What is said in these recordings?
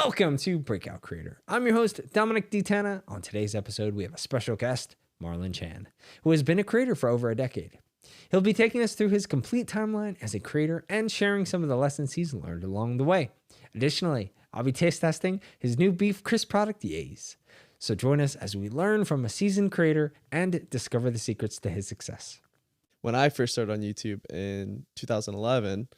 Welcome to Breakout Creator. I'm your host, Dominic DeTana. On today's episode, we have a special guest, Marlin Chan, who has been a creator for over a decade. He'll be taking us through his complete timeline as a creator and sharing some of the lessons he's learned along the way. Additionally, I'll be taste testing his new beef crisp product, Yays. So join us as we learn from a seasoned creator and discover the secrets to his success. When I first started on YouTube in 2011,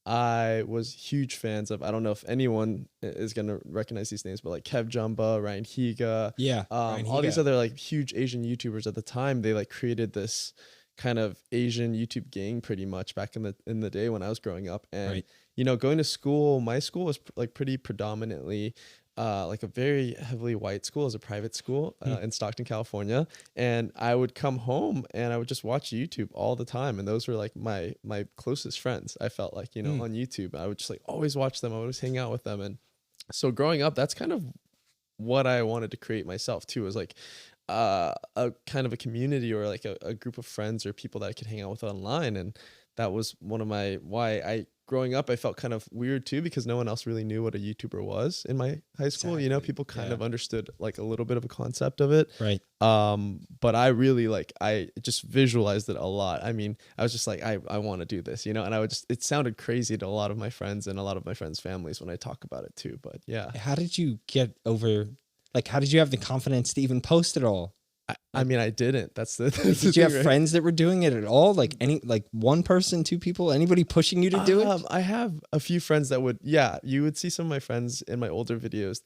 I was huge fans of, I don't know if anyone is going to recognize these names, but like Kev Jumba, Ryan Higa, all these other like huge Asian YouTubers at the time. They like created this kind of Asian YouTube gang pretty much back in the day when I was growing up. And, you know, going to school, my school was like pretty predominantly like a very heavily white school. As a private school in Stockton, California. And I would come home and I would just watch YouTube all the time. And those were like my closest friends. I felt like, you know, on YouTube, I would just like always watch them. I would always hang out with them. And so growing up, that's kind of what I wanted to create myself too, was like a kind of a community or like a group of friends or people that I could hang out with online. And that was one of growing up, I felt kind of weird too, because no one else really knew what a YouTuber was in my high school. Exactly. You know, people kind of understood like a little bit of a concept of it. Right. But I really I just visualized it a lot. I mean, I was just like, I want to do this, you know, and it sounded crazy to a lot of my friends and a lot of my friends' families when I talk about it too. But yeah. How did you get over, like, how did you have the confidence to even post it all? I mean, I didn't. Did you have friends that were doing it at all? Like one person, two people, anybody pushing you to do it? I have a few friends that would, you would see some of my friends in my older videos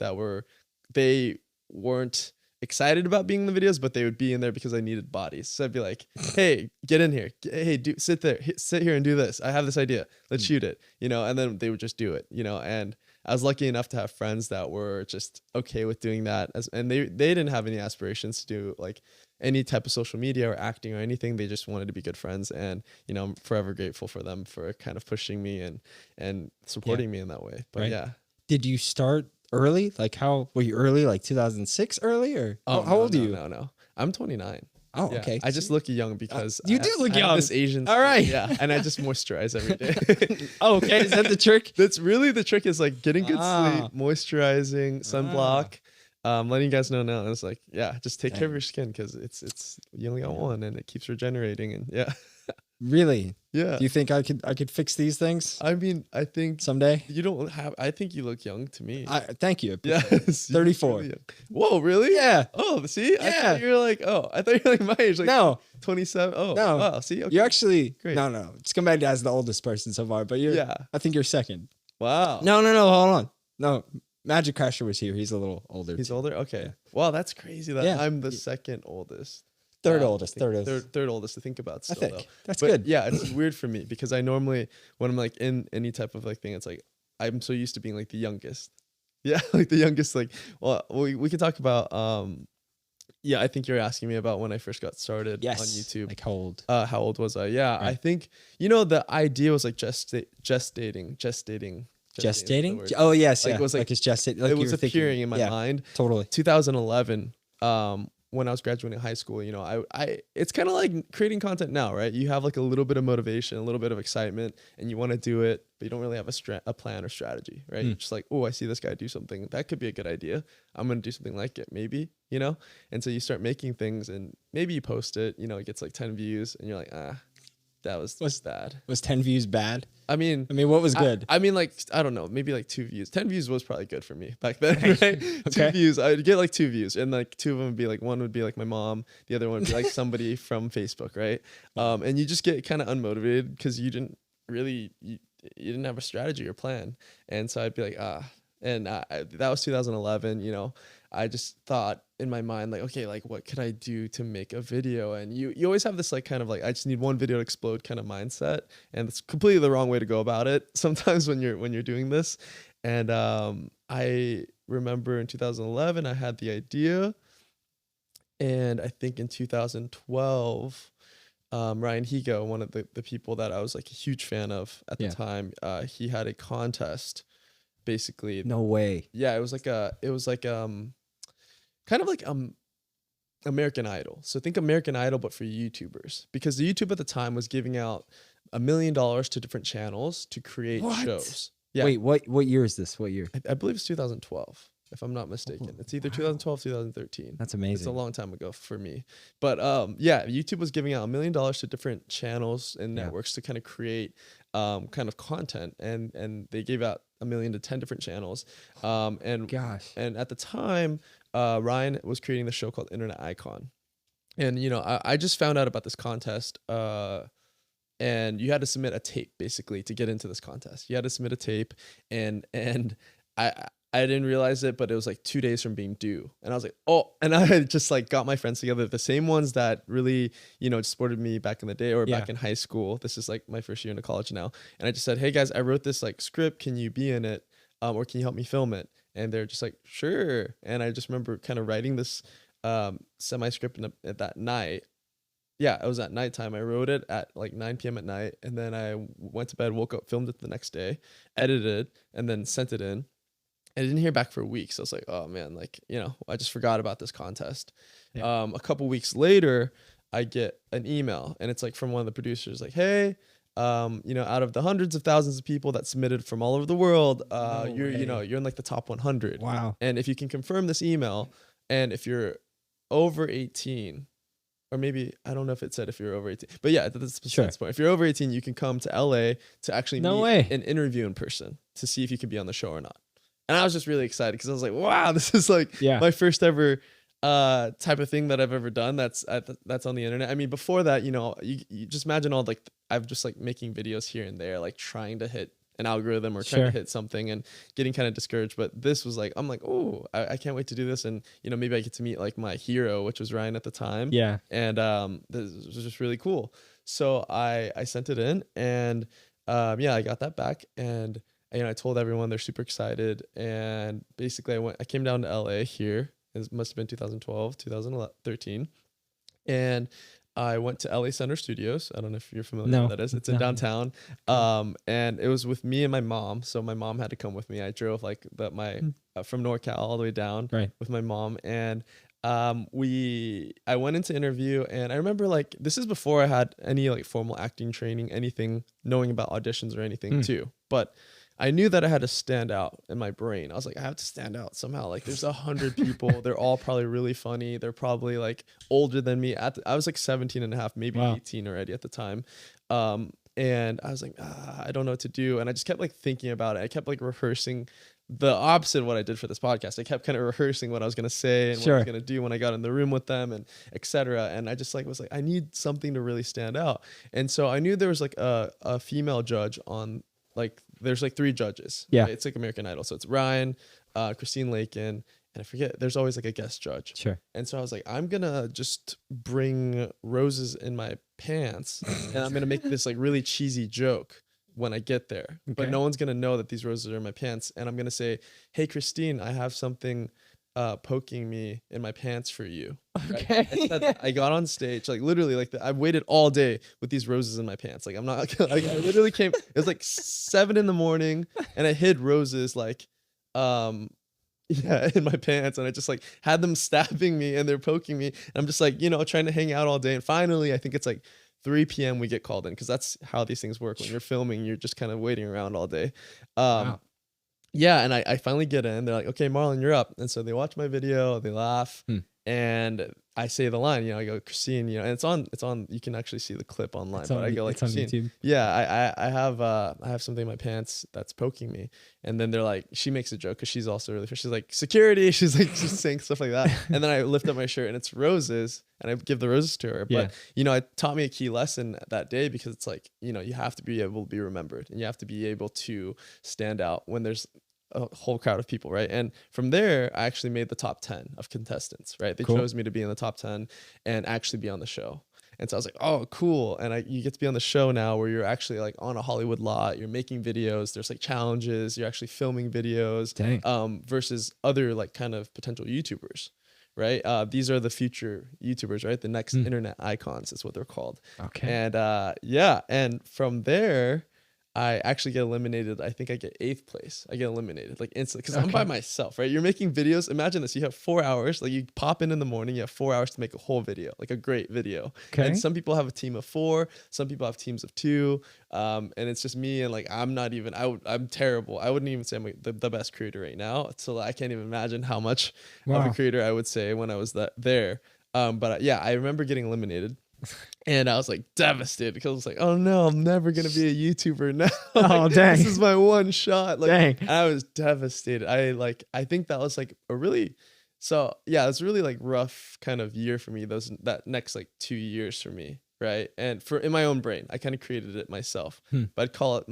they weren't excited about being in the videos, but they would be in there because I needed bodies. So I'd be like, hey, get in here. Hey, sit here and do this. I have this idea. Let's shoot it, you know, and then they would just do it, you know, and I was lucky enough to have friends that were just okay with doing that, and they didn't have any aspirations to do like any type of social media or acting or anything. They just wanted to be good friends, and you know, I'm forever grateful for them for kind of pushing me and supporting me in that way. But yeah. Did you start early? Like how were you early? Like 2006 early or how old are you? No. I'm 29. Oh, yeah. okay. I just look young because you do look young. This Asian. All right. Yeah, and I just moisturize every day. Oh, okay. Is that the trick? That's really the trick. Is like getting good sleep, moisturizing, sunblock. Letting you guys know now. And it's like, just take care of your skin because it's you only got one, and it keeps regenerating. And Really? Yeah. Do you think I could fix these things? I mean, I think someday. You don't have. I think you look young to me. Thank you. Yes. 34. Really. Whoa, really? Yeah. Oh, see. Yeah. I thought you were like, I thought you were like my age. Like no. 27. Oh. No. Wow. See. Okay. You actually. Great. No. It's come back as the oldest person so far, but you're. Yeah. I think you're second. Wow. No. Hold on. No. Magic Crasher was here. He's a little older. He's older. Okay. Yeah. Wow, that's crazy. That I'm the second oldest. Third oldest to think about still, I think. Though. That's but good. Yeah, it's weird for me because I normally, when I'm like in any type of like thing, it's like, I'm so used to being like the youngest. Yeah, like the youngest, like, well, we could talk about, I think you're asking me about when I first got started on YouTube. Like how old? How old was I? Yeah, right. I think, you know, the idea was like gestating. Oh, yes. Like, it was like it's gestating. Like it was appearing in my mind. Totally. 2011, when I was graduating high school, you know, I it's kind of like creating content now, right? You have like a little bit of motivation, a little bit of excitement, and you want to do it, but you don't really have a plan or strategy, right? You're just like, oh, I see this guy do something. That could be a good idea. I'm going to do something like it, maybe, you know? And so you start making things and maybe you post it, you know, it gets like 10 views and you're like, that was bad. Was 10 views bad? I mean, what was good? I mean, like, I don't know, maybe like 2 views. 10 views was probably good for me back then, right? Okay. 2 views. I'd get like 2 views, and like 2 of them would be like, one would be like my mom, the other one would be like somebody from Facebook, right? And you just get kind of unmotivated because you didn't really, you didn't have a strategy or plan. And so I'd be like, and that was 2011, you know. I just thought in my mind, like, okay, like what could I do to make a video? And you always have this like kind of like, I just need one video to explode kind of mindset. And it's completely the wrong way to go about it sometimes when you're doing this. And I remember in 2011, I had the idea. And I think in 2012, Ryan Higa, one of the people that I was like a huge fan of at the time, he had a contest. Basically, no way. Yeah, it was like kind of like American Idol. So think American Idol, but for YouTubers, because the YouTube at the time was giving out $1 million to different channels to create shows. Yeah. Wait, what year is this? What year? I believe it's 2012, if I'm not mistaken. It's either 2012, 2013. That's amazing. It's a long time ago for me. But yeah, YouTube was giving out $1 million to different channels and networks to kind of create kind of content, and they gave out $1 million to 10 different channels. And at the time, Ryan was creating the show called Internet Icon. And, you know, I just found out about this contest, and you had to submit a tape basically to get into this contest. You had to submit a tape, and I didn't realize it, but it was like 2 days from being due. And I was like, oh, and I had just like got my friends together, the same ones that really, you know, supported me back in the day or back in high school. This is like my first year into college now. And I just said, hey guys, I wrote this like script. Can you be in it? Or can you help me film it? And they're just like, sure. And I just remember kind of writing this semi-script at that night. Yeah, it was at nighttime. I wrote it at like 9 p.m. at night. And then I went to bed, woke up, filmed it the next day, edited, and then sent it in. I didn't hear back for weeks. So I was like, oh man, like, you know, I just forgot about this contest. Yeah. A couple weeks later, I get an email, and it's like from one of the producers, like, hey, you know, out of the hundreds of thousands of people that submitted from all over the world, you're in like the top 100. Wow. And if you can confirm this email, and if you're over 18, or maybe, I don't know if it said if you're over 18, but yeah, that's the point. If you're over 18, you can come to LA to actually meet and interview in person to see if you can be on the show or not. And I was just really excited because I was like, wow, this is like my first ever type of thing that I've ever done that's on the internet. I mean, before that, you know, you just imagine all like, I've just like making videos here and there, like trying to hit an algorithm or trying to hit something and getting kind of discouraged. But this was like, I'm like, oh, I can't wait to do this. And, you know, maybe I get to meet like my hero, which was Ryan at the time. Yeah. And this was just really cool. So I sent it in, and I got that back, and you know, I told everyone. They're super excited. And basically I came down to LA here. It must have been 2012, 2013. And I went to LA Center Studios. I don't know if you're familiar with what that is. It's in downtown. And it was with me and my mom. So my mom had to come with me. I drove like from NorCal all the way down with my mom. And I went into interview, and I remember like, this is before I had any like formal acting training, anything, knowing about auditions or anything too. But I knew that I had to stand out in my brain. I was like, I have to stand out somehow. Like, there's 100 people. They're all probably really funny. They're probably like older than me. I was like 17 and a half, maybe 18 already at the time. And I was like, I don't know what to do. And I just kept like thinking about it. I kept like rehearsing the opposite of what I did for this podcast. I kept kind of rehearsing what I was going to say and what I was going to do when I got in the room with them, and etc. And I just like was like, I need something to really stand out. And so I knew there was like a female judge on, like, there's like 3 judges. Yeah. Right? It's like American Idol. So it's Ryan, Christine Lakin, and I forget, there's always like a guest judge. Sure. And so I was like, I'm going to just bring roses in my pants, and I'm going to make this like really cheesy joke when I get there. Okay. But no one's going to know that these roses are in my pants. And I'm going to say, hey, Christine, I have something poking me in my pants for you. Okay. Right? I got on stage, like literally, like I waited all day with these roses in my pants. Like I'm not, I literally came. It was like 7 a.m, and I hid roses like, in my pants, and I just like had them stabbing me, and they're poking me. And I'm just like, you know, trying to hang out all day. And finally, I think it's like 3 p.m. we get called in, because that's how these things work. When you're filming, you're just kind of waiting around all day. Wow. Yeah, and I finally get in. They're like, okay, Marlon, you're up. And so they watch my video, they laugh, and I say the line, you know, I go, Christine, you know, and it's on, you can actually see the clip online, but I go like, it's on YouTube. Yeah, I have something in my pants that's poking me. And then they're like, she makes a joke, because she's also really, she's like, security. She's like, just saying stuff like that. And then I lift up my shirt, and it's roses, and I give the roses to her. But, you know, it taught me a key lesson that day, because it's like, you know, you have to be able to be remembered, and you have to be able to stand out when there's a whole crowd of people, right? And from there, I actually made the top 10 of contestants, right? They chose me to be in the top 10 and actually be on the show. And so I was like, oh, cool. And you get to be on the show now, where you're actually like on a Hollywood lot, you're making videos, there's like challenges, you're actually filming videos. Versus other like kind of potential YouTubers, right? These are the future YouTubers, right? The next internet icons is what they're called. Okay. And and from there, I actually get eliminated. I think I get 8th place. I get eliminated like instantly because I'm by myself, right? You're making videos. Imagine this. You have 4 hours. Like you pop in the morning. You have 4 hours to make a whole video, like a great video. Okay. And some people have a team of 4. Some people have teams of 2. And it's just me. And like, I'm not even, I'm terrible. I wouldn't even say I'm the best creator right now. So I can't even imagine how much of a creator I would say when I was there. But yeah, I remember getting eliminated. And I was like devastated because I was like, oh no, I'm never gonna be a YouTuber now. Like, oh dang, this is my one shot. Like, dang. I was devastated. I think that was like a really, so yeah, it's really like rough kind of year for me. That next like 2 years for me, right? And in my own brain, I kind of created it myself. But I'd call it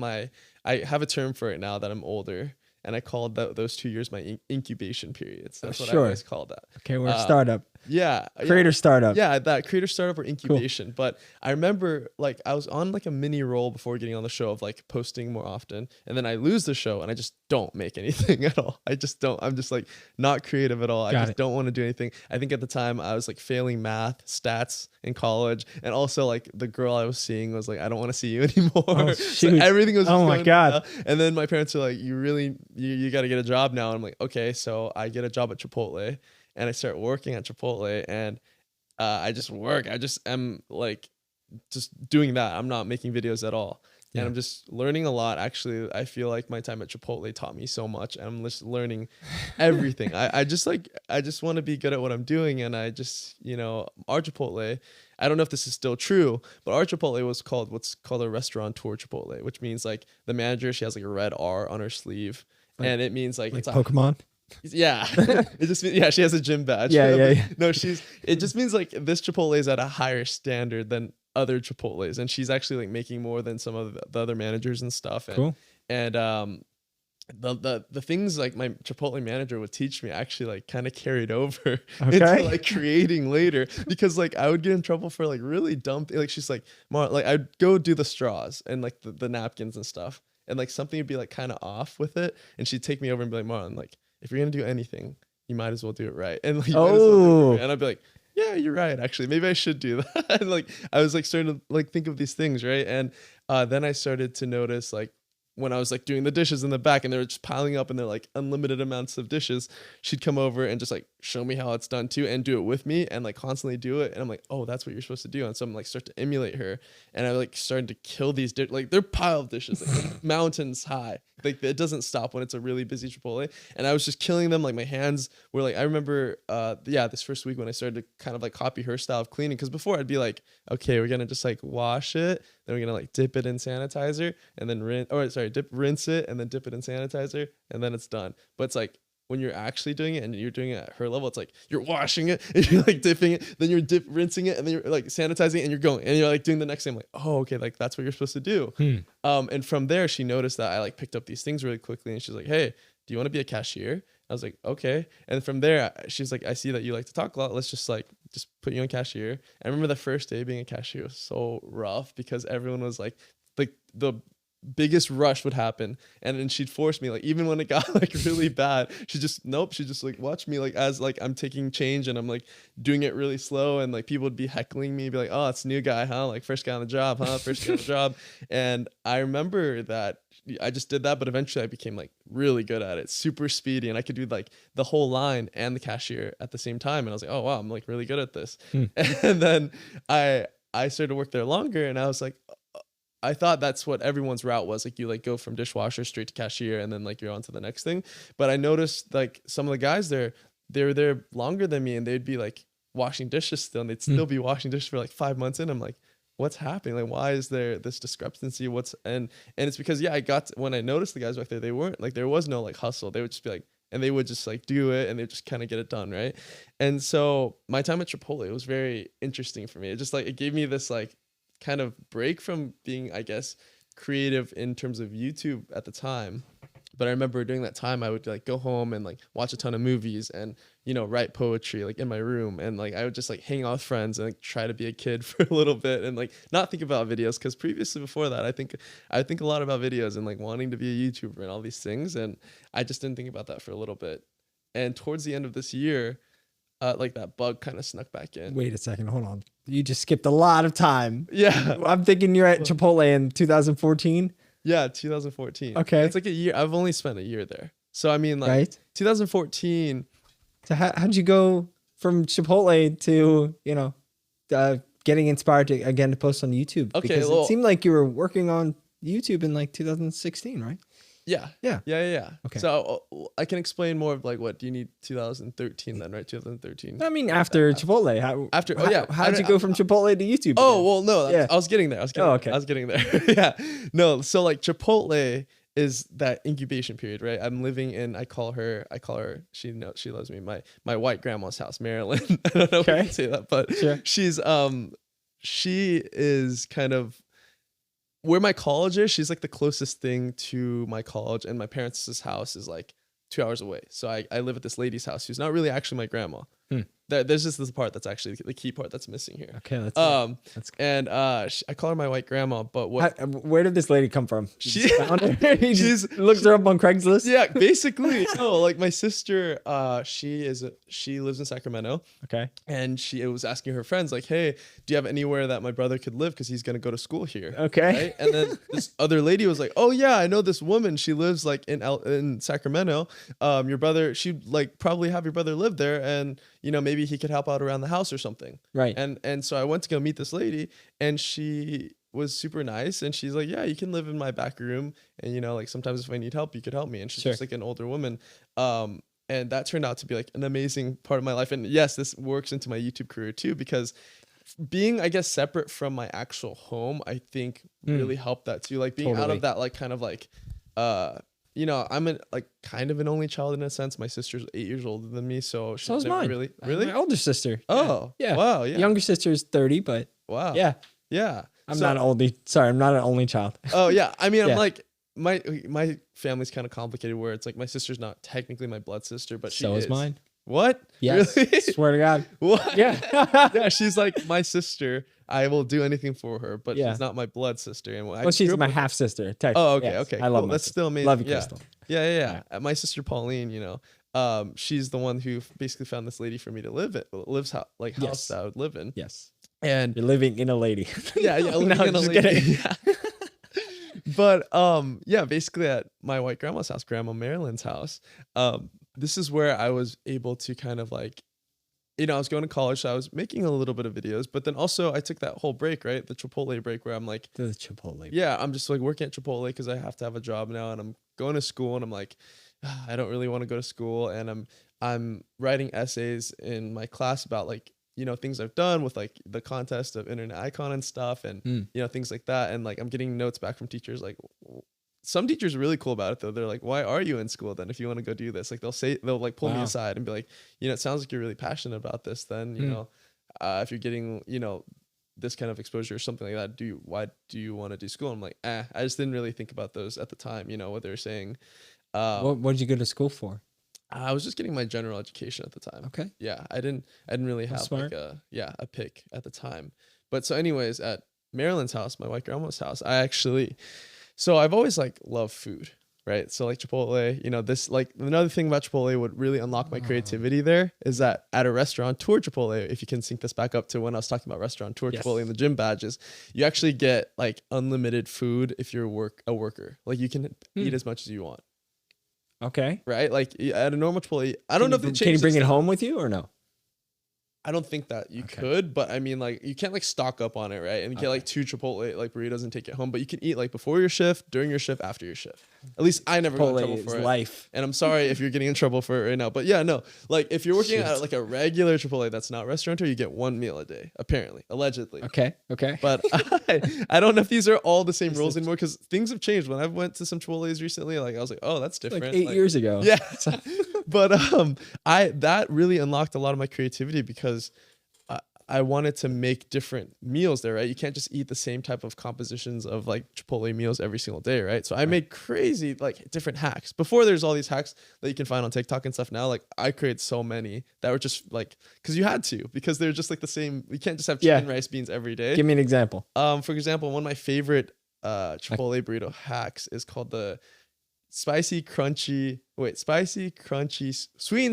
I have a term for it now that I'm older. And I called those 2 years my incubation periods. That's what I always called that. Okay, we're a startup. Yeah. Creator startup. Yeah, that creator startup or incubation. Cool. But I remember like I was on like a mini roll before getting on the show of like posting more often. And then I lose the show and I just don't make anything at all. I just don't. I'm just like not creative at all. I just don't want to do anything. I think at the time I was like failing math, stats in college. And also like the girl I was seeing was like, I don't want to see you anymore. Oh, so everything was oh my God. down. And then my parents were like, you got to get a job now. And I'm like, okay. So I get a job at Chipotle. And I start working at Chipotle and I just work. I just am like just doing that. I'm not making videos at all. Yeah. And I'm just learning a lot. Actually, I feel like my time at Chipotle taught me so much. And I'm just learning everything. I just want to be good at what I'm doing. And I just, our Chipotle, I don't know if this is still true, but our Chipotle was what's called a restaurateur Chipotle, which means like the manager, she has like a red R on her sleeve. Like, and it means like it's Pokemon. Yeah, it just she has a gym badge. Yeah. No, it just means like this Chipotle is at a higher standard than other Chipotles, and she's actually like making more than some of the other managers and stuff. And, cool. And the things like my Chipotle manager would teach me actually like kind of carried over into like creating later, because like I would get in trouble for like really dumb like she's like like I'd go do the straws and like the napkins and stuff, and like something would be like kind of off with it, and she'd take me over and be like, Marlon, like, if you're gonna do anything, you might as well do it right. And like, and I'd be like, yeah, you're right. Actually, maybe I should do that. And like, I was like starting to like think of these things, right? And then I started to notice like when I was like doing the dishes in the back and they were just piling up and they're like unlimited amounts of dishes, she'd come over and just like show me how it's done too and do it with me and like constantly do it. And I'm like, oh, that's what you're supposed to do. And so I'm like start to emulate her, and I like started to kill these like they're pile of dishes like mountains high. Like it doesn't stop when it's a really busy Chipotle. And I was just killing them. Like my hands were like, I remember, this first week when I started to kind of like copy her style of cleaning. Cause before I'd be like, okay, we're going to just like wash it. Then we're going to like dip it in sanitizer and then rinse it and then dip it in sanitizer and then it's done. But it's like, when you're actually doing it and you're doing it at her level, it's like you're washing it and you're like dipping it, then you're rinsing it and then you're like sanitizing it and you're going and you're like doing the next thing. I'm like, oh, okay, like that's what you're supposed to do. And from there, she noticed that I like picked up these things really quickly, and she's like, hey, do you want to be a cashier? I was like, okay. And from there, she's like, I see that you like to talk a lot. Let's just put you on cashier. I remember the first day being a cashier was so rough because everyone was like the biggest rush would happen, and then she'd force me, like even when it got like really bad, she just like watch me like as like I'm taking change and I'm like doing it really slow, and like people would be heckling me, be like, oh, it's a new guy, huh? Like first guy on the job, huh? First guy on the job. And I remember that I just did that, but eventually I became like really good at it, super speedy, and I could do like the whole line and the cashier at the same time, and I was like, oh wow, I'm like really good at this. And then I started to work there longer, and I was like, I thought that's what everyone's route was. Like you like go from dishwasher straight to cashier and then like you're on to the next thing. But I noticed like some of the guys they were there longer than me, and they'd be like washing dishes still, and they'd still be washing dishes for like 5 months in. I'm like, what's happening? Like, why is there this discrepancy? And it's because, when I noticed the guys back there, they weren't like, there was no like hustle. They would just be like, and they would just like do it and they just kind of get it done. Right. And so my time at Chipotle, it was very interesting for me. It just like, it gave me this like kind of break from being, I guess, creative in terms of YouTube at the time. But I remember during that time, I would like go home and like watch a ton of movies and, write poetry like in my room. And like, I would just like hang out with friends and like try to be a kid for a little bit and like not think about videos. Cause previously before that, I think a lot about videos and like wanting to be a YouTuber and all these things. And I just didn't think about that for a little bit. And towards the end of this year, like that bug kind of snuck back in. Wait a second, hold on. You just skipped a lot of time. Yeah. I'm thinking you're at Chipotle in 2014. Yeah, 2014. Okay. It's like a year. I've only spent a year there. So I mean, like Right. 2014. So how'd you go from Chipotle to, getting inspired to again to post on YouTube? Okay, Because well, it seemed like you were working on YouTube in like 2016, right? Yeah. Yeah. Okay. So I can explain more of like, what do you need 2013 then, right? 2013. I mean, after Chipotle. How'd you go from Chipotle to YouTube? Oh, again? well, no, Yeah. I was getting there. Okay. I was getting there. Yeah. No, so like Chipotle is that incubation period, right? I'm living in, I call her, she loves me, my white grandma's house, Marilyn. I don't know if I can say that, but sure. she is kind of where my college is. She's like the closest thing to my college, and my parents' house is like 2 hours away. So I live at this lady's house who's not really actually my grandma. There's just this part that's actually the key part that's missing here. Okay, that's good. And I call her my white grandma, but where did this lady come from? She found her. He just looked her up on Craigslist. Yeah, basically. No, like my sister, she lives in Sacramento. Okay. And it was asking her friends like, "Hey, do you have anywhere that my brother could live because he's gonna go to school here?" Okay. Right? And then this other lady was like, "Oh yeah, I know this woman. She lives like in Sacramento. Your brother, she'd like probably have your brother live there, and maybe he could help out around the house or something." Right. And so I went to go meet this lady, and she was super nice, and she's like, "Yeah, you can live in my back room, and like sometimes if I need help, you could help me." And she's just like an older woman. And that turned out to be like an amazing part of my life. And yes, this works into my YouTube career too, because being, I guess, separate from my actual home, I think really helped that too. Like being out of that, like kind of like, I'm kind of an only child in a sense. My sister's 8 years older than me, so she's never mine. Really. My older sister. Oh, yeah. Wow. Yeah. Younger sister's 30, but wow. Yeah. I'm not an only child. Oh yeah. I mean, I'm like, my family's kind of complicated where it's like my sister's not technically my blood sister, but she is mine. What? Yes. Really? Swear to God. What? Yeah. Yeah, she's like my sister. I will do anything for her, but she's not my blood sister. And she's my half sister. Oh, okay, okay. I love cool. That's sister. still amazing. Love you, Crystal. Yeah. My sister Pauline, she's the one who basically found this lady for me to live at, house that I would live in. Yes. And you're living in a lady. Yeah, living in a lady. Yeah. But basically at my white grandma's house, Grandma Marilyn's house, this is where I was able to kind of like, I was going to college, so I was making a little bit of videos, but then also I took that whole break, right? The Chipotle break, where I'm like, the Chipotle. Yeah, I'm just like working at Chipotle because I have to have a job now, and I'm going to school, and I'm like, I don't really want to go to school, and I'm writing essays in my class about like, things I've done with like the contest of internet icon and stuff, and things like that, and like I'm getting notes back from teachers. Like some teachers are really cool about it though. They're like, "Why are you in school then if you want to go do this?" Like they'll like pull me aside and be like, "It sounds like you're really passionate about this. Then if you're getting this kind of exposure or something like that, why do you want to do school?" I'm like, I just didn't really think about those at the time. What they're saying. What did you go to school for? I was just getting my general education at the time. Okay. Yeah, I didn't really have like a pick at the time. But so anyways, at Marilyn's house, my white grandma's house, so I've always like loved food, right? So like Chipotle, this like another thing about Chipotle would really unlock my creativity there is that at a restaurateur Chipotle, if you can sync this back up to when I was talking about restaurateur Chipotle and the gym badges, you actually get like unlimited food if you're a worker. Like you can eat as much as you want. Okay. Right? Like at a normal Chipotle, I don't know if they changed. Can you bring it home with you or no? I don't think that you could, but I mean, like, you can't like stock up on it, right? And you get like 2 Chipotle like burritos and take it home, but you can eat like before your shift, during your shift, after your shift. At least I never got in trouble for it. Life. And I'm sorry if you're getting in trouble for it right now, but yeah, no, like if you're working at like a regular Chipotle that's not restaurateur, you get 1 meal a day, apparently, allegedly. Okay. But I don't know if these are all the same rules anymore because things have changed. When I went to some Chipotles recently, like I was like, oh, that's different. Like 8 years ago. Yeah. But that really unlocked a lot of my creativity because I wanted to make different meals there, right? You can't just eat the same type of compositions of like Chipotle meals every single day, right? So I made crazy like different hacks. Before there's all these hacks that you can find on TikTok and stuff now, like I created so many that were just like, because you had to, because they're just like the same. You can't just have chicken, rice, beans every day. Give me an example. For example, one of my favorite Chipotle burrito hacks is called the sweet and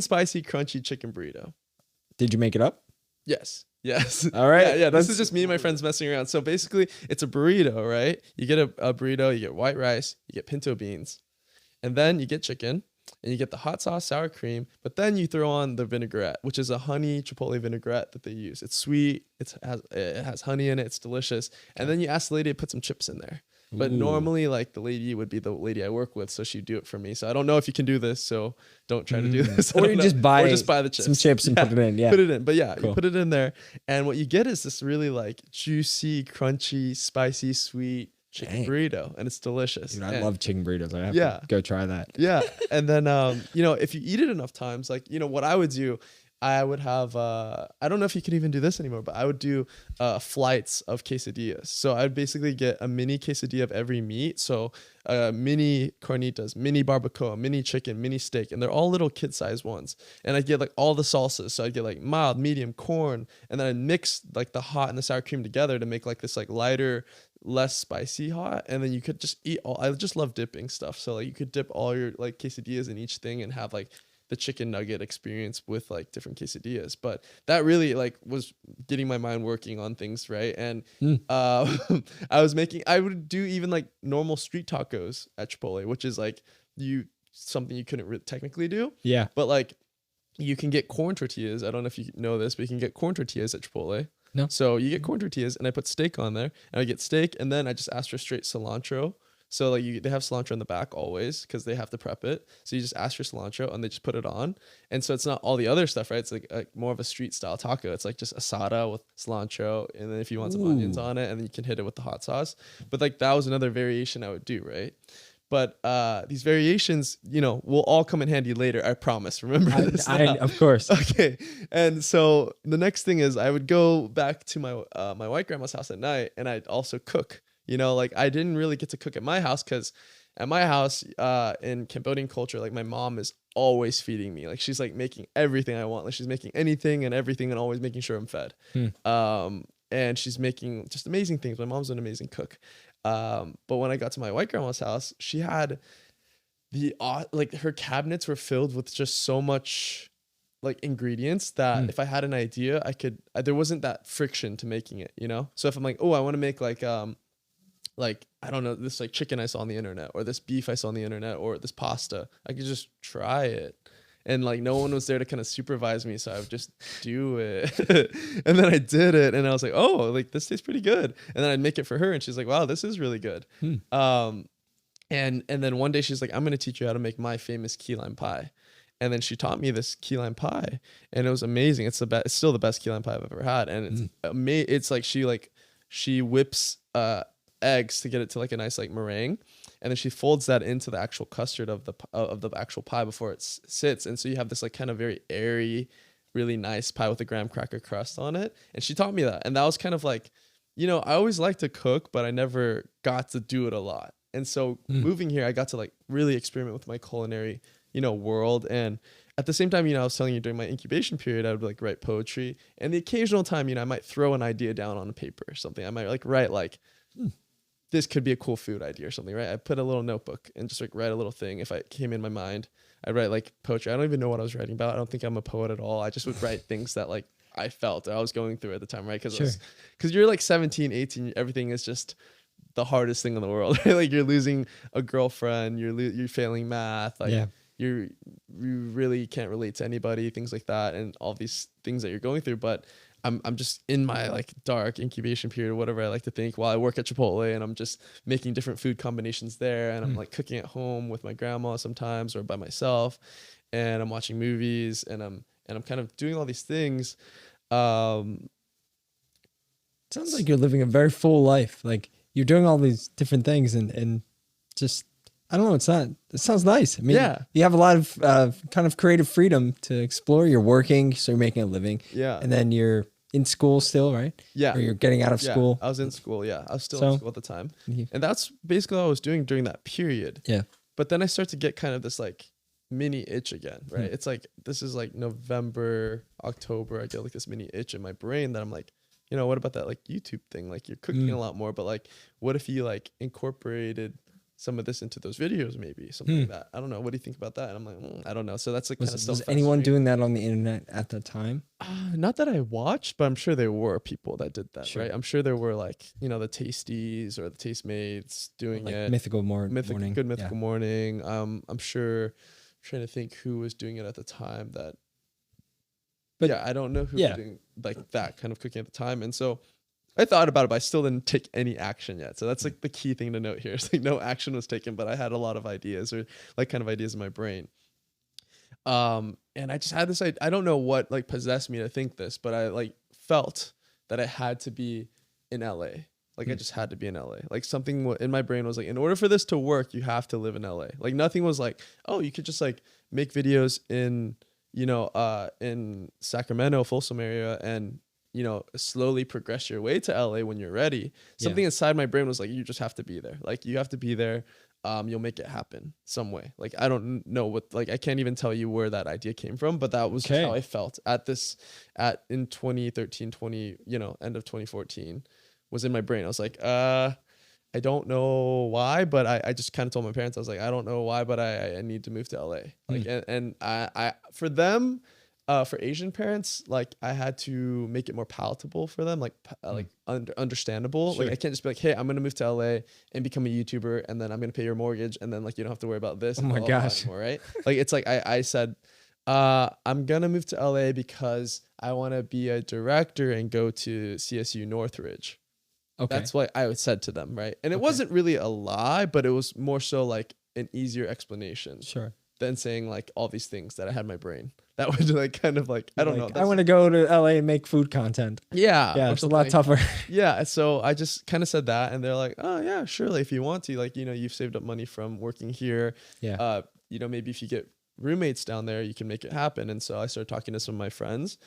spicy crunchy chicken burrito. Did you make it up? Yes. Yes. All right. Yeah. This is just me and my friends messing around. So basically, it's a burrito, right? You get a burrito, you get white rice, you get pinto beans, and then you get chicken, and you get the hot sauce, sour cream, but then you throw on the vinaigrette, which is a honey chipotle vinaigrette that they use. It's sweet. It has honey in it. It's delicious. And then you ask the lady to put some chips in there. But normally, like, the lady would be the lady I work with, so she'd do it for me. So I don't know if you can do this, so don't try to do this. Or you just buy the chips. Some chips and put it in. Yeah, put it in. But yeah, cool. You put it in there, and what you get is this really like juicy, crunchy, spicy, sweet chicken burrito, and it's delicious. Dude, I love chicken burritos. I have to go try that. Yeah, and then if you eat it enough times, like what I would do. I would have, I don't know if you can even do this anymore, but I would do flights of quesadillas. So I'd basically get a mini quesadilla of every meat. So mini carnitas, mini barbacoa, mini chicken, mini steak, and they're all little kid-sized ones. And I'd get like all the salsas. So I'd get like mild, medium, corn, and then I'd mix like the hot and the sour cream together to make like this like lighter, less spicy hot. And then you could just eat I just love dipping stuff. So like you could dip all your like quesadillas in each thing and have like the chicken nugget experience with like different quesadillas. But that really like was getting my mind working on things, right? And I would do even like normal street tacos at Chipotle, which is like something you couldn't technically do. Yeah. But like you can get corn tortillas. I don't know if you know this, but you can get corn tortillas at Chipotle. No. So you get corn tortillas, and I put steak on there, and I get steak, and then I just ask for straight cilantro. So like they have cilantro in the back always because they have to prep it. So you just ask for cilantro and they just put it on. And so it's not all the other stuff, right? It's like more of a street style taco. It's like just asada with cilantro. And then if you want some onions on it, and then you can hit it with the hot sauce. But like that was another variation I would do, right? But these variations, will all come in handy later. I promise. Remember this? Of course. Okay. And so the next thing is I would go back to my my white grandma's house at night, and I'd also cook. Like I didn't really get to cook at my house because at my house in Cambodian culture, like my mom is always feeding me. Like she's like making everything I want. Like she's making anything and everything and always making sure I'm fed. And she's making just amazing things. My mom's an amazing cook. But when I got to my white grandma's house, she had like her cabinets were filled with just so much like ingredients that if I had an idea, there wasn't that friction to making it, So if I'm like, oh, I want to make like I don't know, this like chicken I saw on the internet, or this beef I saw on the internet, or this pasta, I could just try it. And like no one was there to kind of supervise me, so I would just do it. And then I did it, and I was like, oh, like this tastes pretty good. And then I'd make it for her, and she's like, wow, this is really good. And then one day she's like, I'm gonna teach you how to make my famous key lime pie. And then she taught me this key lime pie, and it was amazing. It's it's still the best key lime pie I've ever had. And it's it's like she whips eggs to get it to like a nice like meringue, and then she folds that into the actual custard of the actual pie before it sits, and so you have this like kind of very airy, really nice pie with a graham cracker crust on it. And she taught me that, and that was kind of like, I always liked to cook, but I never got to do it a lot. And so moving here, I got to like really experiment with my culinary world. And at the same time, I was telling you during my incubation period, I would like write poetry, and the occasional time, I might throw an idea down on a paper or something. I might like write like this could be a cool food idea or something, right? I put a little notebook and just like write a little thing. If I came in my mind, I'd write like poetry. I don't even know what I was writing about. I don't think I'm a poet at all. I just would write things that like I felt or I was going through at the time, right? Because you're like 17, 18, everything is just the hardest thing in the world. Like you're losing a girlfriend, you're failing math, like you really can't relate to anybody, things like that, and all these things that you're going through. But I'm just in my like dark incubation period or whatever I like to think, while I work at Chipotle, and I'm just making different food combinations there, and I'm like cooking at home with my grandma sometimes or by myself, and I'm watching movies, and I'm kind of doing all these things. Sounds like you're living a very full life. Like you're doing all these different things and just, I don't know. It sounds nice. I mean, you have a lot of kind of creative freedom to explore. You're working, so you're making a living. Yeah. And then you're in school still, right? Yeah. Or you're getting out of school. I was in school. Yeah. I was still in school at the time. And that's basically what I was doing during that period. Yeah. But then I start to get kind of this like mini itch again, right? It's like, this is like November, October. I get like this mini itch in my brain that I'm like, what about that like YouTube thing? Like you're cooking a lot more, but like, what if you like incorporated some of this into those videos, maybe something like that. I don't know. What do you think about that? And I'm like, I don't know. So that's like kind of Was anyone doing that on the internet at the time? Not that I watched, but I'm sure there were people that did that, Sure. right? I'm sure there were like, you know, the Tasties or the Tastemates doing like it. Mythical Morning. Good Mythical Morning. I'm sure, I'm trying to think who was doing it at the time that. But yeah, I don't know who was doing like that kind of cooking at the time. And so I thought about it, but I still didn't take any action yet. So that's like the key thing to note here. It's like no action was taken, but I had a lot of ideas or like kind of ideas in my brain. And I just had this, I don't know what like possessed me to think this, but I like felt that I had to be in LA. Like I just had to be in LA. Like something in my brain was like, in order for this to work, you have to live in LA. Like nothing was like, oh, you could just like make videos in, you know, in Sacramento, Folsom area and, you know, slowly progress your way to LA when you're ready. Something inside my brain was like, you just have to be there. Like you have to be there. You'll make it happen some way. Like, I don't know what, like, I can't even tell you where that idea came from, but that was how I felt in 2013, you know, end of 2014 was in my brain. I was like, I don't know why, but I just kind of told my parents, I was like, I don't know why, but I need to move to LA. Like, and I, for them, for Asian parents, like I had to make it more palatable for them, like understandable. Sure. Like I can't just be like, hey, I'm gonna move to LA and become a YouTuber, and then I'm gonna pay your mortgage, and then like you don't have to worry about this. Oh my gosh! Anymore, right? Like it's like I said, I'm gonna move to LA because I want to be a director and go to CSU Northridge. Okay, that's what I said to them, right? And it wasn't really a lie, but it was more so like an easier explanation. Sure. Than saying like all these things that I had in my brain. That would like kind of like, I don't know. I want to go to LA and make food content. Yeah. Yeah. It's a lot tougher. Yeah. So I just kind of said that and they're like, oh yeah, surely if you want to, like, you know, you've saved up money from working here. Yeah. You know, maybe if you get roommates down there, you can make it happen. And so I started talking to some of my friends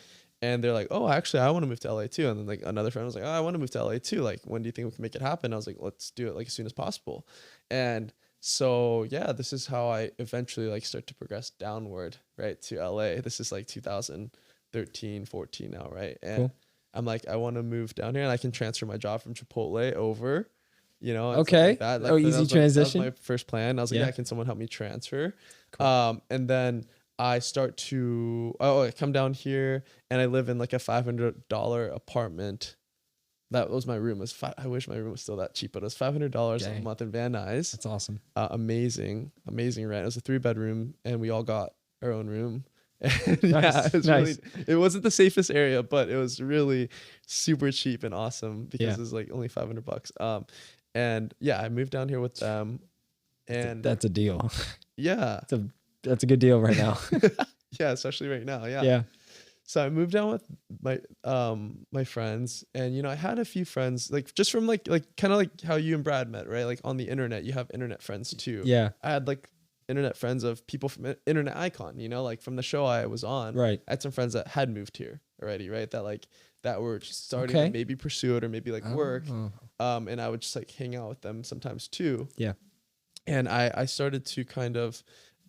and they're like, oh, actually I want to move to LA too. And then like another friend was like, oh, I want to move to LA too. Like, when do you think we can make it happen? I was like, let's do it like as soon as possible. And so yeah, this is how I eventually like start to progress downward, right, to LA. This is like 2013, 14 now, right? And I'm like, I want to move down here and I can transfer my job from Chipotle over, you know. Okay. Like that. Easy transition. That was my first plan. I was like, yeah, can someone help me transfer? Cool. And then I start to, I come down here and I live in like a $500 apartment. That was my room. I wish my room was still that cheap, but it was $500 a month in Van Nuys. That's awesome. Amazing rent. It was a 3-bedroom, and we all got our own room. And nice. It wasn't the safest area, but it was really super cheap and awesome because it was like only $500. And yeah, I moved down here with them, and that's a deal. Yeah, that's a good deal right now. Yeah, especially right now. Yeah. Yeah. So I moved down with my friends, and you know, I had a few friends like just from like kind of like how you and Brad met, right? Like on the internet, you have internet friends too. Yeah. I had like internet friends of people from Internet Icon, you know, like from the show I was on. Right. I had some friends that had moved here already, right? That were just starting to maybe pursue it or maybe like work. And I would just like hang out with them sometimes too. Yeah. And I started to kind of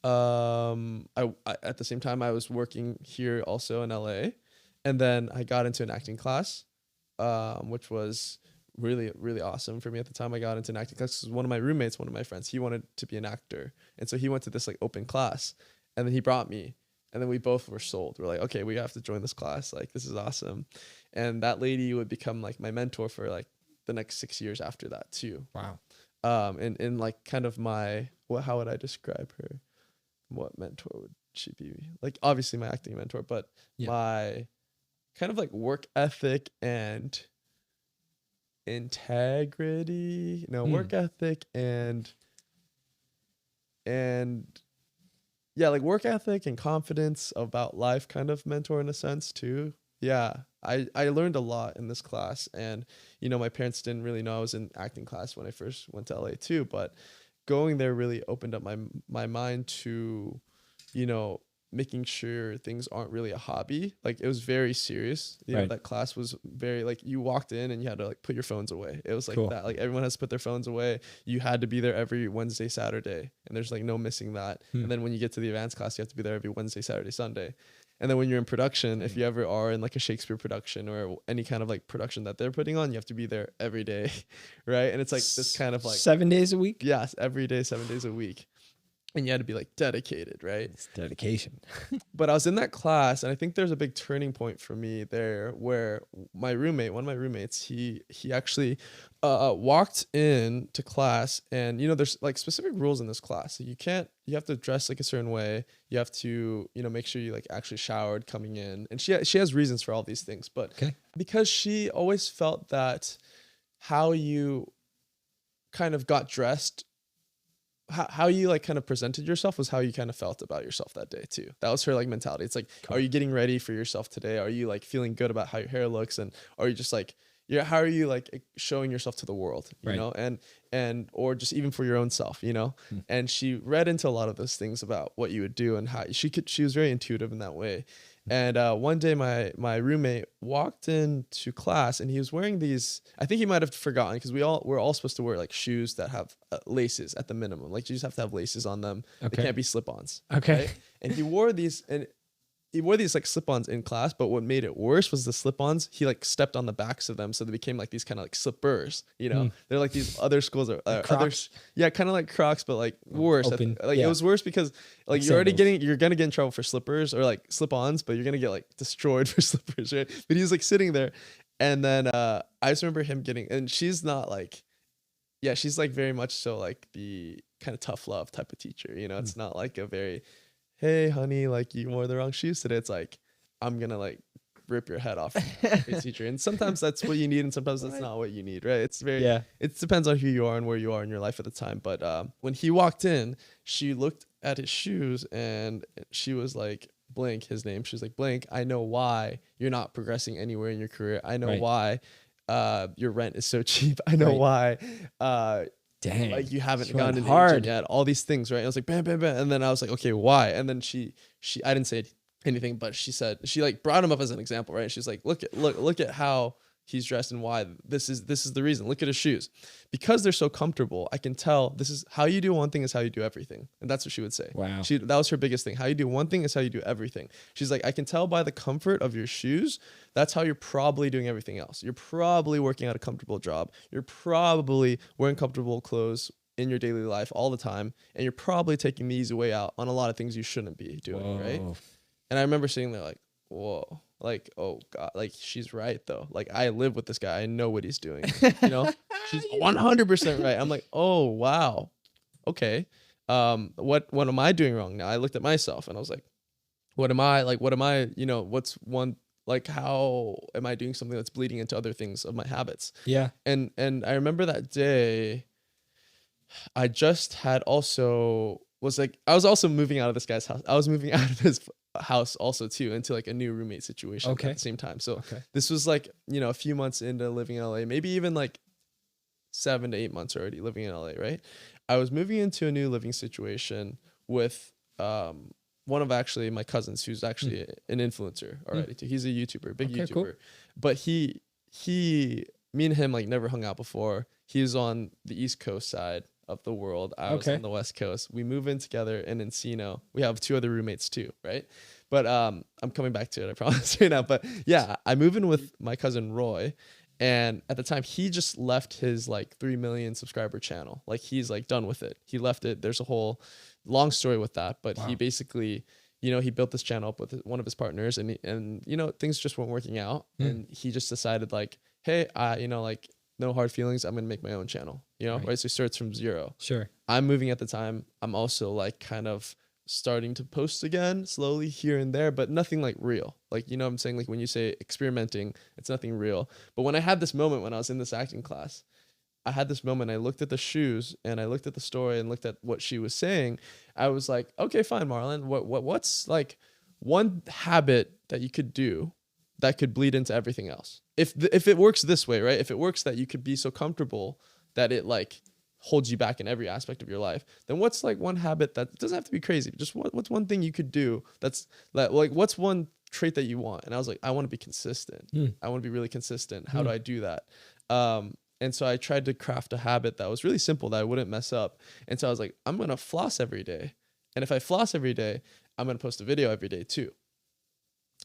I at the same time I was working here also in LA, and then I got into an acting class, which was really, really awesome for me at the time. I got into an acting class because one of my roommates, one of my friends, he wanted to be an actor, and so he went to this like open class, and then he brought me, and then we both were sold. We're like, okay, we have to join this class. Like, this is awesome. And that lady would become like my mentor for like the next 6 years after that too. Wow. And like kind of how would I describe her? What mentor would she be? Like, obviously my acting mentor, but my kind of like work ethic and integrity, work ethic and yeah, like work ethic and confidence about life kind of mentor in a sense too. Yeah. I learned a lot in this class, and, you know, my parents didn't really know I was in acting class when I first went to LA too, but going there really opened up my mind to, you know, making sure things aren't really a hobby. Like, it was very serious. You know, that class was very like, you walked in and you had to like put your phones away. It was like that. Like, everyone has to put their phones away. You had to be there every Wednesday, Saturday, and there's like no missing that. And then when you get to the advanced class, you have to be there every Wednesday, Saturday, Sunday. And then when you're in production, if you ever are in like a Shakespeare production or any kind of like production that they're putting on, you have to be there every day, right? And it's like this kind of like 7 days a week. Yes, every day, 7 days a week. And you had to be like dedicated, right? It's dedication. But I was in that class, and I think there's a big turning point for me there where my roommate, one of my roommates, he actually walked in to class, and there's like specific rules in this class. So you have to dress like a certain way. You have to, make sure you like actually showered coming in. And she has reasons for all these things, but because she always felt that how you kind of got dressed, how you like kind of presented yourself was how you kind of felt about yourself that day too. That was her like mentality. It's like, are you getting ready for yourself today? Are you like feeling good about how your hair looks? And are you just like, how are you like showing yourself to the world, you know, and, or just even for your own self, and she read into a lot of those things about what you would do and how she was very intuitive in that way. And one day my roommate walked into class, and he was wearing these, I think he might have forgotten, because we're all supposed to wear like shoes that have laces at the minimum. Like you just have to have laces on them. They can't be slip-ons. Right? And he wore these like slip-ons in class, but what made it worse was the slip-ons, he like stepped on the backs of them, so they became like these kind of like slippers, they're like these other schools are Crocs. kind of like Crocs, but like worse. Open. It was worse because like you're gonna get in trouble for slippers or like slip-ons, but you're gonna get like destroyed for slippers, right? But he was like sitting there, and then I just remember him and she's not like, she's like very much so like the kind of tough love type of teacher, it's not like a very, hey honey, like you wore the wrong shoes today. It's like, I'm gonna like rip your head off, teacher. And sometimes that's what you need, and sometimes that's not what you need, right? It's very it depends on who you are and where you are in your life at the time. But when he walked in, she looked at his shoes and she was like, Blink, his name, she was like, Blink, I know why you're not progressing anywhere in your career. I know why your rent is so cheap. I know why dang, like you haven't gotten an agent yet, all these things, right? And I was like, bam, bam, bam. And then I was like, okay, why? And then she I didn't say anything, but she said, she like brought him up as an example, right? She's like, look at how he's dressed and why this is the reason. Look at his shoes. Because they're so comfortable, I can tell this is how you do one thing is how you do everything. And that's what she would say. Wow. That was her biggest thing. How you do one thing is how you do everything. She's like, I can tell by the comfort of your shoes, that's how you're probably doing everything else. You're probably working at a comfortable job. You're probably wearing comfortable clothes in your daily life all the time. And you're probably taking the easy way out on a lot of things you shouldn't be doing, right? And I remember sitting there like, whoa, like, oh God, like she's right though. Like I live with this guy. I know what he's doing. She's 100% right. I'm like, oh, wow. Okay. What am I doing wrong now? I looked at myself and I was like, what's one, like, how am I doing something that's bleeding into other things of my habits? Yeah. And I remember that day I just had I was also moving out of this guy's house. I was moving out of his house also too, into like a new roommate situation at the same time. So this was like, a few months into living in LA, maybe even like 7 to 8 months already living in LA, right? I was moving into a new living situation with one of actually my cousins who's actually an influencer already too. He's a YouTuber, big YouTuber. Cool. But me and him like never hung out before. He was on the East Coast side of the world. I was on the West Coast. We move in together in Encino. We have 2 other roommates too, right? But I'm coming back to it, I promise right now. But yeah, I move in with my cousin Roy. And at the time, he just left his like 3 million subscriber channel. Like he's like done with it. He left it. There's a whole long story with that. But he basically, he built this channel up with one of his partners, and things just weren't working out. And he just decided like, hey, like no hard feelings. I'm going to make my own channel, right? So he starts from zero. Sure. I'm moving at the time. I'm also like kind of starting to post again slowly here and there, but nothing like real. Like, what I'm saying, like when you say experimenting, it's nothing real. But when I had this moment when I was in this acting class, I looked at the shoes and I looked at the story and looked at what she was saying. I was like, okay, fine, Marlon. What's like one habit that you could do that could bleed into everything else? If it works this way, right? If it works that you could be so comfortable that it like holds you back in every aspect of your life, then what's like one habit that doesn't have to be crazy? Just what's one thing you could do that's like what's one trait that you want? And I was like, I want to be consistent. I want to be really consistent. How do I do that? And so I tried to craft a habit that was really simple that I wouldn't mess up. And so I was like, I'm going to floss every day. And if I floss every day, I'm going to post a video every day too.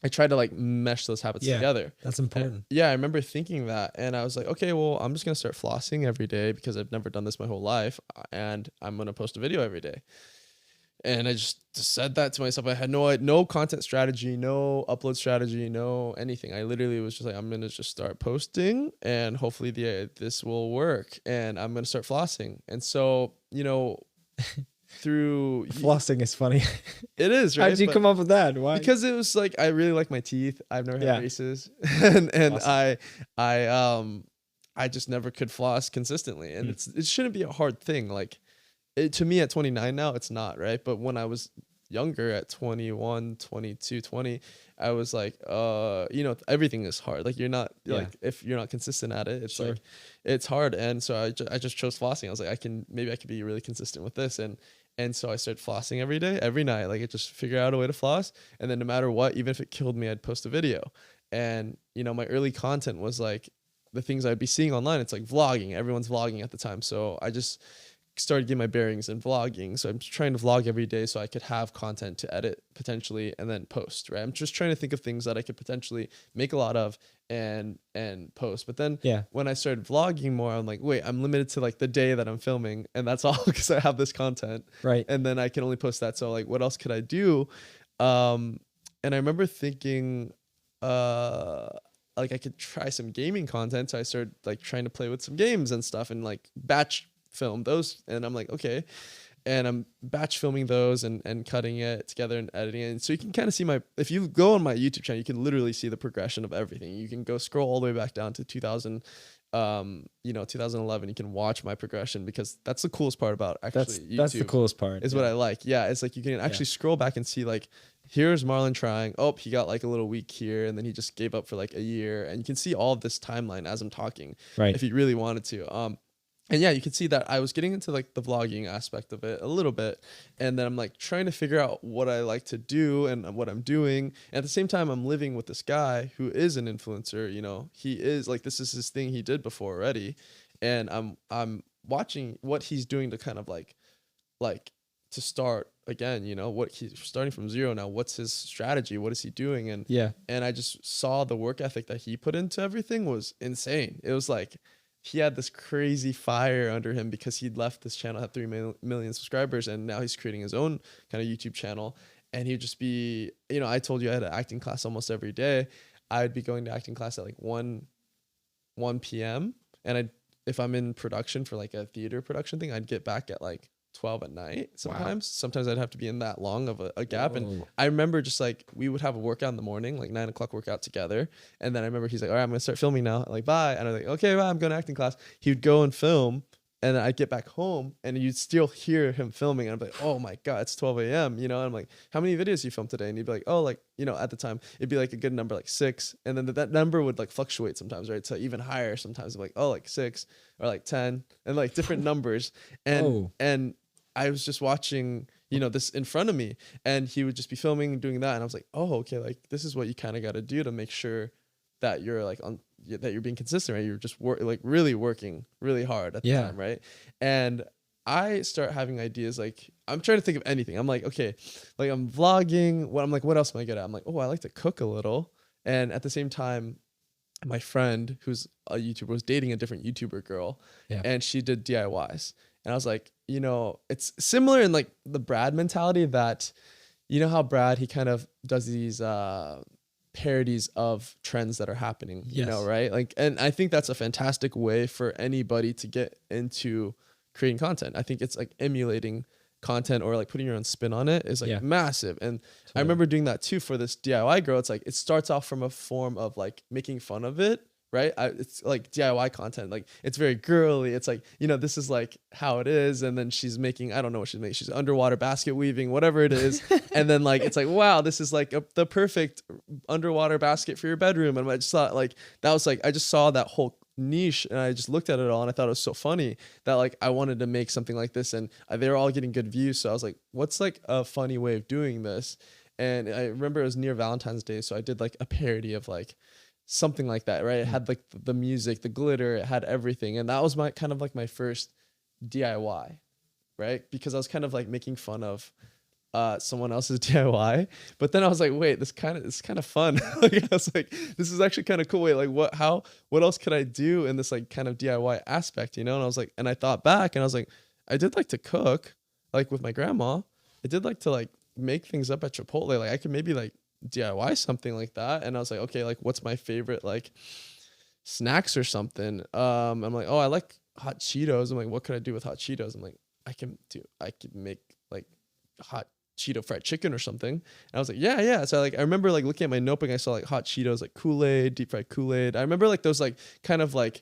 I tried to like mesh those habits together. That's important. And, I remember thinking that, and I was like, okay, well, I'm just gonna start flossing every day because I've never done this my whole life, and I'm gonna post a video every day. And I just said that to myself. I had no content strategy, no upload strategy, no anything. I literally was just like, I'm gonna just start posting, and hopefully this will work, and I'm gonna start flossing. And so, through flossing is funny. It is, right? How'd you come up with that? Why? Because it was like, I really like my teeth. I've never had braces, and awesome. I just never could floss consistently, and it shouldn't be a hard thing. Like, to me at 29 now, it's not, right? But when I was younger at 21, 22, 20, I was like, everything is hard. Like, you're not like, if you're not consistent at it, it's like, it's hard. And so I just chose flossing. I was like, maybe I could be really consistent with this. And so I started flossing every day, every night. Like, I just figured out a way to floss. And then no matter what, even if it killed me, I'd post a video. And, my early content was like the things I'd be seeing online. It's like vlogging. Everyone's vlogging at the time. So I just started getting my bearings in vlogging. So I'm trying to vlog every day so I could have content to edit potentially and then post, right? I'm just trying to think of things that I could potentially make a lot of and post. But then when I started vlogging more, I'm like, wait, I'm limited to like the day that I'm filming, and that's all because I have this content. Right. And then I can only post that. So like, what else could I do? And I remember thinking, like I could try some gaming content. So I started like trying to play with some games and stuff and like batch film those, and I'm like, okay, and I'm batch filming those and cutting it together and editing it. And so you can kind of see if you go on my YouTube channel, you can literally see the progression of everything. You can go scroll all the way back down to 2011. You can watch my progression, because that's the coolest part about YouTube. That's the coolest part. Is what I like. Yeah, it's like you can actually scroll back and see like, here's Marlin trying. Oh, he got like a little weak here, and then he just gave up for like a year. And you can see all of this timeline as I'm talking, right? If you really wanted to. And you can see that I was getting into like the vlogging aspect of it a little bit. And then I'm like trying to figure out what I like to do and what I'm doing. And at the same time, I'm living with this guy who is an influencer. He is like, this is his thing he did before already. And I'm watching what he's doing to kind of like to start again, what he's starting from zero now. What's his strategy? What is he doing? And I just saw the work ethic that he put into everything was insane. It was like, he had this crazy fire under him because he'd left this channel, had 3 million subscribers, and now he's creating his own kind of YouTube channel. And he'd just be, I told you I had an acting class almost every day. I'd be going to acting class at like 1 p.m. And if I'm in production for like a theater production thing, I'd get back at like 12 at night sometimes. Sometimes I'd have to be in that long of a gap. Whoa. And I remember just like, we would have a workout in the morning, like 9 o'clock workout together. And then I remember he's like, all right, I'm gonna start filming now. I'm like, bye. And I'm like, okay, bye, I'm going to acting class. He would go and film, and then I'd get back home and you'd still hear him filming. And I'm like, oh my God, it's 12 a.m. And I'm like, how many videos you filmed today? And he'd be like, oh, like, at the time it'd be like a good number, like 6. And then that number would like fluctuate sometimes, right? So even higher sometimes, like, oh, like 6 or like 10 and like different numbers. And I was just watching, this in front of me, and he would just be filming and doing that. And I was like, oh, okay, like this is what you kind of got to do to make sure that you're like that you're being consistent, right? You're just really working really hard at the time, right? And I start having ideas, like I'm trying to think of anything. I'm like, okay, like I'm vlogging. What else am I good at? I'm like, oh, I like to cook a little. And at the same time, my friend who's a YouTuber was dating a different YouTuber girl, and she did DIYs. And I was like, it's similar in like the Brad mentality that, how Brad, he kind of does these parodies of trends that are happening, right? Like, and I think that's a fantastic way for anybody to get into creating content. I think it's like emulating content or like putting your own spin on it is like massive. And I remember doing that too for this DIY girl. It's like, it starts off from a form of like making fun of it, right? It's like DIY content. Like it's very girly. It's like, this is like how it is. And then she's making, I don't know what she's making. She's underwater basket weaving, whatever it is. And then like, it's like, wow, this is like the perfect underwater basket for your bedroom. And I just thought like, that was like, I just saw that whole niche and I just looked at it all and I thought it was so funny that like I wanted to make something like this, and they were all getting good views. So I was like, what's like a funny way of doing this? And I remember it was near Valentine's Day. So I did like a parody of like, something like that, right? It had like the music, the glitter, it had everything. And that was my first DIY, right? Because I was kind of like making fun of someone else's DIY. But then I was like, wait, it's kind of fun. Like, I was like, this is actually kind of cool. Wait, like what else could I do in this like kind of DIY aspect, you know? And I was like, and I thought back and I was like, I did like to cook, like with my grandma. I did like to like make things up at Chipotle. Like I could maybe like DIY something like that. And I was like, okay, like what's my favorite like snacks or something? I'm like, oh, I like hot Cheetos. I'm like, what could I do with hot Cheetos? I'm like, I could make like hot Cheeto fried chicken or something. And I was like, yeah. So I remember like looking at my notebook, I saw like hot Cheetos, like Kool-Aid, deep fried Kool-Aid. I remember like those like kind of like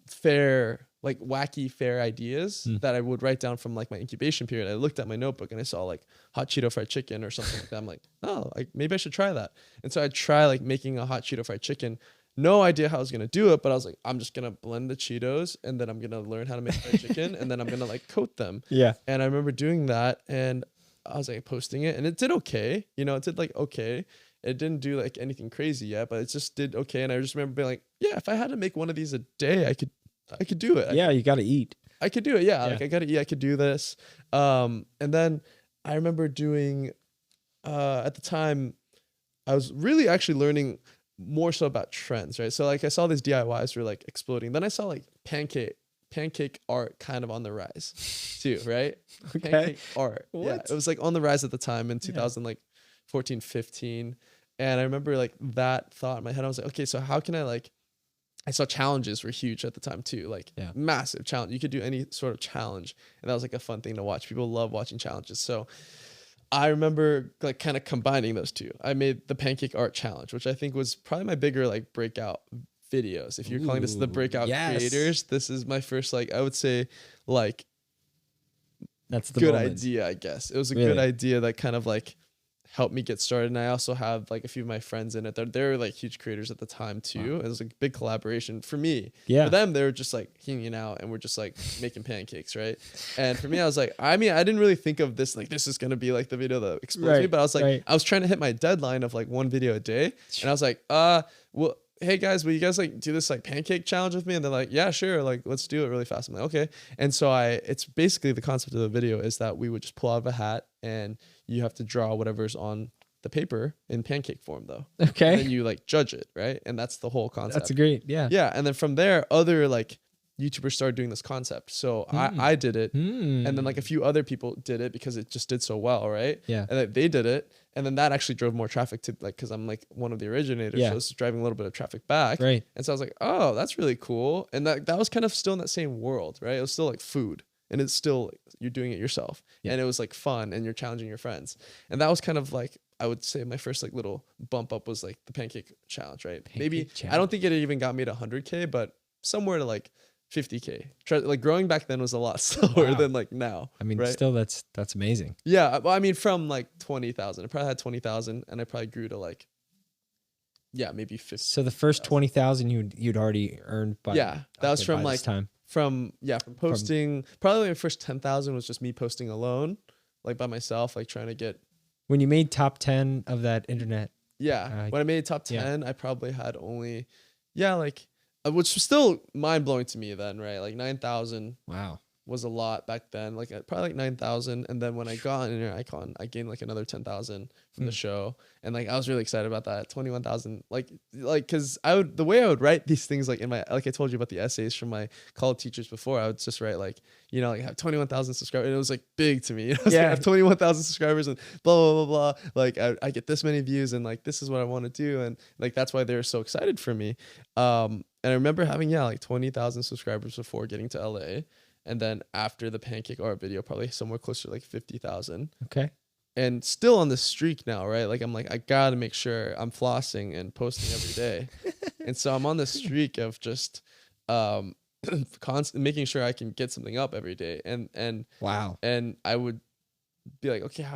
fair, like wacky fair ideas that I would write down from like my incubation period. I looked at my notebook and I saw like hot Cheeto fried chicken or something like that. I'm like, oh, like maybe I should try that. And so I try like making a hot Cheeto fried chicken. No idea how I was gonna do it, but I was like, I'm just gonna blend the Cheetos and then I'm gonna learn how to make fried chicken and then I'm gonna like coat them. Yeah. And I remember doing that and I was like posting it and it did okay. You know, it did like okay. It didn't do like anything crazy yet, but it just did okay. And I just remember being like, yeah, if I had to make one of these a day, I could do it. Yeah, you gotta eat. I could do it. Yeah. Like I gotta eat, I could do this. And then I remember doing at the time I was really actually learning more so about trends, right? So like I saw these DIYs were like exploding. Then I saw like pancake art kind of on the rise too, right? Okay. Pancake art. What? Yeah, it was like on the rise at the time in 2014, 15. And I remember like that thought in my head. I was like, okay, so how can I like, I saw challenges were huge at the time too, like massive challenge. You could do any sort of challenge. And that was like a fun thing to watch. People love watching challenges. So I remember like kind of combining those two. I made the pancake art challenge, which I think was probably my bigger like breakout videos. If you're calling this the breakout creators, this is my first, like, I would say like that's the good moment. idea, I guess. It was a good idea that kind of like helped me get started. And I also have like a few of my friends in it. They're like huge creators at the time too. Wow. It was like a big collaboration for me. Yeah. For them, they were just like hanging out and we're just like making pancakes, right? And for me, I was like, I mean, I didn't really think of this like this is gonna be like the video that explodes me, but I was like, I was trying to hit my deadline of like one video a day, and I was like, well, hey guys, will you guys like do this like pancake challenge with me? And they're like, yeah, sure, like let's do it really fast. I'm like, okay. And so it's basically the concept of the video is that we would just pull out of a hat and you have to draw whatever's on the paper in pancake form though. Okay. And then you like judge it, right? And that's the whole concept. That's great. Yeah. Yeah. And then from there, other like YouTubers started doing this concept. So I did it. And then like a few other people did it because it just did so well, right? Yeah. And then they did it. And then that actually drove more traffic to like, cause I'm like one of the originators. So it's driving a little bit of traffic back. Right. And so I was like, oh, that's really cool. And that was kind of still in that same world, right? It was still like food. And it's still like, you're doing it yourself. Yeah. And it was like fun and you're challenging your friends. And that was kind of like, I would say my first like little bump up was like the pancake challenge, right? Maybe challenge. I don't think it even got me to 100K, but somewhere to like 50K. Like growing back then was a lot slower than like now. I mean, right? Still that's amazing. Yeah. Well, I mean, from like 20,000, I probably had 20,000 and I probably grew to like, maybe 50. So the first 20,000 you'd already earned by. Yeah. That was from like time. From posting. Probably my first 10,000 was just me posting alone, like by myself, like trying to get. When you made top 10 of that internet. Yeah. When I made top 10, I probably had only, like, which was still mind blowing to me then, right? Like 9,000. Wow. Was a lot back then, like probably like 9,000. And then when I got on Internet Icon, I gained like another 10,000 from the show. And like, I was really excited about that. 21,000, like, cause the way I would write these things, like like I told you about the essays from my college teachers before, I would just write like, you know, like I have 21,000 subscribers. And it was like big to me. You know, like, I have 21,000 subscribers and blah, blah, blah, blah. Like I get this many views and like, this is what I want to do. And like, that's why they're so excited for me. And I remember having, like 20,000 subscribers before getting to LA. And then after the pancake art video, probably somewhere closer to like 50,000. Okay. And still on this streak now, right? Like I'm like, I gotta make sure I'm flossing and posting every day. And so I'm on this streak of just making sure I can get something up every day. And wow. And I would be like, okay,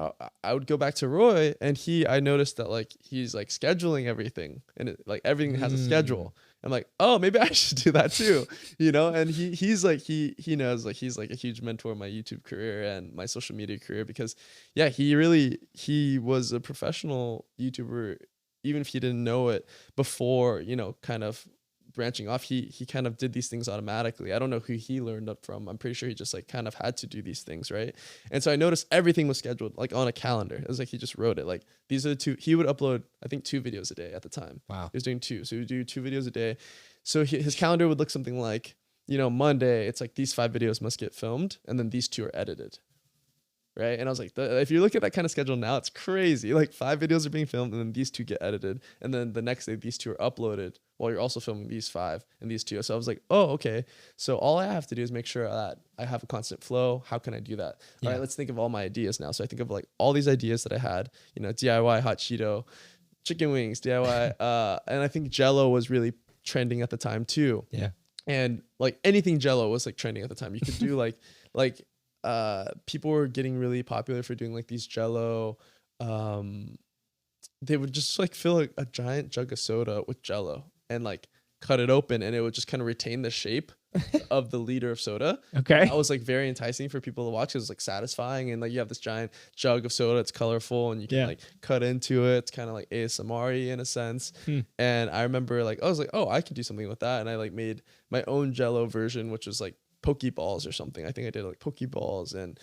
I would go back to Roy and I noticed that like he's like scheduling everything and like everything has a schedule. I'm like, oh, maybe I should do that too, you know? And he's like, he knows like he's like a huge mentor in my YouTube career and my social media career because he was a professional YouTuber, even if he didn't know it before, you know, kind of branching off, he kind of did these things automatically. I don't know who he learned up from. I'm pretty sure he just like kind of had to do these things, right? And so I noticed everything was scheduled like on a calendar. It was like he just wrote it. Like these are the two. He would upload, I think, 2 videos a day at the time. Wow. He was doing 2, so he would do 2 videos a day. So his calendar would look something like, you know, Monday, it's like these 5 videos must get filmed, and then these 2 are edited. Right. And I was like, if you look at that kind of schedule now, it's crazy. Like 5 videos are being filmed and then these 2 get edited. And then the next day, these 2 are uploaded while you're also filming these 5 and these 2. So I was like, oh, okay. So all I have to do is make sure that I have a constant flow. How can I do that? Yeah. All right, let's think of all my ideas now. So I think of like all these ideas that I had, you know, DIY hot Cheeto, chicken wings, DIY. And I think Jell-O was really trending at the time too. Yeah. And like anything Jell-O was like trending at the time. You could do like people were getting really popular for doing like these Jell-O. They would just like fill a giant jug of soda with Jell-O and like cut it open, and it would just kind of retain the shape of the liter of soda. Okay. That was like very enticing for people to watch. It was like satisfying, and like you have this giant jug of soda. It's colorful, and you can like cut into it. It's kind of like ASMR-y in a sense. And I remember like I was like, oh, I could do something with that, and I like made my own Jell-O version, which was like Pokeballs or something. I think I did like Pokeballs and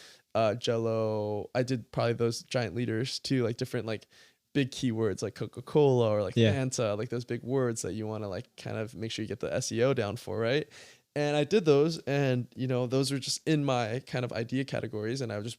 Jell-O. I did probably those giant liters too, like different like big keywords like Coca-Cola or like Fanta, like those big words that you want to like kind of make sure you get the SEO down for, right? And I did those, and you know, those were just in my kind of idea categories, and I would just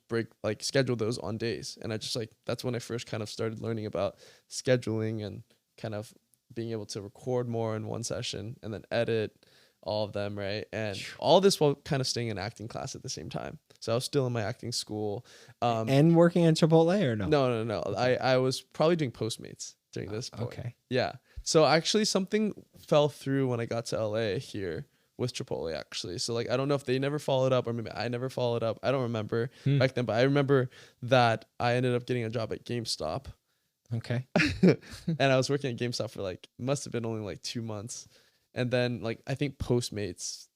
schedule those on days. And I just like, that's when I first kind of started learning about scheduling and kind of being able to record more in one session and then edit all of them, right? And all this while kind of staying in acting class at the same time. So I was still in my acting school. And working at Chipotle or no? No. I was probably doing Postmates during this point. Okay. Yeah. So actually something fell through when I got to LA here with Chipotle actually. So like, I don't know if they never followed up or maybe I never followed up. I don't remember back then, but I remember that I ended up getting a job at GameStop. Okay. And I was working at GameStop for like, must have been only like 2 months. And then like, I think Postmates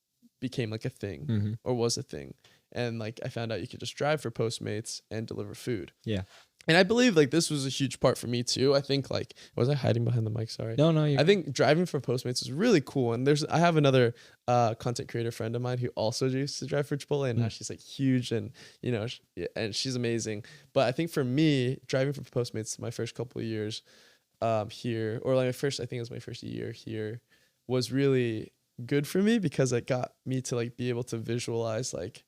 became like a thing or was a thing. And like, I found out you could just drive for Postmates and deliver food. Yeah. And I believe like this was a huge part for me too. I think like, was I hiding behind the mic? Sorry. No. I think driving for Postmates is really cool. And I have another content creator friend of mine who also used to drive for Chipotle, and now she's like huge, and you know, and she's amazing. But I think for me, driving for Postmates my first couple of years here, or like I think it was my first year here, was really good for me because it got me to like be able to visualize like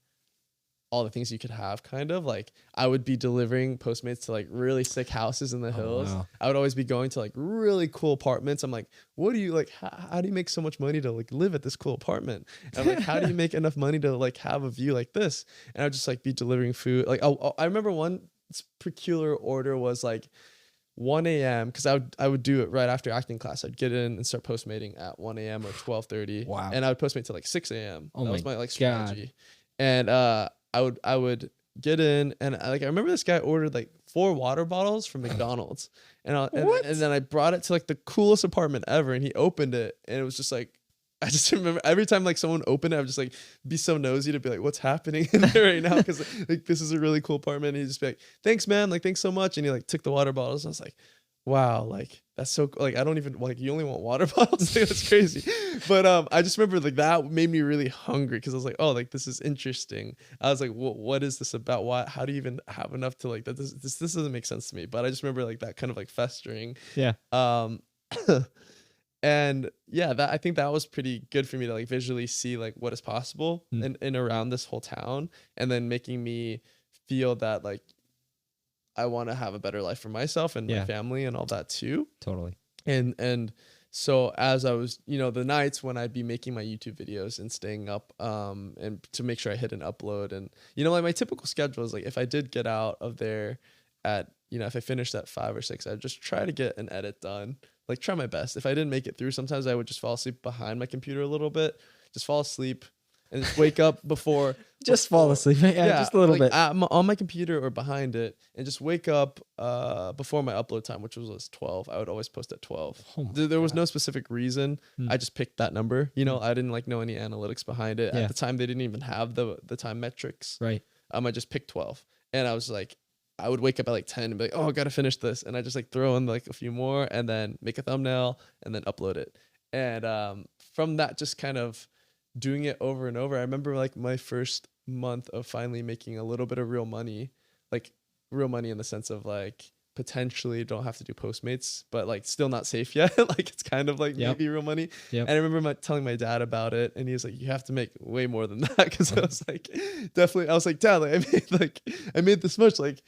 all the things you could have, kind of like I would be delivering Postmates to like really sick houses in the hills. Wow. I would always be going to like really cool apartments. I'm like, what do you like, how do you make so much money to like live at this cool apartment? And I'm like, how do you make enough money to like have a view like this? And I would just like be delivering food. Like I remember one peculiar order was like 1 a.m. because I would do it right after acting class. I'd get in and start Postmating at 1 a.m. or 12:30. Wow. And I would Postmate till like 6 a.m. Oh, that was my like God. strategy. And I would get in, and I remember this guy ordered like 4 water bottles from McDonald's, and then I brought it to like the coolest apartment ever, and he opened it, and it was just like, I just remember every time like someone opened it, I would just like be so nosy to be like, what's happening in there right now? Because like this is a really cool apartment. And he'd just be like, thanks, man. Like, thanks so much. And he like took the water bottles. And I was like, wow, like that's so like I don't even like you only want water bottles. Like, that's crazy. But I just remember like that made me really hungry because I was like, oh, like this is interesting. I was like, well, what is this about? Why? How do you even have enough to like that? This doesn't make sense to me. But I just remember like that kind of like festering. Yeah. And yeah, that I think that was pretty good for me to like visually see like what is possible in around this whole town, and then making me feel that like I want to have a better life for myself and my family and all that too. Totally. And so as I was, you know, the nights when I'd be making my YouTube videos and staying up and to make sure I hit an upload, and you know, like my typical schedule is like if I did get out of there at, you know, if I finished at 5 or 6, I'd just try to get an edit done. Like try my best. If I didn't make it through, sometimes I would just fall asleep behind my computer a little bit, just fall asleep and just wake up before. Fall asleep. Yeah, just a little bit. On my computer or behind it, and just wake up before my upload time, which was 12. I would always post at 12. There was no specific reason. I just picked that number. You know, I didn't like know any analytics behind it. At the time, they didn't even have the time metrics. Right. I just picked 12. And I was like, I would wake up at like 10 and be like, oh, I got to finish this. And I just like throw in like a few more and then make a thumbnail and then upload it. And from that, just kind of doing it over and over. I remember like my first month of finally making a little bit of real money, like real money in the sense of like potentially don't have to do Postmates, but like still not safe yet. Like it's kind of like maybe real money. And I remember telling my dad about it, and he was like, "You have to make way more than that." Because I was like, definitely, I was like, "Dad, like I made this much." Like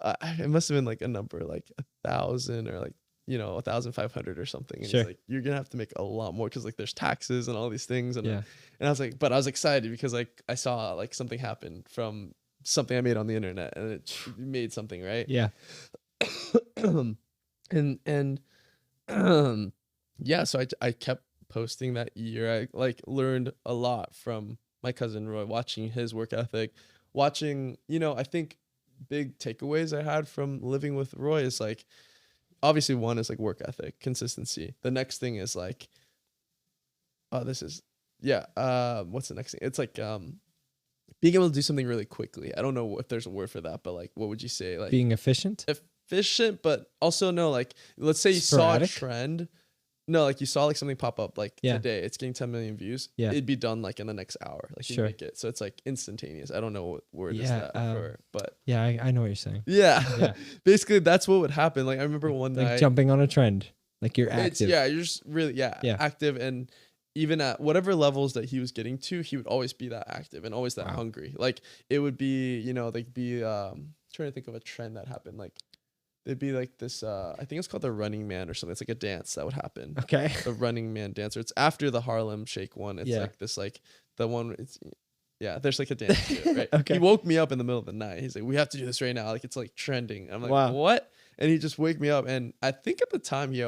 it must have been like a number like 1,000 or like 1,500 or something. And he's like, "You're gonna have to make a lot more because like there's taxes and all these things." And and I was like, but I was excited because like I saw like something happen from something I made on the internet, and it made something, right? Yeah. and so I kept posting that year. I like learned a lot from my cousin Roy, watching his work ethic, watching, I think big takeaways I had from living with Roy is like, obviously one is like work ethic, consistency. The next thing is like, what's the next thing? It's like being able to do something really quickly. I don't know if there's a word for that, but like, what would you say? Like being efficient, but also no, like, let's say you saw a trend. No, like you saw like something pop up like today, it's getting 10 million views. Yeah. It'd be done like in the next hour. Like you make it. So it's like instantaneous. I don't know what word is that for, but yeah, I know what you're saying. Yeah. Basically that's what would happen. Like I remember one night, like jumping on a trend. Like you're active. You're just really active, and even at whatever levels that he was getting to, he would always be that active and always that hungry. Like it would be, like be trying to think of a trend that happened. Like it'd be like this, I think it's called the Running Man or something. It's like a dance that would happen. Okay. The Running Man dancer. It's after the Harlem Shake one. It's like this, like the one, there's like a dance to it, right? Okay. He woke me up in the middle of the night. He's like, "We have to do this right now. Like it's like trending." I'm like, "What?" And he just wake me up. And I think at the time he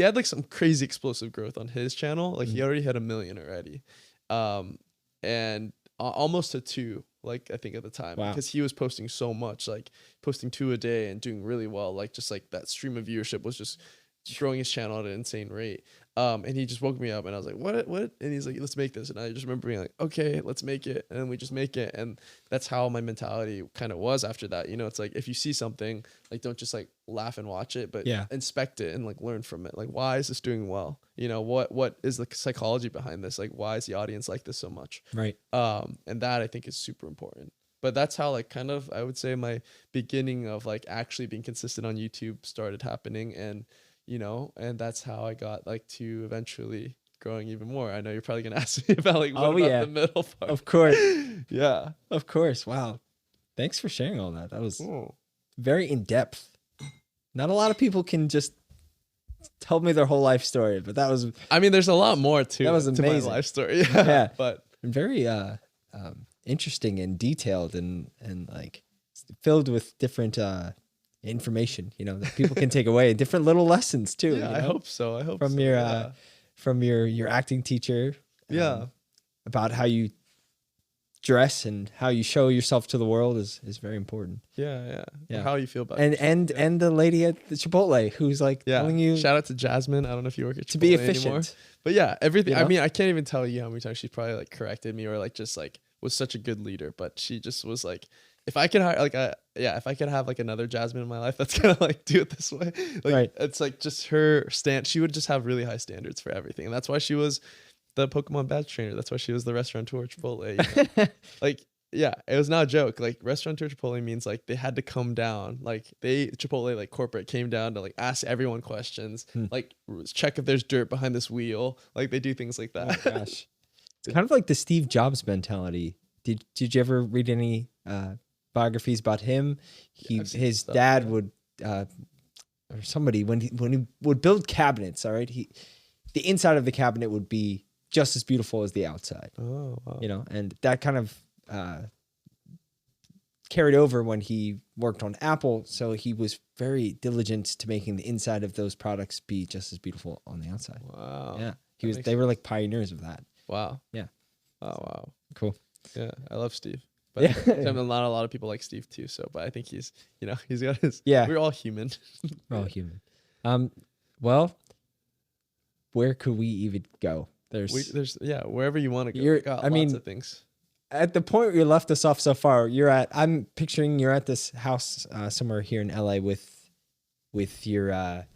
had like some crazy explosive growth on his channel. Like he already had 1 million already. And almost to 2, like I think at the time, because he was posting so much, like posting 2 a day and doing really well. Like just like that stream of viewership was just growing his channel at an insane rate. And he just woke me up and I was like, what? And he's like, "Let's make this." And I just remember being like, "Okay, let's make it." And then we just make it. And that's how my mentality kind of was after that. It's like, if you see something, like, don't just like laugh and watch it, but inspect it and like learn from it. Like, why is this doing well? What is the psychology behind this? Like, why is the audience like this so much? Right. And that I think is super important. But that's how like kind of, I would say, my beginning of like actually being consistent on YouTube started happening. And and that's how I got like to eventually growing even more. I know you're probably gonna ask me about like what about the middle part. Of course. Yeah. Of course. Wow. Thanks for sharing all that. That was very in depth. Not a lot of people can just tell me their whole life story, but that was. I mean, there's a lot more to. That was amazing. To my life story. Yeah. But very interesting and detailed and like filled with different information, that people can take away, different little lessons too. I hope so. From your acting teacher. About how you dress and how you show yourself to the world is very important. Yeah. How you feel about it. And the lady at the Chipotle who's like telling you. Shout out to Jasmine. I don't know if you work at Chipotle to be efficient anymore. But everything. I mean, I can't even tell you how many times she probably like corrected me or like just like was such a good leader, but she just was like, if I could hire if I could have like another Jasmine in my life that's gonna like do it this way, like it's like just her she would just have really high standards for everything, and that's why she was the Pokemon badge trainer. That's why she was the restaurateur Chipotle. Like it was not a joke. Like restaurateur Chipotle means like they had to come down. Like Chipotle like corporate came down to like ask everyone questions, like check if there's dirt behind this wheel. Like they do things like that. Oh gosh, it's kind of like the Steve Jobs mentality. Did you ever read any biographies about him? His dad would or somebody when he would build cabinets, all right, the inside of the cabinet would be just as beautiful as the outside. Oh, wow. And that kind of carried over when he worked on Apple, so he was very diligent to making the inside of those products be just as beautiful on the outside. Wow. Yeah. They were like pioneers of that. Wow. Yeah. Oh, wow. Cool. Yeah, I love Steve. But not a lot of people like Steve too. So, but I think he's got his. Yeah, we're all human. We're all human. Well, where could we even go? There's wherever you want to go. Lots of things. At the point where you left us off so far, I'm picturing you're at this house somewhere here in LA with your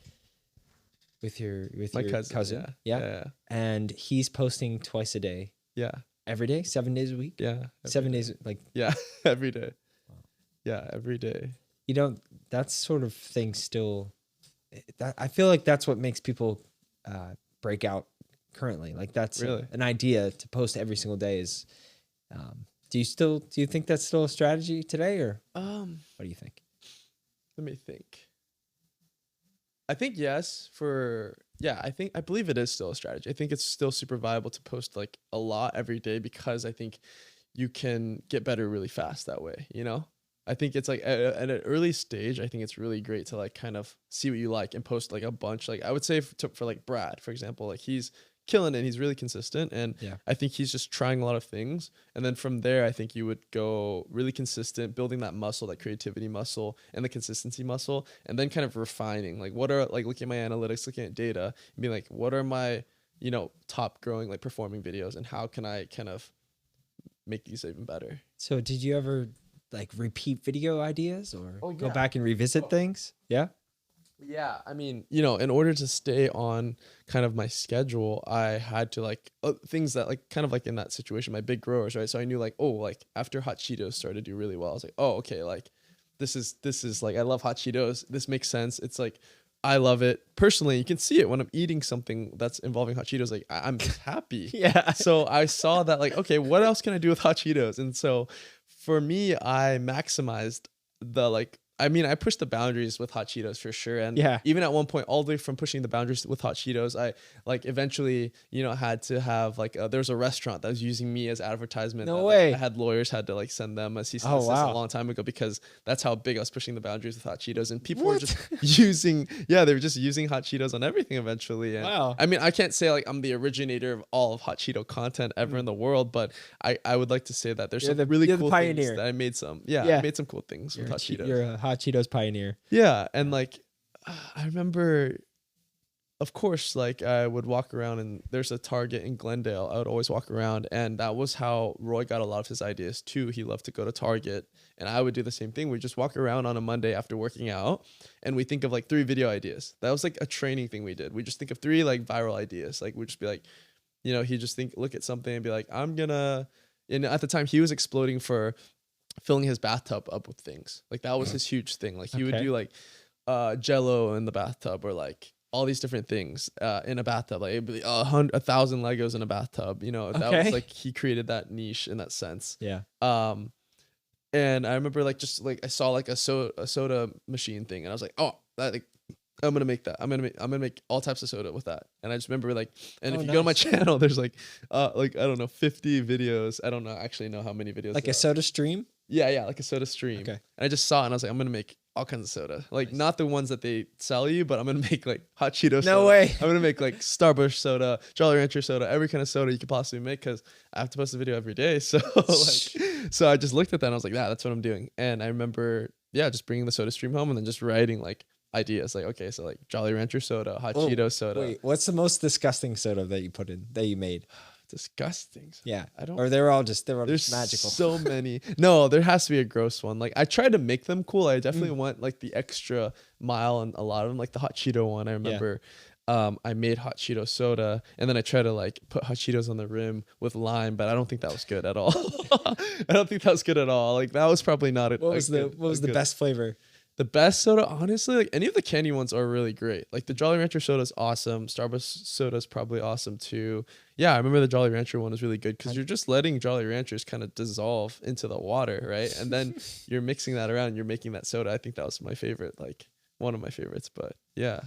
with your My cousin. Yeah. Yeah. Yeah. And he's posting twice a day. Yeah. Every day, 7 days a week. Yeah. 7 days, like, Yeah. Every day. Yeah. Every day. you know, that sort of thing still, that I feel like that's what makes people break out currently. Like that's Really? an idea to post every single day is, do you think that's still a strategy today, or what do you think? Let me think. I think yes. I believe it is still a strategy. I think it's still super viable to post like a lot every day because I think you can get better really fast that way, you know? I think it's like at an early stage, I think it's really great to like kind of see what you like and post like a bunch. Like I would say for like Brad, for example, like he's killing it. He's really consistent. And I think he's just trying a lot of things. And then from there, I think you would go really consistent, building that muscle, that creativity muscle and the consistency muscle, and then kind of refining, like what are like looking at my analytics, looking at data and being like, what are my, you know, top growing, like performing videos and how can I kind of make these even better? So did you ever like repeat video ideas or go yeah. back and revisit things? Yeah. Yeah, I mean, you know, in order to stay on kind of my schedule, I had to like things that like kind of like in that situation, my big growers, right? So I knew like, oh, like after Hot Cheetos started to do really well, I was like, oh, okay, like this is like I love Hot Cheetos. This makes sense. It's like I love it personally. You can see it when I'm eating something that's involving Hot Cheetos. Like I'm just happy. Yeah. So I saw that like, okay, what else can I do with Hot Cheetos? And so for me, I maximized the like. I mean, I pushed the boundaries with Hot Cheetos for sure. And even at one point, all the way from pushing the boundaries with Hot Cheetos, I like eventually, you know, had to have like, there was a restaurant that was using me as advertisement. No way. Like, I had lawyers had to like send them a cease and desist a long time ago because that's how big I was pushing the boundaries with Hot Cheetos. And people were just using, they were just using Hot Cheetos on everything eventually. And I mean, I can't say like I'm the originator of all of Hot Cheeto content ever in the world, but I would like to say that there's some really cool things that I made some. I made some cool things with Hot Cheetos. You're a Hot Cheetos pioneer. Yeah. And like, I remember, of course, like I would walk around and there's a Target in Glendale. I would always walk around. And that was how Roy got a lot of his ideas too. He loved to go to Target and I would do the same thing. We just walk around on a Monday after working out and we think of like 3 video ideas. That was like a training thing we did. We just think of 3 like viral ideas. Like we'd just be like, you know, he'd just look at something and be like, and at the time he was exploding for filling his bathtub up with things. Like that was his huge thing. Like he would do like Jello in the bathtub or like all these different things in a bathtub. Like it'd be 1,000 Legos in a bathtub. You know, that was like he created that niche in that sense. Yeah. And I remember like just like I saw like a soda machine thing and I was like, oh, that like I'm gonna make that. I'm gonna make all types of soda with that. And I just remember like, and if you go to my channel, there's like I don't know, 50 videos. I don't know actually know how many videos. Like a soda stream. Yeah, like a soda stream. Okay. And I just saw it and I was like, I'm gonna make all kinds of soda. Like not the ones that they sell you, but I'm gonna make like Hot Cheetos. No way. I'm gonna make like Starburst soda, Jolly Rancher soda, every kind of soda you could possibly make because I have to post a video every day. So so I just looked at that and I was like, that's what I'm doing. And I remember, just bringing the soda stream home and then just writing like ideas. Like, okay, so like Jolly Rancher soda, Hot Cheetos soda. Wait, what's the most disgusting soda that you made? Disgusting. Yeah. I don't. Or they're all just There's magical. So many. No, there has to be a gross one. Like I tried to make them cool. I definitely want like the extra mile and a lot of them. Like the Hot Cheeto one. I remember I made Hot Cheeto soda and then I tried to like put Hot Cheetos on the rim with lime, but I don't think that was good at all. I don't think that was good at all. Like that was probably not it. What was the best flavor? The best soda, honestly, like any of the candy ones are really great. Like the Jolly Rancher soda is awesome. Starburst soda is probably awesome too. Yeah, I remember the Jolly Rancher one was really good because you're just letting Jolly Ranchers kind of dissolve into the water, right? And then you're mixing that around. You're making that soda. I think that was my favorite, like one of my favorites. But yeah,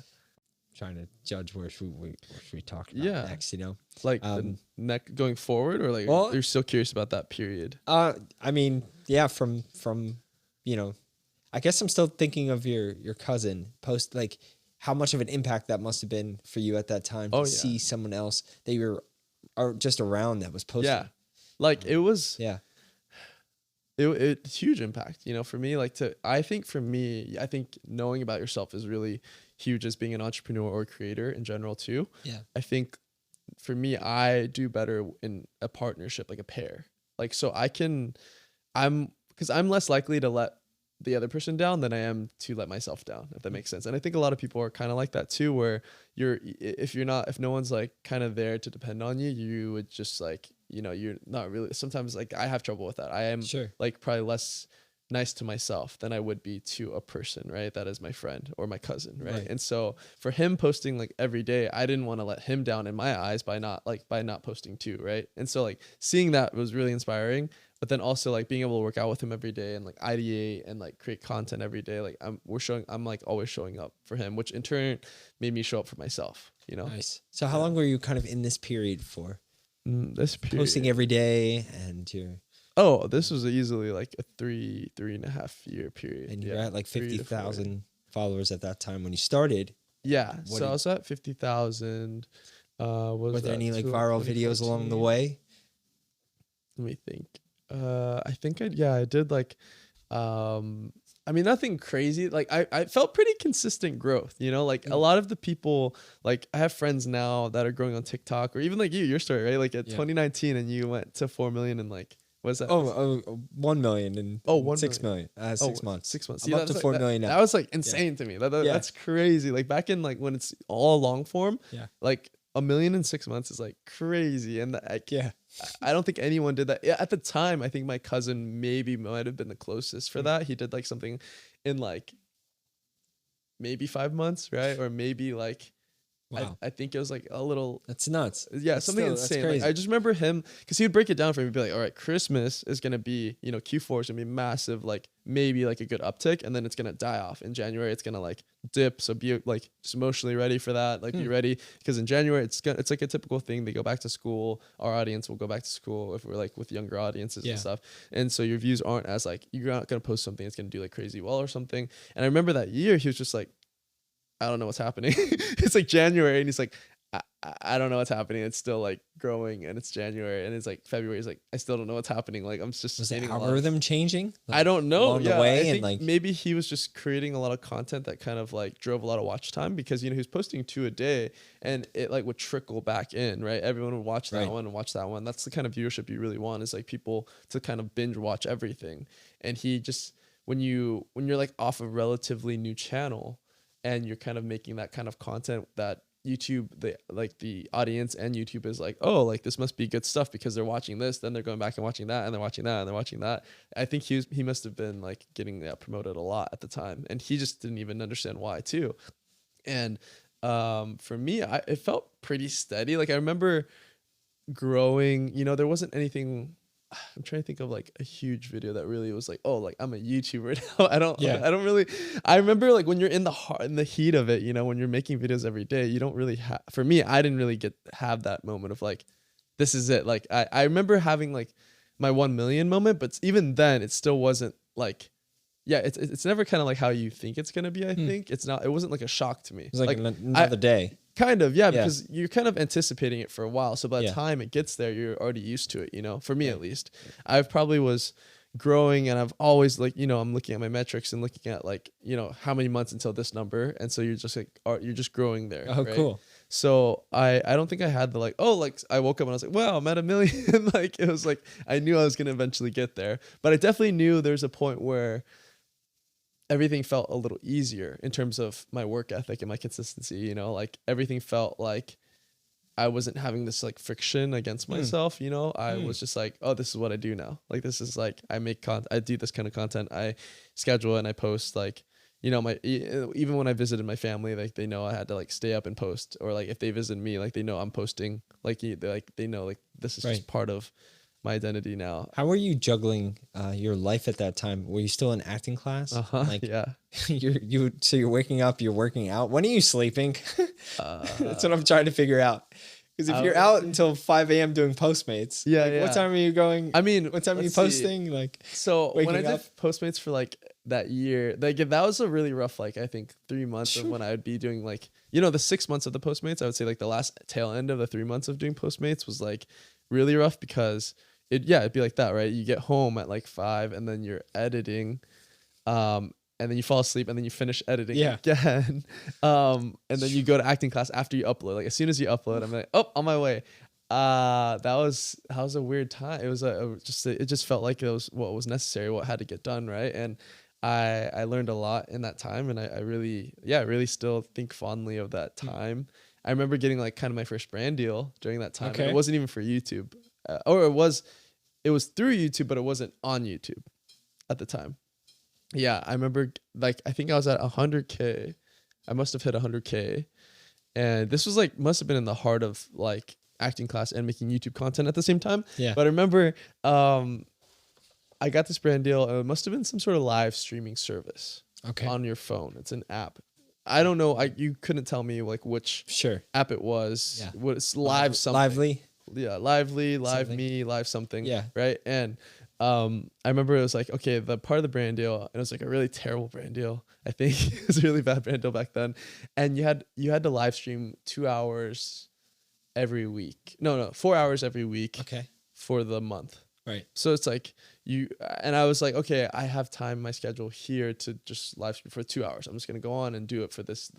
trying to judge where should we talk about next, you know, like the going forward, or like you're still curious about that period. I mean, from you know. I guess I'm still thinking of your cousin post, like how much of an impact that must have been for you at that time to see someone else that you were just around that was posting. Yeah, like it was. Yeah, it's huge impact. You know, for me, I think knowing about yourself is really huge as being an entrepreneur or creator in general too. Yeah, I think for me, I do better in a partnership, like a pair. Like so, because I'm less likely to let the other person down than I am to let myself down, if that makes sense. And I think a lot of people are kind of like that too, where if no one's like kind of there to depend on you, you would just like, you're not really, sometimes like I have trouble with that. I am like probably less nice to myself than I would be to a person, right? That is my friend or my cousin, right? And so for him posting like every day, I didn't want to let him down in my eyes by not posting too, right? And so like seeing that was really inspiring, but then also like being able to work out with him every day and like ideate and like create content every day. Like I'm like always showing up for him, which in turn made me show up for myself, Nice. So how long were you kind of in this period for? This period. Posting every day and you're... Oh, this was easily like a 3.5 year period. And you're at like 50,000 followers at that time when you started. Yeah. So I was at 50,000. Were there any like viral videos along the way? Let me think. I think I did like, I mean, nothing crazy. Like I felt pretty consistent growth, like a lot of the people, like I have friends now that are growing on TikTok, or even like your story, right? Like at 2019 and you went to 4 million in like, what's that? 1 million in 6 million. 6 months. 6 months. I'm up to 4 million now. That was like insane to me. That's crazy. Like back in like when it's all long form, like 1 million in 6 months is like crazy. And I don't think anyone did that. At the time, I think my cousin might have been the closest for that. He did like something in like maybe 5 months, right? Or maybe like, wow. I think it was like a little... That's nuts. Yeah, that's something insane. Like, I just remember him, because he would break it down for me. He'd be like, all right, Christmas is going to be, Q4 is going to be massive, like maybe like a good uptick, and then it's going to die off. In January, it's going to like dip. So be like just emotionally ready for that. Like be ready, because in January, it's like a typical thing. They go back to school. Our audience will go back to school if we're like with younger audiences and stuff. And so your views aren't as like, you're not going to post something that's going to do like crazy well or something. And I remember that year, he was just like, I don't know what's happening. It's like January and he's like, I don't know what's happening. It's still like growing and it's January and it's like February. He's like, I still don't know what's happening. Like I'm just... Was the algorithm changing? Like, I don't know. Along the way, I think and like maybe he was just creating a lot of content that kind of like drove a lot of watch time, because he was posting 2 a day and it like would trickle back in, right? Everyone would watch that one and watch that one. That's the kind of viewership you really want, is like people to kind of binge watch everything. And he just, when you're like off a relatively new channel, and you're kind of making that kind of content that YouTube, the audience and YouTube is like, oh, like this must be good stuff because they're watching this, then they're going back and watching that, and they're watching that, and they're watching that. I think he must have been like getting that promoted a lot at the time, and he just didn't even understand why too. And for me, it felt pretty steady. Like I remember growing, there wasn't anything... I'm trying to think of like a huge video that really was like, oh, like I'm a YouTuber now. I don't really, I remember like when you're in the heat of it, when you're making videos every day, you don't really have, for me, I didn't really have that moment of like, this is it. Like I remember having like my 1 million moment, but even then it still wasn't like, it's never kind of like how you think it's going to be. I think it wasn't like a shock to me. It was like another day. Kind of, because you're kind of anticipating it for a while. So by the time it gets there, you're already used to it, for me at least. I've probably was growing and I've always like, I'm looking at my metrics and looking at like, how many months until this number. And so you're just like, you're just growing there. Oh, right? Cool. So I don't think I had the like, oh, like I woke up and I was like, wow, I'm at 1 million. Like it was like, I knew I was going to eventually get there, but I definitely knew there's a point where everything felt a little easier in terms of my work ethic and my consistency, like everything felt like I wasn't having this like friction against myself, I was just like, oh, this is what I do now. Like, this is like, I do this kind of content. I schedule and I post like, even when I visited my family, like they know I had to like stay up and post, or like if they visit me, like they know I'm posting, like they know like this is just part of my identity now. How were you juggling your life at that time? Were you still in acting class? Like, so you're waking up, you're working out. When are you sleeping? That's what I'm trying to figure out. Because if you're out until 5 a.m. doing Postmates, what time are you going? I mean, what time are you posting? Like, so when I did Postmates for like that year, like that was a really rough, like I think 3 months of when I would be doing like, the 6 months of the Postmates. I would say like the last tail end of the 3 months of doing Postmates was like really rough, because it'd be like that, right? You get home at like 5 and then you're editing, and then you fall asleep and then you finish editing again. And then you go to acting class after you upload. Like as soon as you upload, I'm like, oh, on my way. That was a weird time. It was it just felt like it was what was necessary, what had to get done, right? And I learned a lot in that time, and I really still think fondly of that time. I remember getting like kind of my first brand deal during that time. Okay. And it wasn't even for YouTube, or it was through YouTube, but it wasn't on YouTube at the time. Yeah, I remember like I think I was at 100K. I must have hit 100K, and this was like must have been in the heart of like acting class and making YouTube content at the same time. Yeah. But I remember I got this brand deal, and it must have been some sort of live streaming service. Okay. On your phone. It's an app. I don't know. You couldn't tell me like which app it was. Yeah. What's live something. Lively. Yeah, Lively, Live something. Me, Live something. Yeah. Right. And I remember it was like, okay, the part of the brand deal, and it was like a really terrible brand deal. I think it was a really bad brand deal back then. And you had to live stream 2 hours every week. No, 4 hours every week. Okay. For the month. Right. So it's like and I was like, okay, I have time in my schedule here to just live stream for 2 hours. I'm just going to go on and do it for this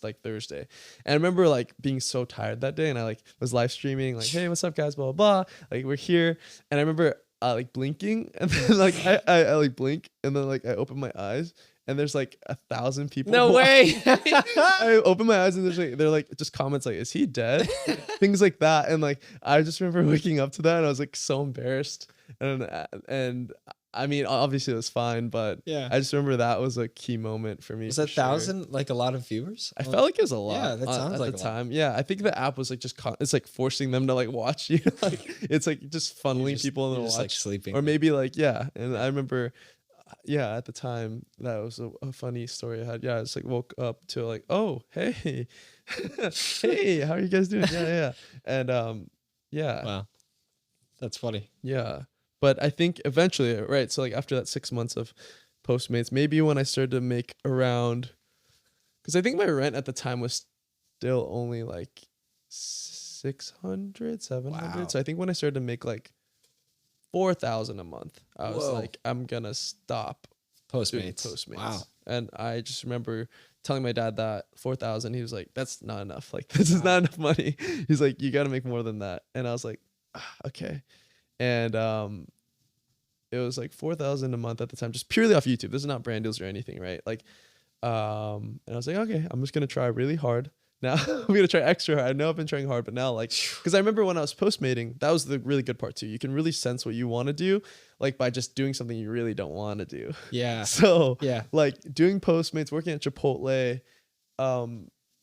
like Thursday. And I remember like being so tired that day, and I like was live streaming like, hey, what's up guys, blah, blah, blah. Like we're here. And I remember like blinking, and then like I like blink, and then like I open my eyes, and there's like 1,000 people. No way. I open my eyes, and they're like just comments like, is he dead? Things like that. And like I just remember waking up to that, and I was like so embarrassed. And I mean, obviously it was fine, but yeah, I just remember that was a key moment for me. Was that 1,000 like a lot of viewers? I felt like it was a lot. Yeah, that sounds like at the time. Yeah, I think the app was like just it's like forcing them to like watch you. Like it's like just funneling people in to watch, like sleeping, or maybe like yeah. And I remember, yeah, at the time that was a funny story I had. Yeah, I just like woke up to like, oh hey, hey, how are you guys doing? Yeah. And yeah, wow, that's funny. Yeah. But I think eventually, right, so like after that 6 months of Postmates, maybe when I started to make around, because I think my rent at the time was still only like 600, 700. Wow. So I think when I started to make like 4,000 a month, I was like, I'm going to stop Postmates. Wow. And I just remember telling my dad that 4,000, he was like, that's not enough. Like, this is not enough money. He's like, you got to make more than that. And I was like, okay. And it was like 4,000 a month at the time, just purely off YouTube. This is not brand deals or anything, right? Like, and I was like, okay, I'm just gonna try really hard. Now I'm gonna try extra hard. I know I've been trying hard, but now like, because I remember when I was postmating, that was the really good part too. You can really sense what you want to do, like by just doing something you really don't want to do. Yeah. So yeah, like doing Postmates, working at Chipotle,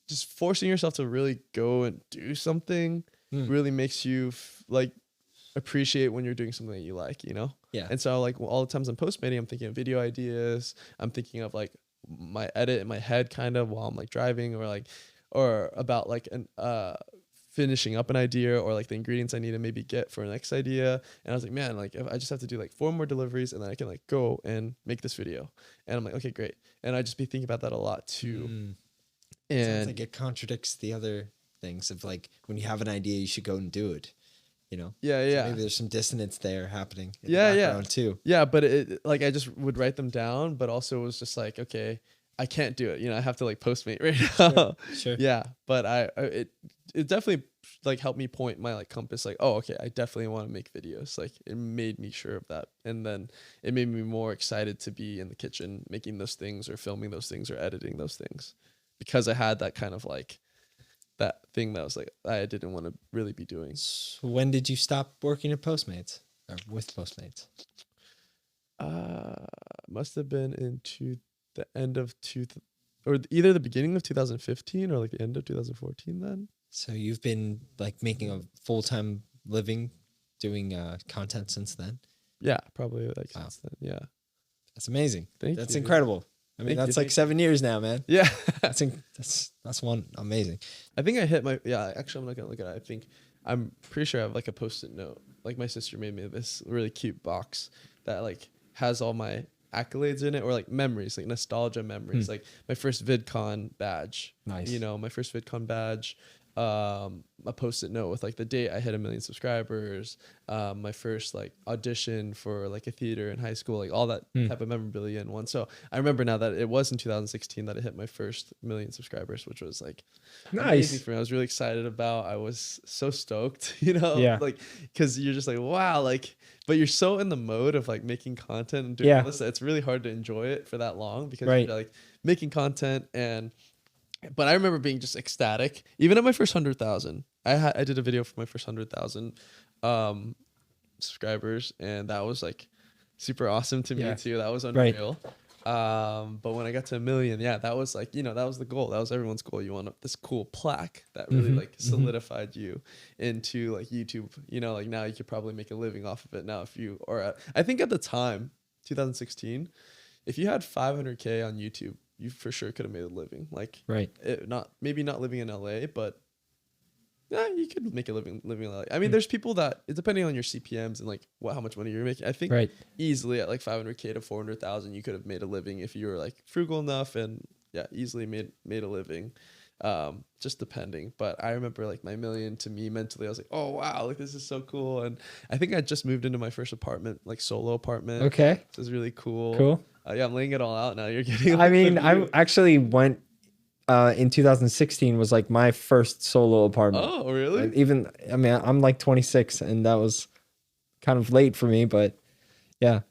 just forcing yourself to really go and do something really makes you like appreciate when you're doing something that you like, you know? Yeah. And so like all the times I'm postmating, I'm thinking of video ideas. I'm thinking of like my edit in my head kind of while I'm like driving, or about like an finishing up an idea, or like the ingredients I need to maybe get for a next idea. And I was like, man, like if I just have to do like 4 more deliveries, and then I can like go and make this video. And I'm like, okay, great. And I just be thinking about that a lot too. And sounds like it contradicts the other things of like, when you have an idea, you should go and do it. You know? Yeah, yeah. So maybe there's some dissonance there happening in the background too. Yeah, but it like I just would write them down, but also it was just like, okay, I can't do it. You know, I have to like Postmate right now. Sure. Yeah, but it definitely like helped me point my like compass, like, oh, okay, I definitely want to make videos. Like it made me sure of that, and then it made me more excited to be in the kitchen making those things, or filming those things, or editing those things, because I had that kind of like that thing that was like I didn't want to really be doing. So when did you stop working at Postmates, or with Postmates? Must have been into the end of or either the beginning of 2015 or like the end of 2014 then. So you've been like making a full-time living doing content since then? Yeah, probably like since then. Yeah. That's amazing. That's incredible. I mean, that's like 7 years now, man. Yeah. that's one amazing. I think I hit my, actually, I'm not going to look at it. I'm pretty sure I have like a Post-it note. Like my sister made me this really cute box that like has all my accolades in it, or like memories, like nostalgia memories. Like my first VidCon badge. Nice. You know, my first VidCon badge. a post-it note with like the date I hit 1 million subscribers, my first like audition for like a theater in high school, like all that type of memorabilia in one. So I remember now that it was in 2016 that I hit my first 1 million subscribers, which was like amazing for me. I was really excited about. I was so stoked, you know, like because you're just like, wow, like, but you're so in the mode of like making content and doing all this that it's really hard to enjoy it for that long because you're like making content but I remember being just ecstatic. Even at my first 100,000, I did a video for my first 100,000 subscribers, and that was like super awesome to me too. That was unreal. But when I got to 1 million, that was like, you know, that was the goal. That was everyone's goal. You want this cool plaque that really like solidified you into like YouTube. You know, like now you could probably make a living off of it now I think at the time, 2016, if you had 500K on YouTube, you for sure could have made a living. Like, maybe not living in LA, but you could make a living in LA. I mean, there's people that, depending on your CPMs and like how much money you're making, I think easily at like 500K to 400,000, you could have made a living if you were like frugal enough and easily made a living. Just depending. But I remember like my 1 million to me mentally, I was like, oh wow, like this is so cool. And I think I just moved into my first apartment, like solo apartment. Okay. This is really cool. I'm laying it all out now. You're getting like, I mean, I actually went in 2016 was like my first solo apartment. Oh, really? I mean, I'm like 26 and that was kind of late for me, but yeah.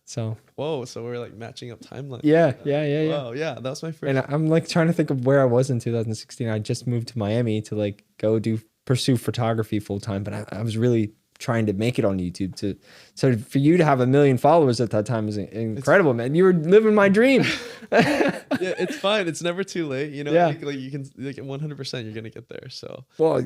So whoa, so we're like matching up timelines. Yeah. Wow, yeah, that was my first. And I'm like trying to think of where I was in 2016. I just moved to Miami to like go pursue photography full time, but I was really trying to make it on YouTube so for you to have 1 million followers at that time is incredible, man. You were living my dream. It's fine. It's never too late. You know, like you can like 100% you're going to get there. So, well,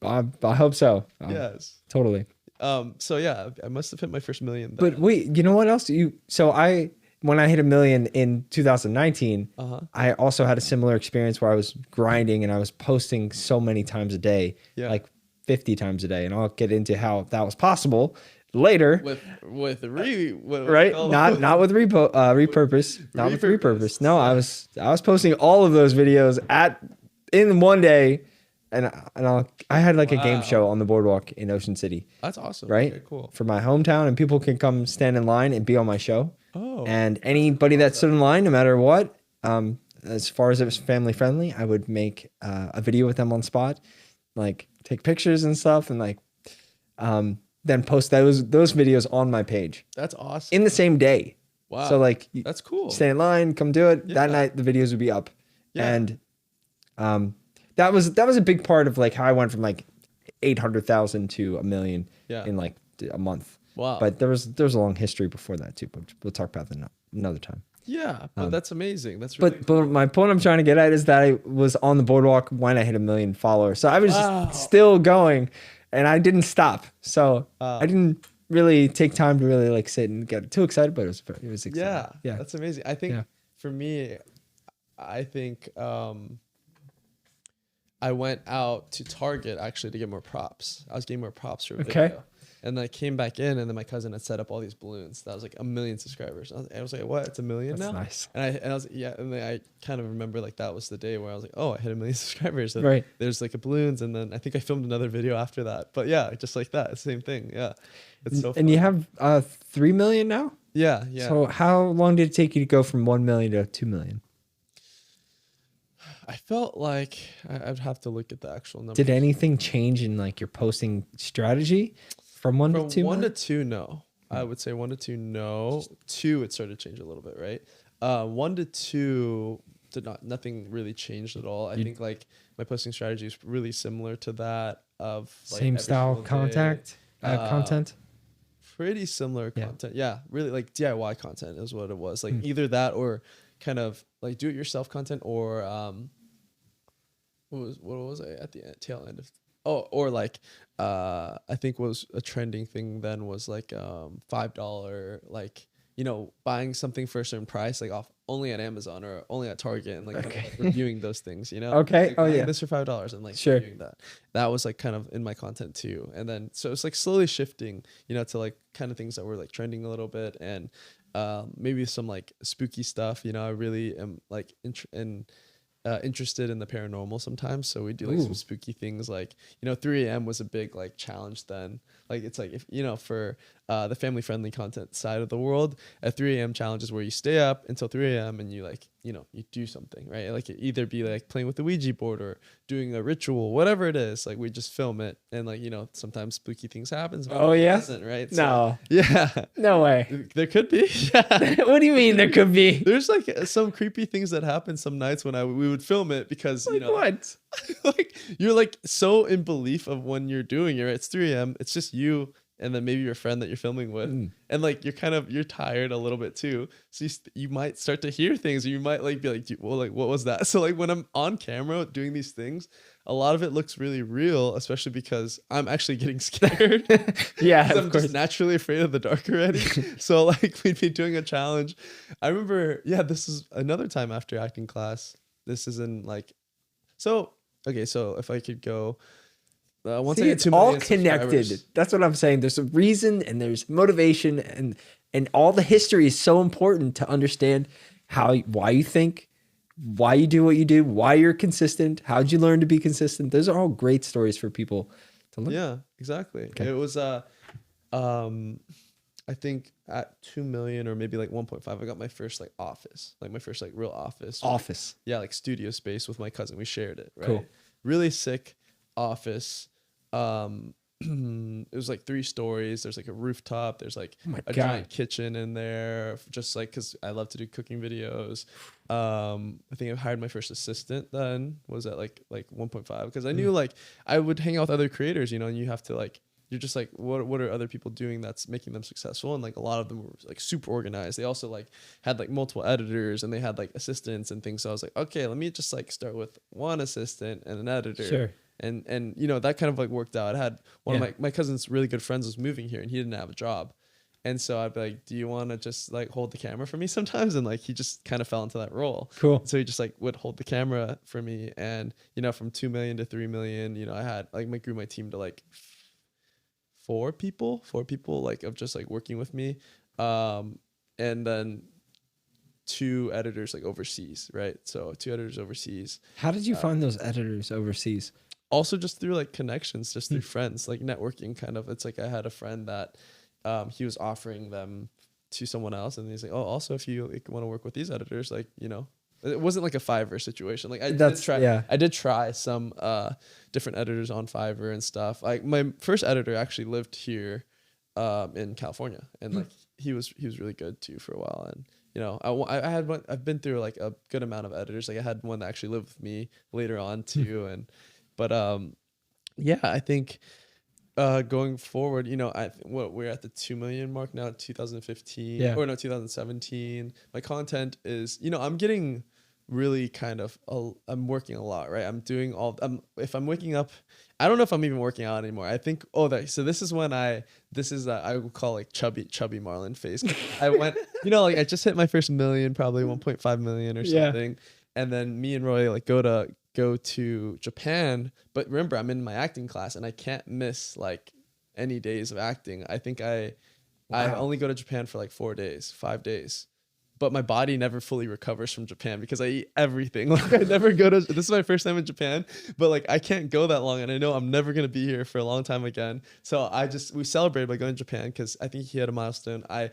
I hope so. Yes, totally. So yeah, I must have hit my first 1 million. But wait, you know what else when I hit 1 million in 2019, I also had a similar experience where I was grinding and I was posting so many times a day, like 50 times a day, and I'll get into how that was possible later. Not with repurpose. No, I was posting all of those videos in one day, and I had like a game show on the boardwalk in Ocean City. That's awesome. Right? Okay, cool. For my hometown, and people can come stand in line and be on my show. Oh. And anybody that stood in line, no matter what, as far as it was family friendly, I would make a video with them on spot, like take pictures and stuff, and like then post those videos on my page. That's awesome. In the same day. Wow. So like that's cool. Stay in line, come do it. That night the videos would be up. And that was a big part of like how I went from like 800,000 to 1 million in like a month. Wow. But there was a long history before that too, but we'll talk about that another time. Yeah, but that's amazing. That's really but my point I'm trying to get at is that I was on the boardwalk when I hit 1 million followers. So I was just still going, and I didn't stop. So I didn't really take time to really like sit and get too excited, but it was exciting. Yeah, that's amazing. I think for me, I think I went out to Target actually to get more props. I was getting more props for a video. And then I came back in, and then my cousin had set up all these balloons. That was like 1 million subscribers. I was like, "What? It's 1 million now?" Nice. And I was and then I kind of remember like that was the day where I was like, "Oh, I hit 1 million subscribers." And there's like a balloons, and then I think I filmed another video after that. But yeah, just like that, same thing. Yeah, it's so fun. And you have 3 million now? Yeah. So how long did it take you to go from 1 million to 2 million? I felt like I'd have to look at the actual number. Did anything change in like your posting strategy? From 1 to 2? 1 to 2, no. I would say 1 to 2, no. 2, it started to change a little bit, right? 1 to 2 nothing really changed at all. I think like my posting strategy is really similar to that of like same style content. Pretty similar content. Yeah, really like DIY content is what it was. Like either that or kind of like do it yourself content, or what was I at the tail end of? Oh, or like I think was a trending thing then was like $5, like, you know, buying something for a certain price, like off only at Amazon or only at Target, and like reviewing those things, you know? Like, this for $5 and like reviewing that. That was like kind of in my content too. And then so it's like slowly shifting, you know, to like kind of things that were like trending a little bit, and maybe some like spooky stuff, you know. I really am like interested in the paranormal sometimes, so we do like some spooky things. Like, 3 a.m. was a big like challenge then. Like, it's like, if for the family friendly content side of the world, a 3 a.m. challenge is where you stay up until 3 a.m. and you like you do something, right? Like, it either be like playing with the Ouija board or doing a ritual, whatever it is. Like, we just film it, and like sometimes spooky things happen. Oh yeah, right? No, so, yeah, no way. There could be. Yeah. What do you mean there could be? There's like some creepy things that happen some nights when we would film it, because like what? like you're like so in belief of when you're doing it. Right? It's 3 a.m. It's just you and then maybe your friend that you're filming with, and like you're tired a little bit too, so you might start to hear things, or you might like be like, well, like what was that? So like when I'm on camera doing these things, a lot of it looks really real, especially because I'm actually getting scared. Yeah, I'm just naturally afraid of the dark already. So like we'd be doing a challenge. I remember, this is another time after acting class. This is in like, so if I could go. Once I get it's all connected. That's what I'm saying. There's a reason and there's motivation, and all the history is so important to understand why you think, why you do what you do, why you're consistent, how'd you learn to be consistent. Those are all great stories for people to learn. Yeah, exactly. Okay. It was I think at 2 million or maybe like 1.5, I got my first like office, like my first like real office. Yeah, like studio space with my cousin. We shared it, right? Cool. Really sick office. It was like 3 stories. There's like a rooftop. There's like a giant kitchen in there, just like, because I love to do cooking videos. I think I hired my first assistant then, was at like 1.5, because I knew like I would hang out with other creators, and you have to like, you're just like, what are other people doing that's making them successful? And like a lot of them were like super organized. They also like had like multiple editors, and they had like assistants and things. So I was like, okay, let me just like start with one assistant and an editor. Sure. And that kind of like worked out. I had one of my cousin's really good friends was moving here, and he didn't have a job. And so I'd be like, do you want to just like hold the camera for me sometimes? And like, he just kind of fell into that role. Cool. So he just like would hold the camera for me. And, from 2 million to 3 million, I had like, grew my team to like 4 people like of just like working with me. And then 2 editors like overseas, right? So 2 editors overseas. How did you find those editors overseas? Also just through like connections, just through friends, like networking kind of. It's like I had a friend that he was offering them to someone else, and he's like, oh, also if you want to work with these editors, like, it wasn't like a Fiverr situation. Like I did try some different editors on Fiverr and stuff. Like my first editor actually lived here in California, and like he was really good too for a while. And I've been through like a good amount of editors. Like I had one that actually lived with me later on too. I think going forward, we're at the 2 million mark now, 2015 or no, 2017. My content is, I'm getting really kind of, I'm working a lot, right? If I'm waking up, I don't know if I'm even working out anymore. I think, so this is when I would call like chubby Marlin face. I went, like I just hit my first million, probably 1.5 million or something. And then me and Roy like go to Japan, but remember I'm in my acting class and I can't miss like any days of acting. I think I only go to Japan for like 4 days, 5 days, but my body never fully recovers from Japan because I eat everything. Like I never this is my first time in Japan, but like I can't go that long, and I know I'm never going to be here for a long time again. So we celebrated by going to Japan, because I think he had a milestone. I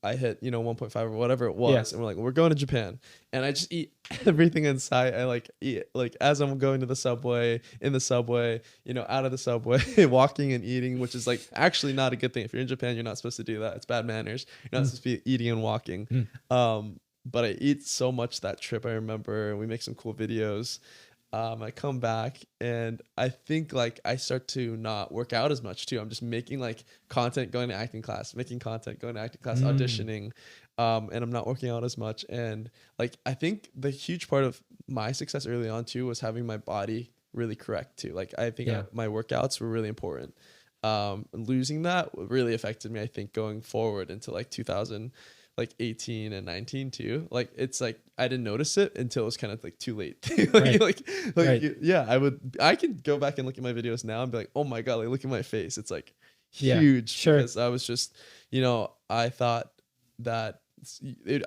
hit 1.5 or whatever it was, and we're like, we're going to Japan, and I just eat everything in sight. I like eat like as I'm going to the subway, in the subway, out of the subway, walking and eating, which is like actually not a good thing. If you're in Japan, you're not supposed to do that. It's bad manners. You're not supposed to be eating and walking. But I eat so much that trip. I remember we make some cool videos. I come back and I think like I start to not work out as much too. I'm just making like content, going to acting class, auditioning, and I'm not working out as much. And like I think the huge part of my success early on too was having my body really correct too. Like I think my workouts were really important. Losing that really affected me, I think, going forward into like 2018 and 19 too. Like it's like I didn't notice it until it was kind of like too late. I can go back and look at my videos now and be like, oh my god, like look at my face, it's like huge. Because I was just I thought that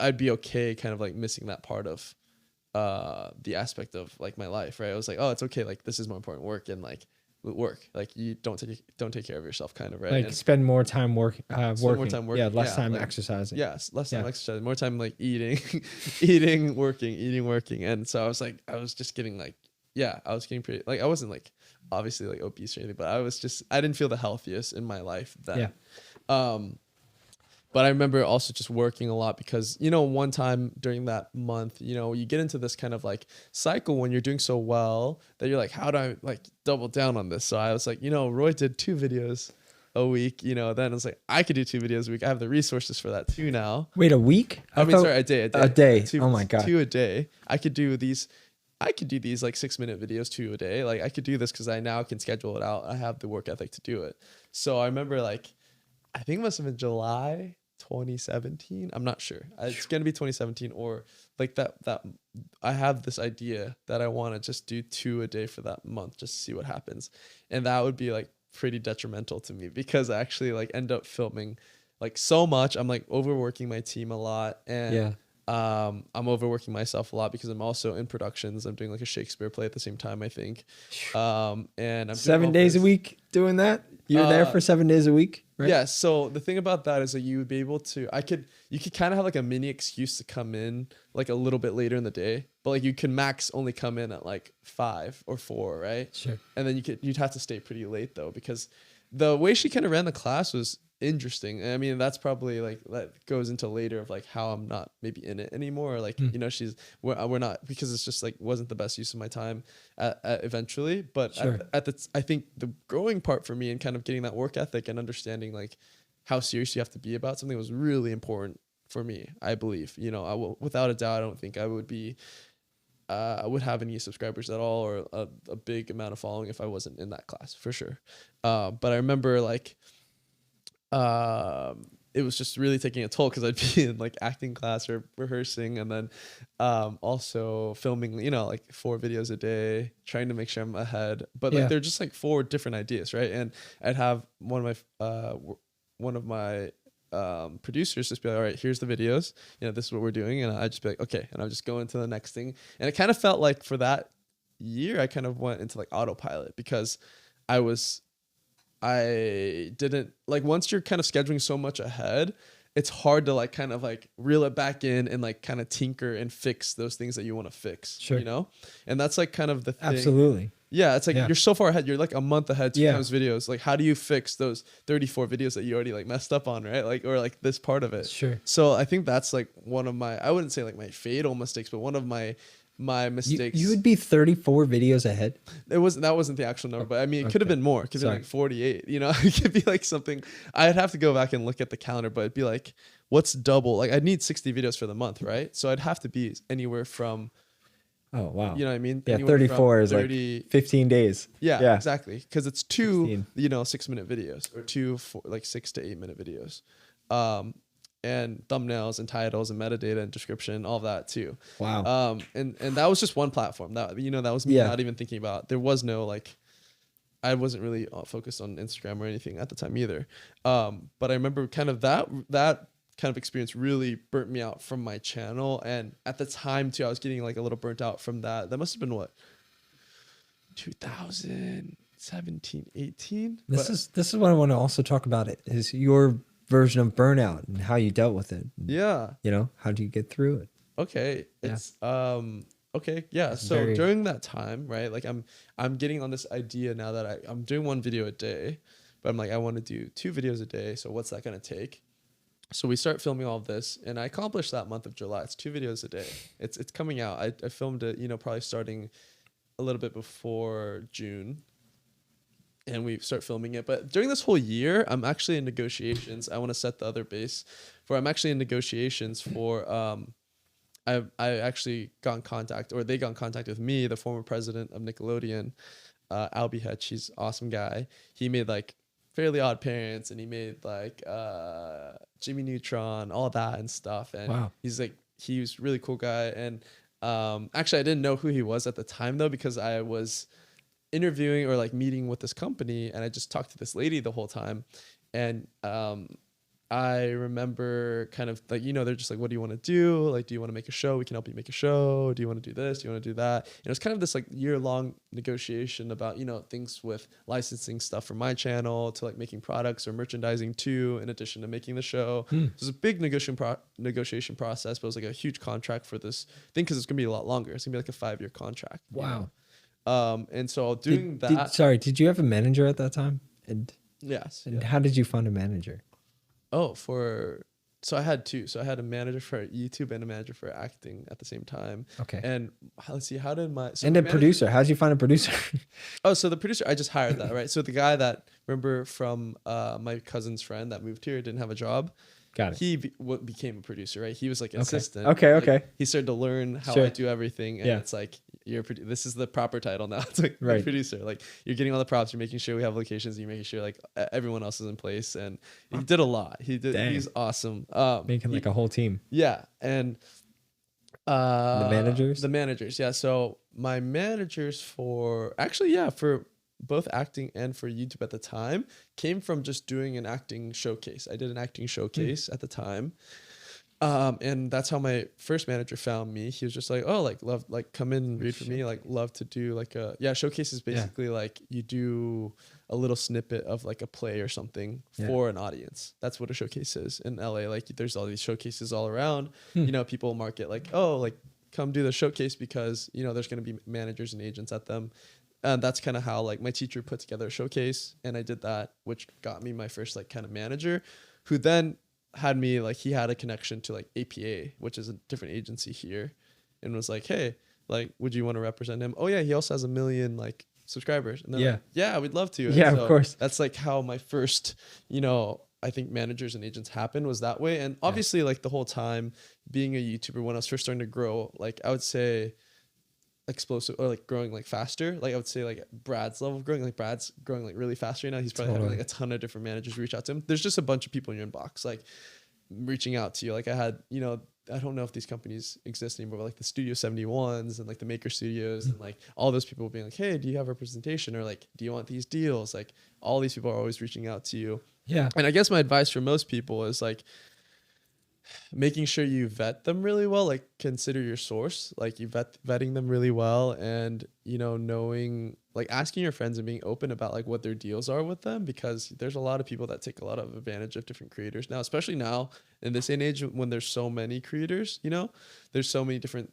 I'd be okay kind of like missing that part of the aspect of like my life, right? I was like, oh, it's okay, like this is more important, work, and like work, like you don't take care of yourself, kind of, right? Like and spend more time working. more time working, Yeah, less time like, exercising. yes, less time exercising, more time like eating, eating, working. And so I was just getting like, I was getting pretty, like I wasn't like obviously like obese or anything, but I didn't feel the healthiest in my life then. But I remember also just working a lot because, one time during that month, you get into this kind of like cycle when you're doing so well that you're like, how do I like double down on this? So I was like, Roy did 2 videos a week, then it's like, I could do 2 videos a week. I have the resources for that too now. Wait, a week? Sorry, a day. A day. 2, oh my God. 2 a day. I could do these like 6-minute videos 2 a day. Like I could do this because I now can schedule it out. I have the work ethic to do it. So I remember like, I think it must have been July 2017. I'm not sure. It's going to be 2017 or like that I have this idea that I want to just do 2 a day for that month, just to see what happens. And that would be like pretty detrimental to me because I actually like end up filming like so much. I'm like overworking my team a lot, and I'm overworking myself a lot because I'm also in productions. I'm doing like a Shakespeare play at the same time, I think. And I'm 7 days a week doing that. You're there for 7 days a week, right? Yeah. So the thing about that is that you would be able to, you could kind of have like a mini excuse to come in like a little bit later in the day, but like you can max only come in at like 5 or 4, right? Sure. And then you'd have to stay pretty late though, because the way she kind of ran the class was interesting. I mean, that's probably like that goes into later of like how I'm not maybe in it anymore, or like we're not, because it's just like wasn't the best use of my time eventually. But sure. I think the growing part for me and kind of getting that work ethic and understanding like how serious you have to be about something was really important for me. I believe, without a doubt, I don't think I would be I would have any subscribers at all, or a big amount of following if I wasn't in that class, for sure. But I remember like it was just really taking a toll because I'd be in like acting class or rehearsing, and then also filming, like 4 videos a day, trying to make sure I'm ahead. But like they're just like 4 different ideas, right? And I'd have one of my producers just be like, all right, here's the videos, this is what we're doing, and I'd just be like, okay, and I'll just go into the next thing. And it kind of felt like for that year I kind of went into like autopilot because I didn't like, once you're kind of scheduling so much ahead, it's hard to like kind of like reel it back in and like kind of tinker and fix those things that you want to fix, sure. And that's like kind of the thing. Absolutely. Yeah, it's like you're so far ahead. You're like a month ahead to those videos. Like, how do you fix those 34 videos that you already like messed up on, right? Like, or like this part of it. Sure. So I think that's like one of my, I wouldn't say like my fatal mistakes, but one of my mistakes. You would be 34 videos ahead. That wasn't the actual number, but I mean, it could have been more. It could have been like 48. It could be like something. I'd have to go back and look at the calendar, but it'd be like, what's double? Like, I'd need 60 videos for the month, right? So I'd have to be anywhere from. Oh wow. You know what I mean? Yeah, anywhere 34 is 30, like 15 days. Yeah, exactly. Because it's 2, 16. 6-minute videos, or 2 like 6 to 8-minute videos. And thumbnails and titles and metadata and description, all of that too. Wow. And that was just one platform that, that was me not even thinking about. There was no like, I wasn't really focused on Instagram or anything at the time either. But I remember kind of that kind of experience really burnt me out from my channel. And at the time too, I was getting like a little burnt out from that. That must have been what, 2017, 18? This is what I want to also talk about, is your version of burnout and how you dealt with it. Yeah. How do you get through it? Okay. It's okay. Yeah. So during that time, right? Like I'm getting on this idea now that I'm doing 1 video a day, but I'm like, I want to do 2 videos a day. So what's that going to take? So we start filming all of this, and I accomplished that month of July. It's 2 videos a day. It's coming out. I filmed it, probably starting a little bit before June. And we start filming it. But during this whole year, I'm actually in negotiations. I want to set the other base for, I'm actually in negotiations for, I actually got in contact, or they got in contact with me, the former president of Nickelodeon, Albie Hetch. He's an awesome guy. He made like Fairly Odd Parents, and he made like Jimmy Neutron, all that and stuff. And wow. He was a really cool guy. And actually I didn't know who he was at the time though, because I was interviewing or like meeting with this company, and I just talked to this lady the whole time, and I remember kind of like, they're just like, what do you want to do? Like, do you want to make a show? We can help you make a show. Do you want to do this? Do you want to do that? And it was kind of this like year-long negotiation about, things with licensing stuff from my channel to like making products or merchandising too, in addition to making the show. So it was a big negotiation process, but it was like a huge contract for this thing because it's going to be a lot longer. It's going to be like a 5-year contract. Wow. And so doing that. Did you have a manager at that time? And yes. And how did you find a manager? Oh, so I had two. So I had a manager for YouTube and a manager for acting at the same time. Okay. And let's see, how did my... And a producer. How did you find a producer? Oh, so the producer, I just hired that, right? So the guy that, remember from my cousin's friend that moved here, didn't have a job. Got it. He became a producer, right? He was like an assistant. Okay. He started to learn how I do everything. And it's like, this is the proper title now. It's like producer. Like you're getting all the props, you're making sure we have locations, and you're making sure like everyone else is in place. And he did a lot. He's awesome. Making like a whole team. Yeah. And the managers. Yeah. So my managers for both acting and for YouTube at the time came from just doing an acting showcase. I did an acting showcase at the time. And that's how my first manager found me. He was just like, oh, like love, like come in and read for me. Like love to do like showcase is basically like you do a little snippet of like a play or something for an audience. That's what a showcase is in LA. Like there's all these showcases all around, people market like, oh, like come do the showcase because, there's going to be managers and agents at them. And that's kind of how like my teacher put together a showcase, and I did that, which got me my first like kind of manager, who then had me like, he had a connection to like APA, which is a different agency here, and was like, hey, like, would you want to represent him? Oh yeah, he also has 1 million like subscribers. And like, yeah, we'd love to. And so of course. That's like how my first, I think managers and agents happened, was that way. And obviously like the whole time being a YouTuber, when I was first starting to grow, like I would say explosive or like growing like faster, like I would say like Brad's level of growing, like Brad's growing like really fast right now. He's probably having like a ton of different managers reach out to him. There's just a bunch of people in your inbox like reaching out to you. Like I had, I don't know if these companies exist anymore, but like the Studio 71s and like the Maker Studios and like all those people being like, hey, do you have representation, or like, do you want these deals? Like all these people are always reaching out to you. Yeah. And I guess my advice for most people is like making sure you vet them really well, like consider your source, like you vetting them really well, and knowing, like asking your friends and being open about like what their deals are with them, because there's a lot of people that take a lot of advantage of different creators now, especially now in this age when there's so many creators, there's so many different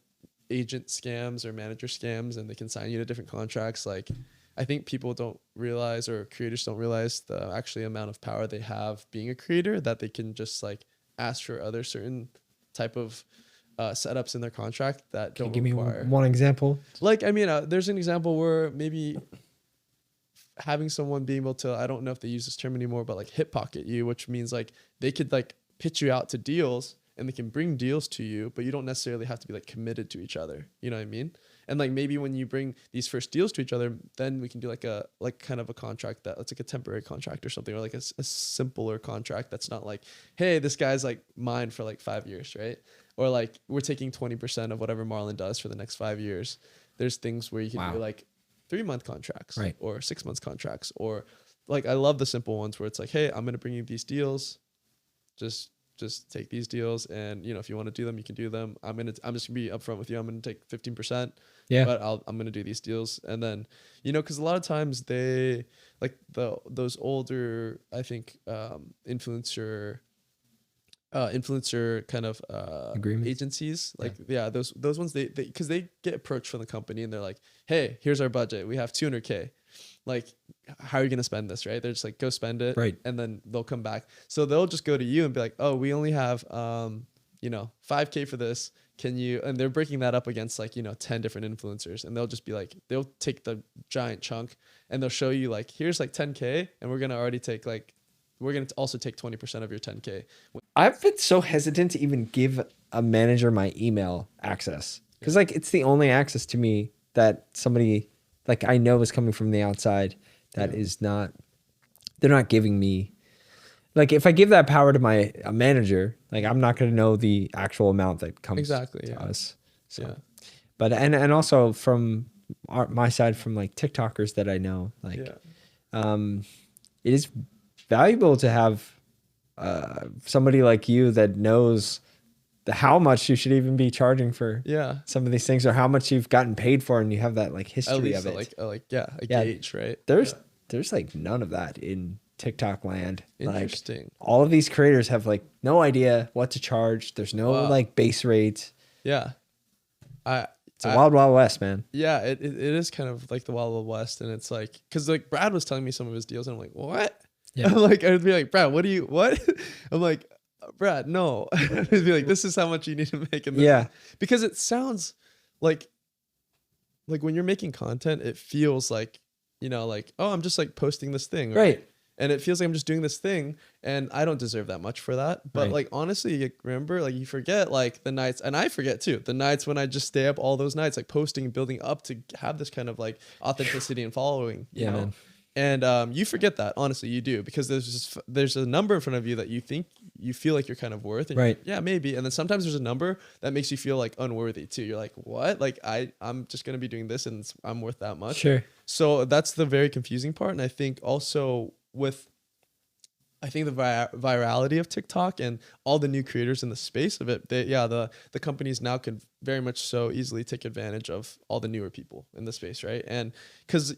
agent scams or manager scams, and they can sign you to different contracts. Like I think people don't realize, or creators don't realize, the actually amount of power they have being a creator, that they can just like ask for other certain type of setups in their contract that don't require. Give me one example? Like, I mean, there's an example where maybe having someone being able to, I don't know if they use this term anymore, but like hip pocket you, which means like they could like pitch you out to deals and they can bring deals to you, but you don't necessarily have to be like committed to each other. You know what I mean? And like maybe when you bring these first deals to each other, then we can do like a kind of a contract that's like a temporary contract or something, or like a simpler contract that's not like, hey, this guy's like mine for like 5 years, right? Or like we're taking 20% of whatever Marlin does for the next 5 years. There's things where you can do like 3-month contracts, right, or 6-month contracts, or like I love the simple ones where it's like, hey, I'm gonna bring you these deals, just take these deals, and if you want to do them, you can do them. I'm just gonna be upfront with you. I'm gonna take 15%. Yeah. But I'm gonna do these deals, and then because a lot of times they like those older, I think, influencer kind of agreements, agencies, like those ones, they because they get approached from the company and they're like, hey, here's our budget, we have 200K, like how are you gonna spend this, right? They're just like, go spend it, right? And then they'll come back, so they'll just go to you and be like, oh, we only have 5K for this, can you? And they're breaking that up against like 10 different influencers, and they'll just be like, they'll take the giant chunk and they'll show you like, here's like 10K, and we're gonna already take like, we're going to also take 20% of your 10K. I've been so hesitant to even give a manager my email access, because like it's the only access to me that somebody like I know is coming from the outside that is not, they're not giving me. Like if I give that power to a manager, like I'm not going to know the actual amount that comes to us. So, but and also from my side, from like TikTokers that I know, like it is valuable to have somebody like you that knows how much you should even be charging for some of these things, or how much you've gotten paid for, and you have that like history of it. A gauge, right? There's like none of that in TikTok land. Interesting. Like, all of these creators have like no idea what to charge. There's no like base rate. Yeah. It's a wild, wild west, man. Yeah, it is kind of like the wild, wild west. And it's like, because like Brad was telling me some of his deals, and I'm like, what? Yeah. I'm like, I'd be like, Brad, what? I'm like, Brad, no. I'd be like, this is how much you need to make. And this because it sounds like when you're making content, it feels like, you know, like, oh, I'm just like posting this thing. Right. And it feels like I'm just doing this thing, and I don't deserve that much for that. But like, honestly, you remember, like, you forget like the nights, and I forget too, the nights when I just stay up all those nights, like posting and building up to have this kind of like authenticity and following, you know? Man. And you forget that, honestly, you do, because there's a number in front of you that you feel like you're kind of worth. And yeah, maybe. And then sometimes there's a number that makes you feel like unworthy too. You're like, what? Like I'm just going to be doing this, and I'm worth that much. Sure. So that's the very confusing part. And I think also I think the virality of TikTok and all the new creators in the space of it, the companies now can very much so easily take advantage of all the newer people in the space, right? And because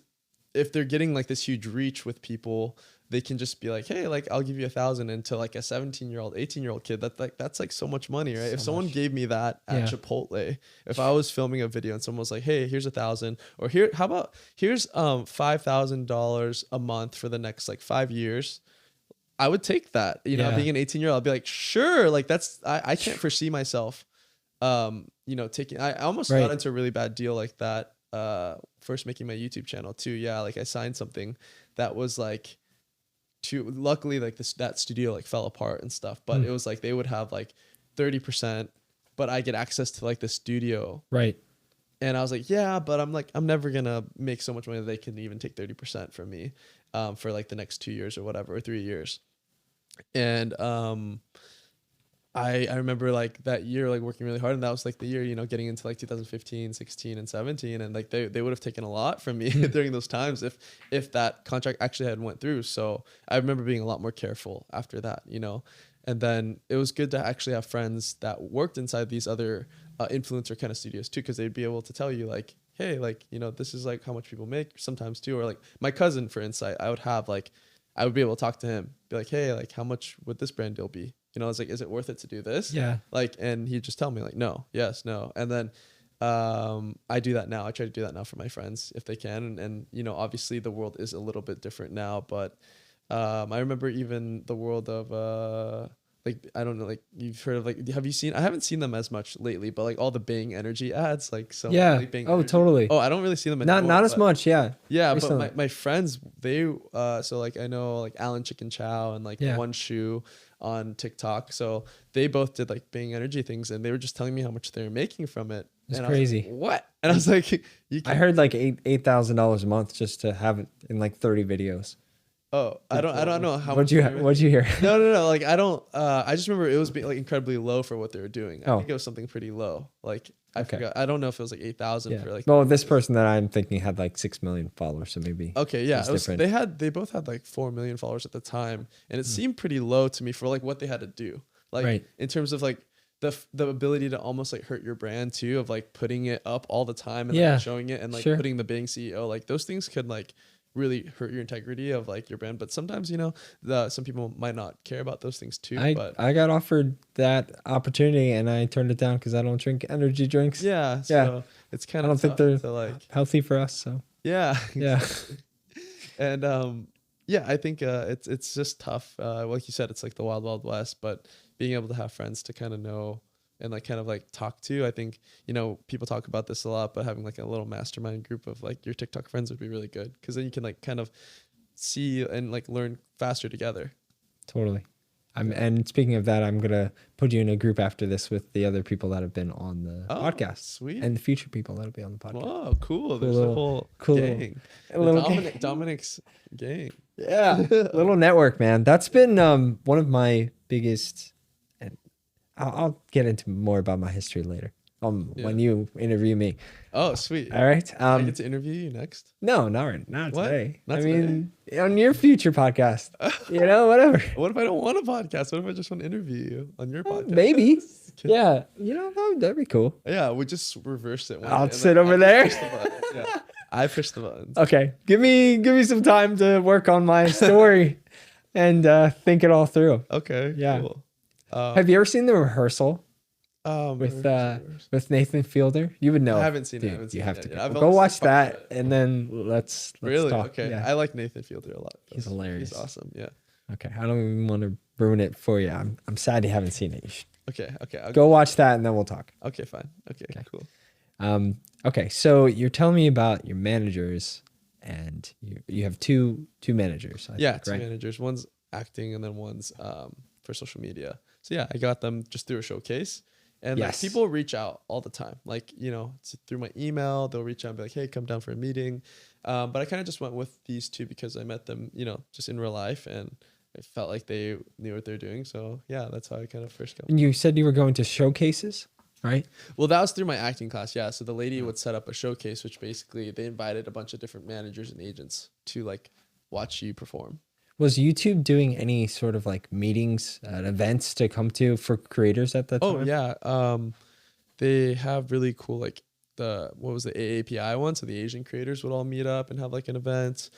if they're getting like this huge reach with people, they can just be like, hey, like, I'll give you 1,000, and to like a 17-year-old, 18-year-old kid, that's like so much money, right? If someone gave me that at Chipotle, if I was filming a video and someone was like, hey, here's 1,000, or here's $5,000 a month for the next like 5 years, I would take that. You know, being an 18-year-old, I'd be like, sure, like that's I can't foresee myself taking. I almost got into a really bad deal like that first making my YouTube channel too. Yeah, like I signed something that was like luckily like that studio like fell apart and stuff, but it was like they would have like 30%, but I get access to like the studio. Right. And I was like, yeah, but I'm never gonna make so much money that they can even take 30% from me for like the next 2 years or whatever, or 3 years. And I remember like that year, like working really hard, and that was like the year, you know, getting into like 2015, 16 and 17. And like they would have taken a lot from me during those times if that contract actually had went through. So I remember being a lot more careful after that, you know. And then it was good to actually have friends that worked inside these other influencer kind of studios too, because they'd be able to tell you like, hey, like, you know, this is like how much people make sometimes too. Or like my cousin, for insight, I would be able to talk to him, be like, hey, like, how much would this brand deal be? You know, I was like, is it worth it to do this? Yeah. Like, and he'd just tell me like, no, yes, no. And then I do that now. I try to do that now for my friends if they can. And you know, obviously the world is a little bit different now, but I remember even the world of like, I don't know, like you've heard of like, I haven't seen them as much lately, but like all the Bang Energy ads, like, so like Bang Energy. Totally. Oh, I don't really see them anymore, not as much. Yeah, recently. But my friends, they so like I know like Alan Chicken Chow and like One Shoe on TikTok, so they both did like Bang Energy things, and they were just telling me how much they were making from it. It's crazy. Like, what? And I was like, I heard like $8,000 a month just to have it in like 30 videos. Oh, I don't know how much. What'd you hear? No. Like, I don't, I just remember it was being like incredibly low for what they were doing. I think it was something pretty low. Like, I forgot. I don't know if it was like 8,000 for like. Well, this person that I'm thinking had like 6 million followers. So maybe. Okay. Yeah. They both had like 4 million followers at the time. And it seemed pretty low to me for like what they had to do. Like in terms of like the ability to almost like hurt your brand too, of like putting it up all the time and like showing it and like putting the Bang CEO, like those things could like really hurt your integrity of like your brand. But sometimes, you know, some people might not care about those things too. But I got offered that opportunity and I turned it down because I don't drink energy drinks. Yeah. So it's kind of, I don't think they're like healthy for us. So yeah. And I think it's just tough. Like you said, it's like the wild, wild west, but being able to have friends to kind of know and like kind of like talk to, I think, you know, people talk about this a lot, but having like a little mastermind group of like your TikTok friends would be really good, because then you can like kind of see and like learn faster together. Totally. And speaking of that, I'm gonna put you in a group after this with the other people that have been on the podcast. Sweet. And the future people that'll be on the podcast. Wow, cool. There's a whole gang. Dominic's gang. Yeah. Little network, man. That's been one of my biggest. I'll get into more about my history later. when you interview me. Oh, sweet. All right. I get to interview you next. No, not What? today. Not I today? mean, on your future podcast, whatever. What if I don't want a podcast? What if I just want to interview you on your podcast? Maybe. Yeah. That'd be cool. Yeah, we just reverse it. I'll sit over there. Yeah, I push the buttons. Okay. Give me some time to work on my story and think it all through. Okay. Yeah. Cool. Have you ever seen The Rehearsal with Nathan Fielder? You would know. I haven't seen Dude, it. I haven't you seen have it to yet. go watch that, and then let's really talk. Okay. Yeah. I like Nathan Fielder a lot. He's hilarious. He's awesome. Yeah. Okay. I don't even want to ruin it for you. I'm sad you haven't seen it. You should Okay. I'll go watch that, and then we'll talk. Okay. Fine. Okay. Cool. Okay. So you're telling me about your managers, and you have two managers. I think, Two right? managers. One's acting, and then one's for social media. So yeah, I got them just through a showcase. And like, people reach out all the time, like, through my email, they'll reach out and be like, hey, come down for a meeting. But I kind of just went with these two because I met them, just in real life, and I felt like they knew what they're doing. So yeah, that's how I kind of first got. And you said you were going to showcases, right? Well, that was through my acting class. Yeah. So the lady would set up a showcase, which basically they invited a bunch of different managers and agents to like watch you perform. Was YouTube doing any sort of like meetings and events to come to for creators at that time? Oh yeah. They have really cool, like the AAPI one. So the Asian creators would all meet up and have like an event.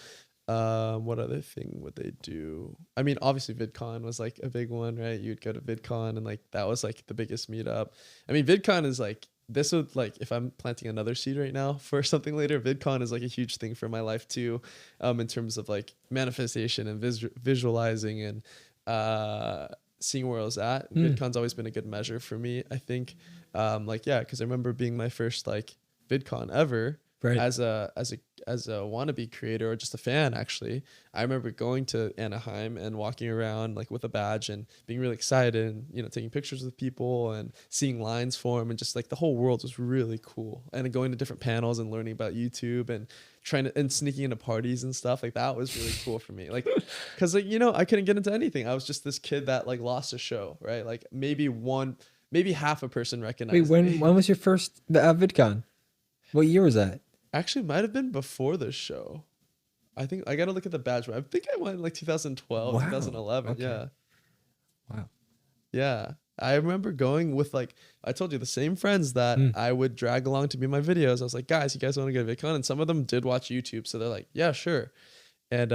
What other thing would they do? I mean, obviously VidCon was like a big one, right? You'd go to VidCon, and like that was like the biggest meetup. I mean, VidCon is like, this would, like, if I'm planting another seed right now for something later, VidCon is like a huge thing for my life too, in terms of like manifestation and visualizing and seeing where I was at. VidCon's always been a good measure for me, I think. Because I remember being my first like VidCon ever. Right. As a wannabe creator, or just a fan, actually. I remember going to Anaheim and walking around like with a badge and being really excited, and taking pictures with people and seeing lines form, and just like the whole world was really cool. And going to different panels and learning about YouTube and sneaking into parties and stuff like that was really cool for me. Like, because I couldn't get into anything. I was just this kid that like lost a show, right? Like maybe half a person recognized me. When was your first VidCon? What year was that? Actually, might have been before this show. I think I got to look at the badge. I think I went like 2012, 2011. Okay. Yeah. Wow. Yeah. I remember going with, like, I told you, the same friends that I would drag along to be my videos. I was like, guys, you guys want to go to VidCon? And some of them did watch YouTube. So they're like, yeah, sure. And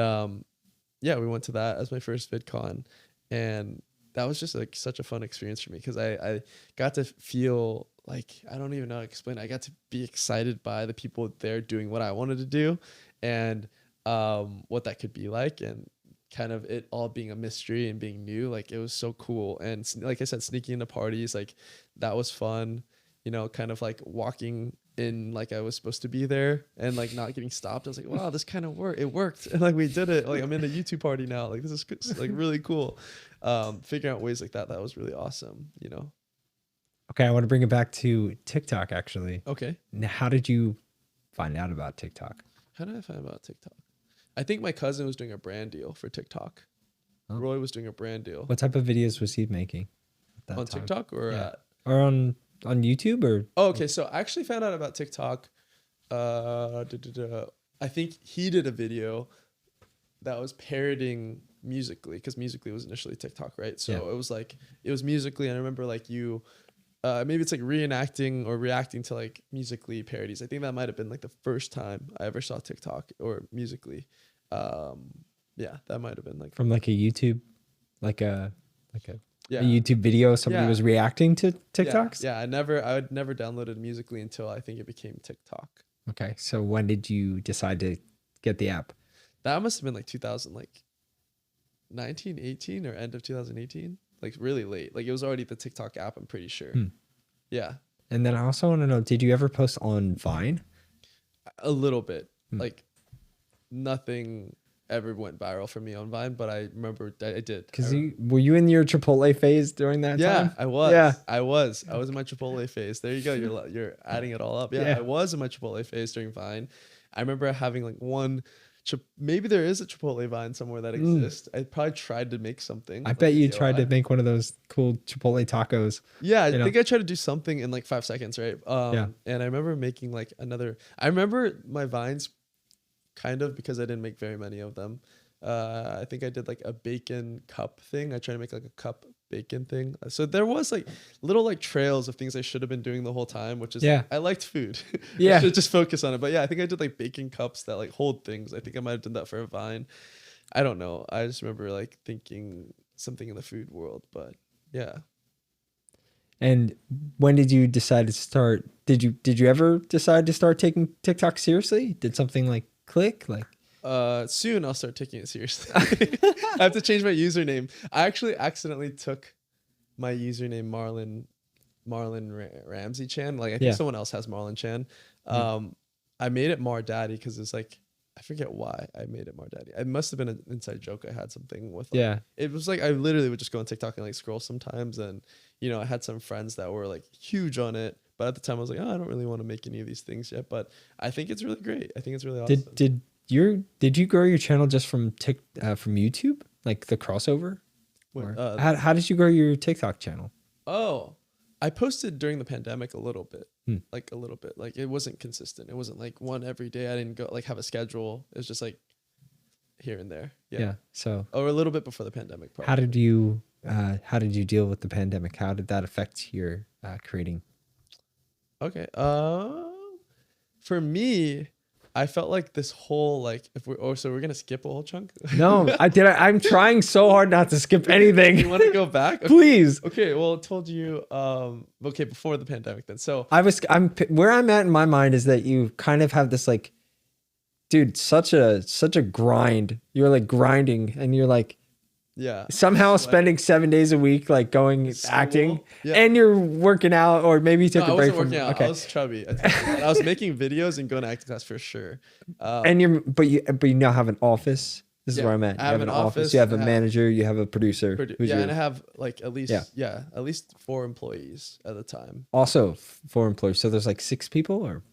we went to that as my first VidCon. And that was just like such a fun experience for me, because I got to feel like, I don't even know how to explain it. I got to be excited by the people there doing what I wanted to do, and what that could be like, and kind of it all being a mystery and being new. Like, it was so cool. And like I said, sneaking into parties, like that was fun, kind of like walking in like I was supposed to be there and like not getting stopped. I was like, wow, this kind of worked. It worked. And like we did it. Like, I'm in a YouTube party now. Like, this is like really cool. Figuring out ways like that was really awesome, Okay, I want to bring it back to TikTok, actually. Okay. Now, how did you find out about TikTok? How did I find out about TikTok? I think my cousin was doing a brand deal for TikTok. Oh. Roy was doing a brand deal. What type of videos was he making at that on time? TikTok or or on YouTube or? Oh, okay. So I actually found out about TikTok. I think he did a video that was parroting Musical.ly, because Musical.ly was initially TikTok, right? So it was Musical.ly, and I remember like you. Maybe it's like reenacting or reacting to like Musical.ly parodies. I think that might have been like the first time I ever saw TikTok or Musical.ly. That might have been like from like a YouTube, like a YouTube video. Somebody was reacting to TikToks. Yeah, I had never downloaded Musical.ly until I think it became TikTok. Okay, so when did you decide to get the app? That must have been like 2019, 18, or end of 2018. Like really late. Like it was already the TikTok app, I'm pretty sure. Yeah. And then I also want to know, did you ever post on Vine? A little bit. Like nothing ever went viral for me on Vine, but I remember I did. Because were you in your Chipotle phase during that time? Yeah, I was. Yeah. I was in my Chipotle phase. There you go. You're adding it all up. Yeah, I was in my Chipotle phase during Vine. I remember having like one maybe there is a Chipotle Vine somewhere that exists. I probably tried to make something. I bet you tried to make one of those cool Chipotle tacos. Yeah, I think I tried to do something in like 5 seconds, right? And I remember making like I remember my Vines kind of, because I didn't make very many of them. I think I did like a bacon cup thing. I tried to make like a cup bacon thing. So there was like little like trails of things I should have been doing the whole time, which is like, I liked food. I should just focus on it. But yeah, I think I did like bacon cups that like hold things. I think I might have done that for a Vine. I don't know. I just remember like thinking something in the food world, but yeah. And when did you decide to start? Did you ever decide to start taking TikTok seriously? Did something like click? Like soon I'll start taking it seriously. I have to change my username. I actually accidentally took my username Marlin Ramsey Chan. Like I think someone else has Marlin Chan. I made it Mar Daddy because it's like, I forget why I made it Mar Daddy. It must have been an inside joke I had something with. Like, it was like I literally would just go on TikTok and like scroll sometimes, and you know I had some friends that were like huge on it. But at the time I was like, oh, I don't really want to make any of these things yet. But I think it's really great. I think it's really awesome. Did you grow your channel just from YouTube, like the crossover? How did you grow your TikTok channel? Oh, I posted during the pandemic a little bit, like a little bit. Like it wasn't consistent. It wasn't like one every day. I didn't go like have a schedule. It was just like here and there. Yeah. So or a little bit before the pandemic. Probably. How did you deal with the pandemic? How did that affect your creating? Okay. For me, I felt like this whole like so we're gonna skip a whole chunk. No, I'm trying so hard not to skip anything. You want to go back? Okay. Please. Okay. Well, I told you. Okay, before the pandemic, then. So I'm where I'm at in my mind is that you kind of have this like, dude, such a grind. You're like grinding, and you're like, somehow spending 7 days a week like going acting, and you're working out, or maybe you took a break from working out. Okay. I was chubby. I was making videos and going to acting class for sure. And but you now have an office. This is where I'm at. You have an office. You have a manager. You have a producer. And I have like at least 4 employees at the time. Also 4 employees. So there's like 6 people, or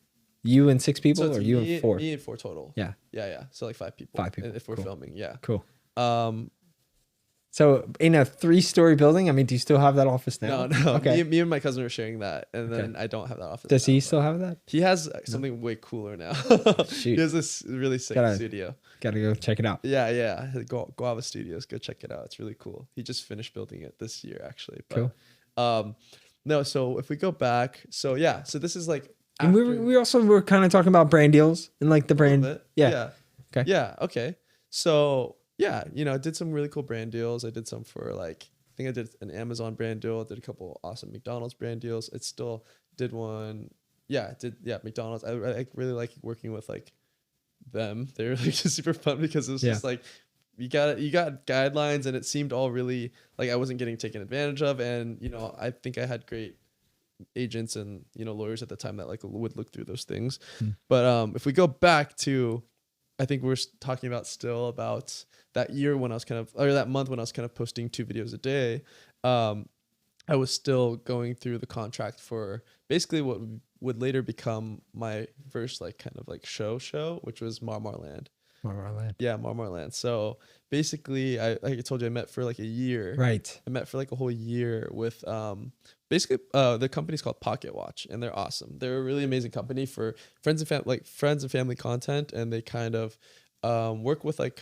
you and 6 people, or you and 4? Me and 4 total. Yeah. So like 5 people. 5 people. If we're filming, yeah. Cool. So in a 3-story building, I mean, do you still have that office now? No. Okay. Me and my cousin are sharing that, and then I don't have that office. Does he still have that? He has something way cooler now. He has this really sick studio. Gotta go check it out. Yeah. Guava Studios. Go check it out. It's really cool. He just finished building it this year, actually. But, cool. No, so if we go back, so this is like. And we also were kind of talking about brand deals and like the brand. Yeah. Okay. Yeah. Okay. So. Yeah, I did some really cool brand deals. I did some for like, I think I did an Amazon brand deal. I did a couple awesome McDonald's brand deals. I still did one. McDonald's. I really like working with like them. They're really just super fun because it was just like, you got guidelines, and it seemed all really like I wasn't getting taken advantage of. And, I think I had great agents and, lawyers at the time that like would look through those things. But if we go back to, I think we're talking about that year when I was that month when I was kind of posting 2 videos a day. I was still going through the contract for basically what would later become my first like kind of like show, which was Marmarland. Yeah, Marmarland. So basically, like I told you, I met for like a year. Right. I met for like a whole year with basically the company's called Pocket Watch, and they're awesome. They're a really amazing company for friends and family content, and they kind of work with like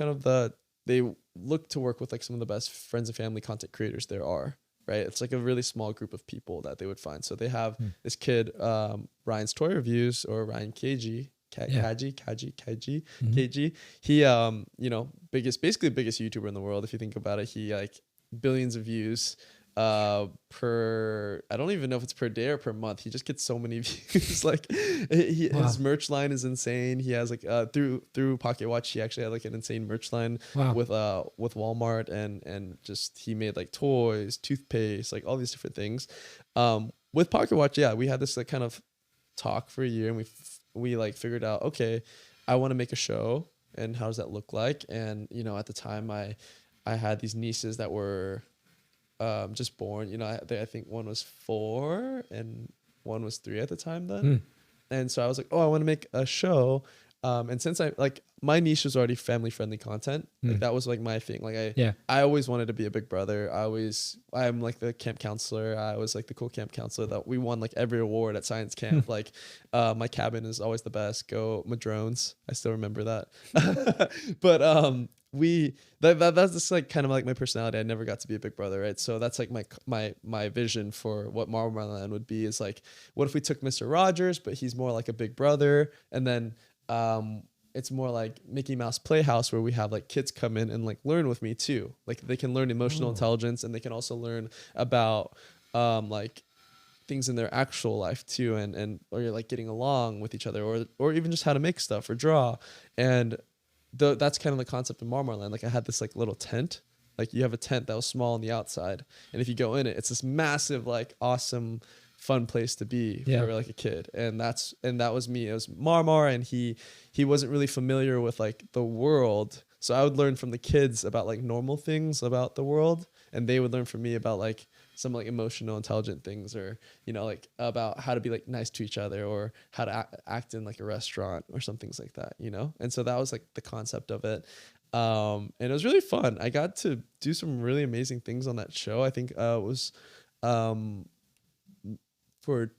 they look to work with like some of the best friends and family content creators there are. Right. It's like a really small group of people that they would find. So they have this kid, Ryan's Toy Reviews, or Ryan KG. KG. He basically the biggest YouTuber in the world. If you think about it, he like billions of views per, I don't even know if it's per day or per month. He just gets so many views. Like his merch line is insane. He has like through Pocket Watch, he actually had like an insane merch line with Walmart, and just he made like toys, toothpaste, like all these different things. With Pocket Watch, we had this like kind of talk for a year, and we like figured out, okay, I want to make a show, and how does that look like? And at the time I had these nieces that were just born. I think one was 4 and one was 3 at the time then. And so I was like, oh, I want to make a show And since I like my niche was already family friendly content, like that was like my thing. Like I always wanted to be a big brother. I'm like the camp counselor. I was like the cool camp counselor that we won like every award at science camp. Like my cabin is always the best. Go Madrones. I still remember that. But that's just like kind of like my personality. I never got to be a big brother, right? So that's like my vision for what Marlin would be is like, what if we took Mr. Rogers, but he's more like a big brother, and then it's more like Mickey Mouse Playhouse where we have like kids come in and like learn with me too. Like they can learn emotional intelligence, and they can also learn about like things in their actual life too, and or you're like getting along with each other, or even just how to make stuff or draw. And that's kind of the concept of Marmarland. Like I had this like little tent. Like you have a tent that was small on the outside, and if you go in it, it's this massive, like awesome, fun place to be for like a kid. And that was me. It was Marmar, and he wasn't really familiar with like the world. So I would learn from the kids about like normal things about the world, and they would learn from me about like some like emotional intelligent things, or you know, like about how to be like nice to each other, or how to act in like a restaurant or some things like that, you know. And so that was like the concept of it. And it was really fun. I got to do some really amazing things on that show. I think it was for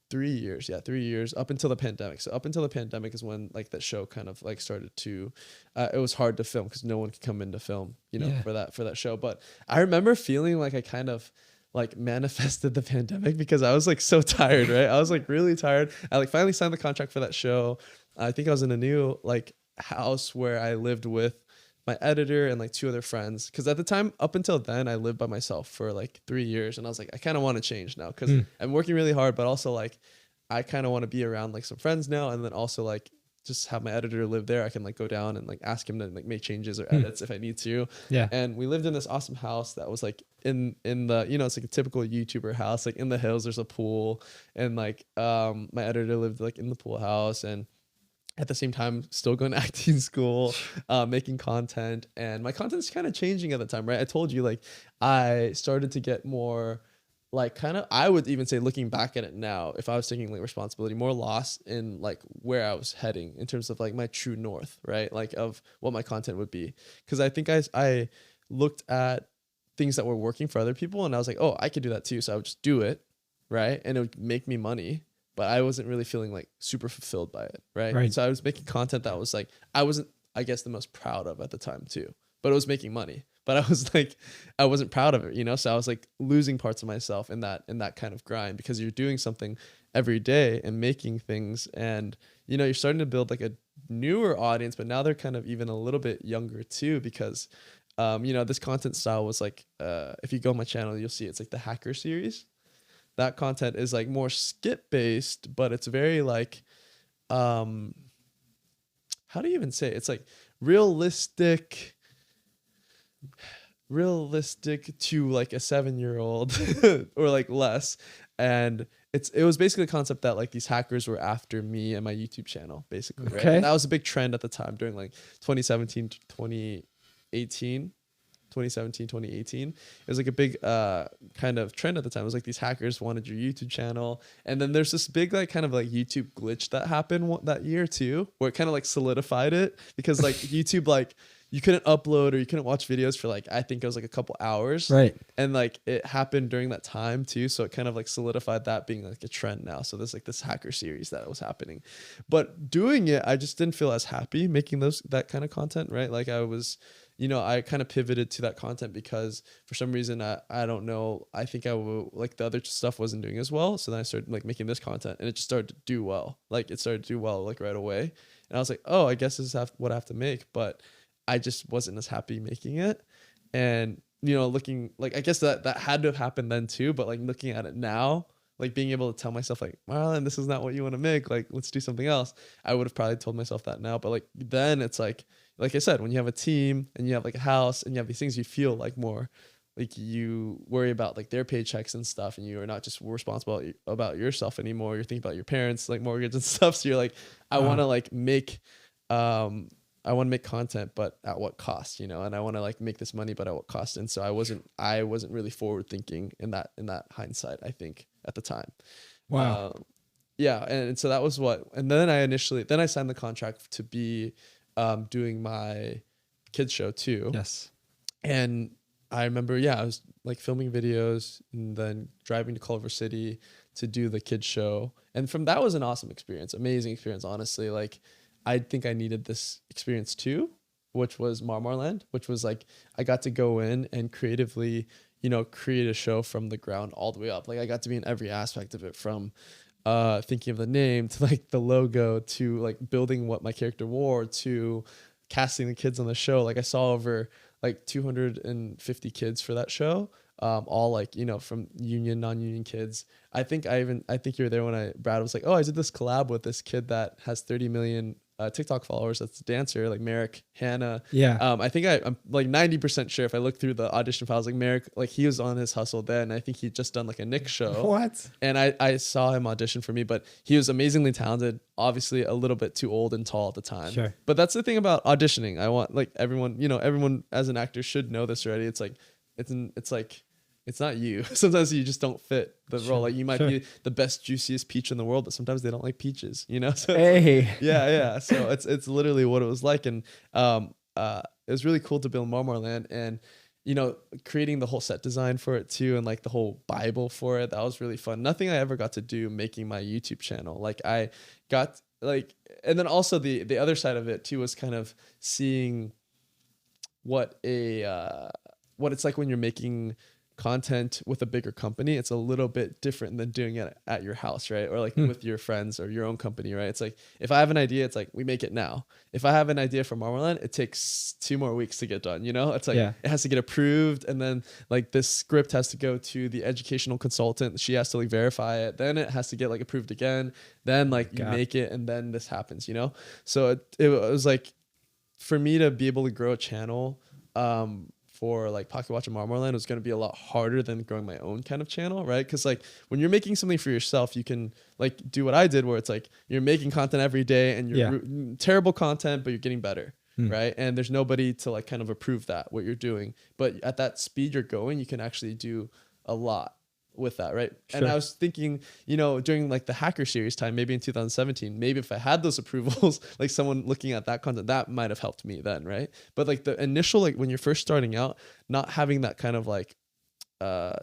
3 years. Yeah, 3 years up until the pandemic. So up until the pandemic is when like that show kind of like started to it was hard to film because no one could come in to film, you know, for that show. But I remember feeling like I kind of like manifested the pandemic because I was like so tired, right? I was like really tired. I like finally signed the contract for that show. I think I was in a new like house where I lived with my editor and like 2 other friends, because at the time up until then I lived by myself for like 3 years, and I was like, I kind of want to change now because I'm working really hard, but also like I kind of want to be around like some friends now, and then also like just have my editor live there. I can like go down and like ask him to like make changes or edits if I need to. And we lived in this awesome house that was like in the, you know, it's like a typical YouTuber house, like in the hills. There's a pool, and like my editor lived like in the pool house, and at the same time still going to acting school, making content. And my content's kind of changing at the time, right? I told you like I started to get more like kind of, I would even say looking back at it now, if I was taking like responsibility, more lost in like where I was heading in terms of like my true north, right? Like of what my content would be. Because I think I looked at things that were working for other people, and I was like, oh, I could do that too. So I would just do it, right? And it would make me money. But I wasn't really feeling like super fulfilled by it, right? So I was making content that was like, I wasn't, I guess, the most proud of at the time too, but it was making money. But I was like, I wasn't proud of it, you know? So I was like losing parts of myself in that kind of grind, because you're doing something every day and making things, and, you know, you're starting to build like a newer audience, but now they're kind of even a little bit younger too, because, you know, this content style was like, if you go on my channel, you'll see it's like the hacker series. That content is like more skit based, but it's very like, how do you even say it? It's like realistic to like a 7-year-old or like less. And it was basically the concept that like these hackers were after me and my YouTube channel, basically. Right? And that was a big trend at the time during like 2017 to 2018. 2017, 2018. It was like a big kind of trend at the time. It was like these hackers wanted your YouTube channel. And then there's this big like kind of like YouTube glitch that happened that year too, where it kind of like solidified it, because like YouTube, like you couldn't upload or you couldn't watch videos for like, I think it was like a couple hours. Right. And like it happened during that time too. So it kind of like solidified that being like a trend now. So there's like this hacker series that was happening. But doing it, I just didn't feel as happy making that kind of content, right? Like I was, you know, I kind of pivoted to that content because for some reason, I don't know, I think like the other stuff wasn't doing as well. So then I started like making this content, and it just started to do well. Like it started to do well, like right away. And I was like, oh, I guess this is what I have to make. But I just wasn't as happy making it. And, you know, looking like, I guess that had to have happened then too. But like looking at it now, like being able to tell myself like, Marlon, this is not what you want to make. Like, let's do something else. I would have probably told myself that now. But like then it's like I said, when you have a team and you have like a house and you have these things, you feel like more like you worry about like their paychecks and stuff, and you are not just responsible about yourself anymore. You're thinking about your parents, like mortgage and stuff. So you're like, I want to like make, I want to make content, but at what cost, you know? And I want to like make this money, but at what cost? And so I wasn't really forward thinking in that hindsight, I think, at the time. Wow. Yeah, and so that was what, and then I signed the contract to be doing my kids show too. Yes. And I remember, I was like filming videos and then driving to Culver City to do the kids show. And from that was an awesome experience, amazing experience, honestly. Like, I think I needed this experience too, which was Marmarland, which was like, I got to go in and creatively, create a show from the ground all the way up. Like, I got to be in every aspect of it, from thinking of the name to like the logo to like building what my character wore to casting the kids on the show. Like, I saw over like 250 kids for that show, all like, from union, non-union kids. I think you were there when Brad was like, oh, I did this collab with this kid that has 30 million TikTok followers. That's a dancer, like Merrick Hannah. Yeah. I think I'm like 90% sure if I look through the audition files, like Merrick, like he was on his hustle then. I think he'd just done like a Nick show. What? And I saw him audition for me, but he was amazingly talented, obviously a little bit too old and tall at the time. Sure. But that's the thing about auditioning. I want like everyone as an actor should know this already. It's like, it's like, it's not you. Sometimes you just don't fit the role. Like, you might be the best, juiciest peach in the world, but sometimes they don't like peaches, So yeah. So it's literally what it was like. And it was really cool to build Marmarland, and creating the whole set design for it too, and like the whole Bible for it. That was really fun. Nothing I ever got to do making my YouTube channel. Like, I got like, and then also the other side of it too was kind of seeing what it's like when you're making content with a bigger company. It's a little bit different than doing it at your house, right? Or like with your friends or your own company, right? It's like, if I have an idea, it's like, we make it now. If I have an idea for Marmarland, it takes 2 more weeks to get done, It's like, it has to get approved, and then like this script has to go to the educational consultant. She has to like verify it. Then it has to get like approved again. Then like you make it, and then this happens, So it was like, for me to be able to grow a channel, for like Pocket Watch and Marmarland was going to be a lot harder than growing my own kind of channel, right? Because like, when you're making something for yourself, you can like do what I did, where it's like, you're making content every day, and you're terrible content, but you're getting better, right? And there's nobody to like kind of approve that, what you're doing. But at that speed you're going, you can actually do a lot with that, right? Sure. And I was thinking, during like the hacker series time, maybe in 2017, maybe if I had those approvals, like someone looking at that content, that might have helped me then, right? But like the initial, like when you're first starting out, not having that kind of like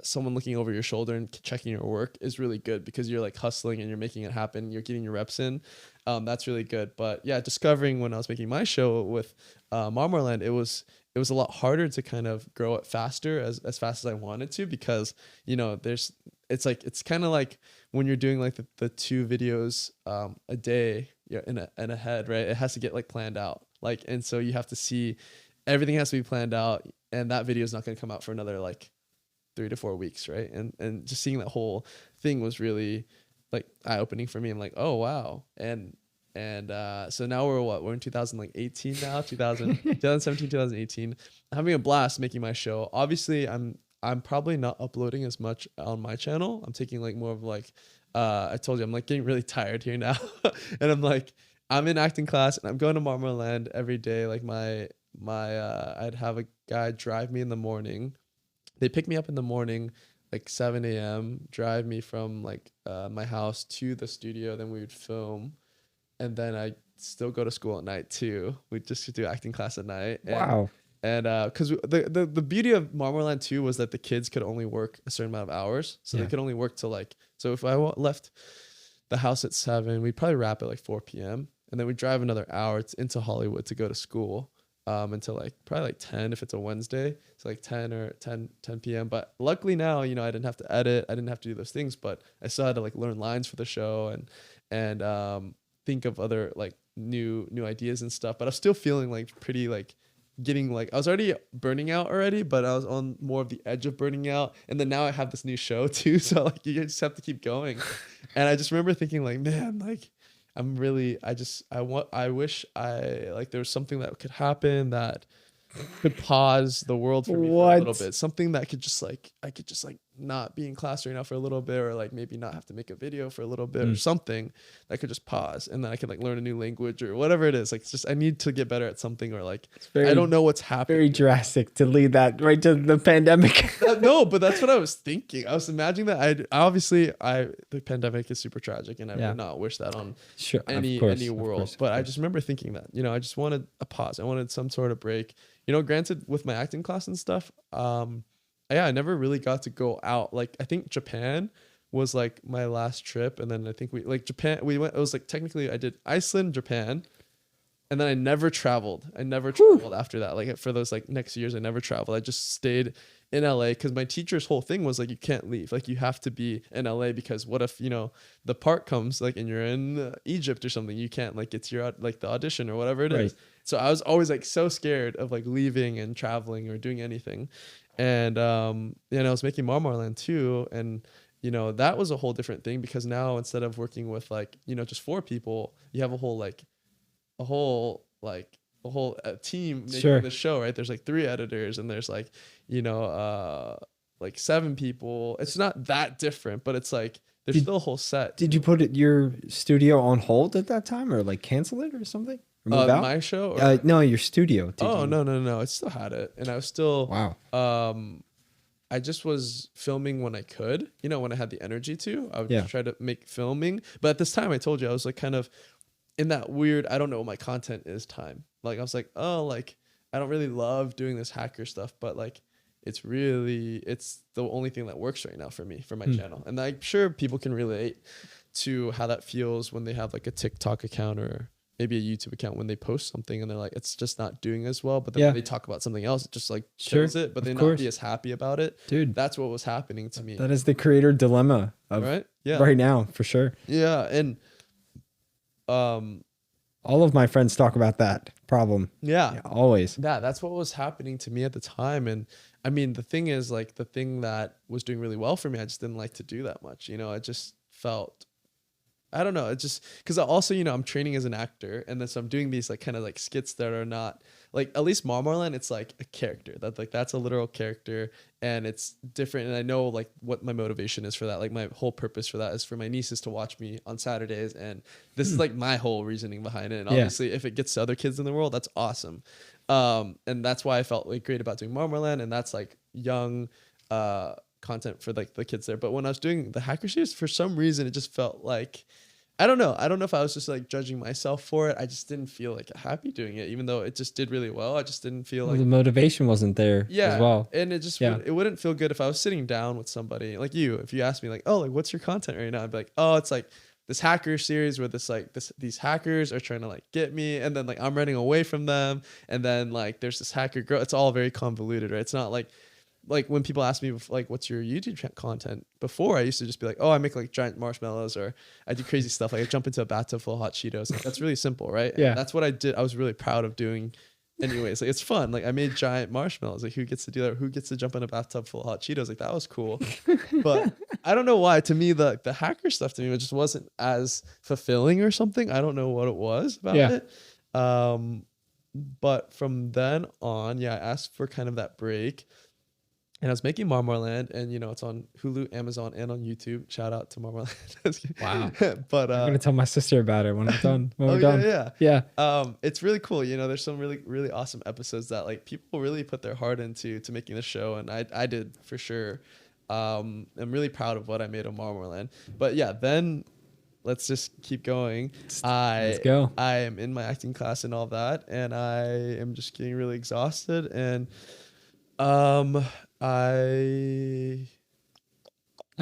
someone looking over your shoulder and checking your work is really good, because you're like hustling and you're making it happen, you're getting your reps in. That's really good. But yeah, discovering when I was making my show with Marmarland, it was a lot harder to kind of grow it faster, as fast as I wanted to, because it's kind of like when you're doing like the 2 videos a day in a head, right? It has to get like planned out, like, and so you have to see everything has to be planned out, and that video is not going to come out for another like 3 to 4 weeks, right? And just seeing that whole thing was really like eye-opening for me. I'm like, oh wow. And so now we're in 2018 now, 2017, 2018. I'm having a blast making my show. Obviously, I'm probably not uploading as much on my channel. I'm taking like more of like, I told you, I'm like getting really tired here now. And I'm like, I'm in acting class, and I'm going to Marmarland every day. Like I'd have a guy drive me in the morning. They pick me up in the morning, like 7 a.m., drive me from like my house to the studio. Then we would film. And then I still go to school at night too. We just do acting class at night. Wow. And because the beauty of Marmarland too was that the kids could only work a certain amount of hours. So they could only work till like, so if I left the house at 7, we'd probably wrap at like 4 p.m. And then we'd drive another hour into Hollywood to go to school until like probably like 10 if it's a Wednesday. So like 10 or 10 p.m. But luckily now, I didn't have to edit. I didn't have to do those things, but I still had to like learn lines for the show and think of other like new ideas and stuff. But I was still feeling like pretty like getting like, I was already burning out already, but I was on more of the edge of burning out. And then now I have this new show too. So like you just have to keep going. And I just remember thinking like, man, like I wish like there was something that could happen that could pause the world for me for a little bit. Something that could just like, I could just like not be in class right now for a little bit, or like maybe not have to make a video for a little bit or something, I could just pause and then I could like learn a new language or whatever it is. Like it's just I need to get better at something, or like I don't know what's happening. Very drastic to lead that right to the pandemic. No, but that's what I was thinking. I was imagining that the pandemic is super tragic and I would not wish that on any world. But I just remember thinking that, you know, I just wanted a pause. I wanted some sort of break. You know, granted, with my acting class and stuff, I never really got to go out. Like, I think Japan was like my last trip. And then I think we went, it was like technically I did Iceland, Japan. And then I never traveled. After that. Like for those like next years, I never traveled. I just stayed in LA because my teacher's whole thing was like, you can't leave. Like you have to be in LA because what if, you know, the part comes like and you're in Egypt or something, you can't like it's your like the audition or whatever it is. So I was always like so scared of like leaving and traveling or doing anything. And you know, I was making Marlin too. And you know, that was a whole different thing because now instead of working with like, you know, just 4 people, you have a whole team making the show, right? There's like 3 editors and there's like, you know, like 7 people. It's not that different, but it's like there's still a whole set. Did you put your studio on hold at that time or like cancel it or something? Or move out? My show? Or? No, your studio. No. I still had it. And I was still, I just was filming when I could, you know, when I had the energy to. I would try to make filming. But at this time, I told you, I was like kind of in that weird, I don't know what my content is time. Like I was like, oh, like I don't really love doing this hacker stuff, but like it's the only thing that works right now for me, for my channel. And I'm sure people can relate to how that feels when they have like a TikTok account or maybe a YouTube account when they post something and they're like, it's just not doing as well. But then when they talk about something else, it just like kills it, but they not be as happy about it. Dude, that's what was happening to me. That is the creator dilemma of right now, for sure. Yeah. And all of my friends talk about that problem. Yeah, always. Yeah, that's what was happening to me at the time. And I mean, the thing is like the thing that was doing really well for me, I just didn't like to do that much. You know, I just felt, I don't know. It just, cause also, you know, I'm training as an actor and then so I'm doing these like kind of like skits that are not like, at least Marlin, it's like a character that's a literal character and it's different. And I know like what my motivation is for that. Like my whole purpose for that is for my nieces to watch me on Saturdays. And this is like my whole reasoning behind it. And obviously if it gets to other kids in the world, that's awesome. And that's why I felt like great about doing Marlin, and that's like young, content for like the kids there. But when I was doing the hacker series, for some reason it just felt like, I don't know if I was just like judging myself for it. I just didn't feel like happy doing it, even though it just did really well. I just didn't feel like the motivation wasn't there as well. And it just it wouldn't feel good if I was sitting down with somebody like you. If you asked me like, oh, like what's your content right now? I'd be like, oh, it's like this hacker series where these hackers are trying to like get me, and then like I'm running away from them, and then like there's this hacker girl. It's all very convoluted, right? It's not like when people ask me like what's your YouTube content, before I used to just be like, oh, I make like giant marshmallows, or I do crazy stuff like I jump into a bathtub full of hot Cheetos. Like, that's really simple, right? Yeah, and that's what I did. I was really proud of doing anyways. Like it's fun. Like I made giant marshmallows. Like who gets to do that? Who gets to jump in a bathtub full of hot Cheetos? Like that was cool. But I don't know why, to me the hacker stuff to me it just wasn't as fulfilling or something. I don't know what it was about it. But from then on, I asked for kind of that break. And I was making Marmarland, and you know it's on Hulu, Amazon, and on YouTube. Shout out to Marmarland. Wow! But I'm gonna tell my sister about it when I'm done. When we're done. Yeah. It's really cool. You know, there's some really, really awesome episodes that like people really put their heart into making the show, and I did for sure. I'm really proud of what I made of Marmarland. But yeah, then let's just keep going. Let's go. I am in my acting class and all that, and I am just getting really exhausted, and I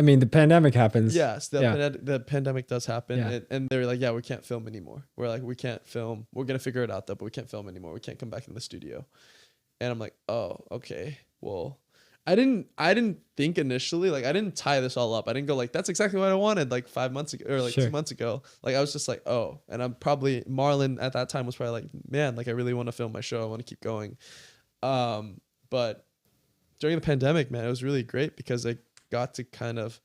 mean, the pandemic happens. Yes, the pandemic does happen, and they're like, we can't film anymore. We're like, we can't film. We're gonna figure it out though, but we can't film anymore. We can't come back in the studio. And I'm like, oh, okay. Well, I didn't think initially, like I didn't tie this all up. I didn't go like, that's exactly what I wanted like 5 months ago or like 2 months ago. Like I was just like, oh, and I'm probably Marlin at that time was probably like, man, like I really want to film my show. I want to keep going. But during the pandemic, man, it was really great because I got to kind of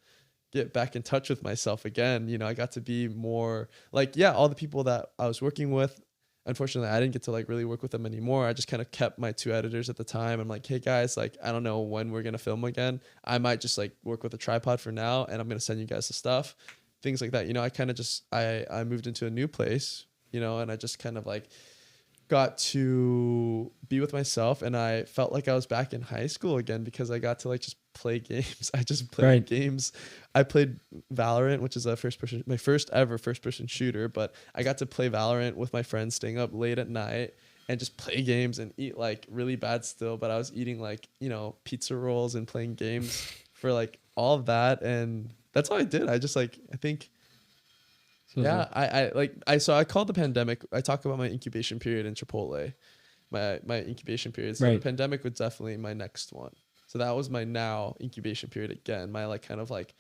get back in touch with myself again. You know, I got to be more like, all the people that I was working with, unfortunately I didn't get to like really work with them anymore. I just kind of kept my 2 editors at the time. I'm like, hey guys, like I don't know when we're gonna film again. I might just like work with a tripod for now, and I'm gonna send you guys the stuff, things like that. I kind of just I moved into a new place, and I just kind of like got to be with myself, and I felt like I was back in high school again because I got to like just play games. I just played games. I played Valorant, which is my first ever first person shooter, but I got to play Valorant with my friends, staying up late at night and just play games and eat like really bad still, but I was eating like, pizza rolls and playing games for like all of that, and that's all I did. I just like I think yeah, I called the pandemic. I talk about my incubation period in Chipotle, my incubation period. So the pandemic was definitely my next one. So that was my now incubation period again. My like kind of like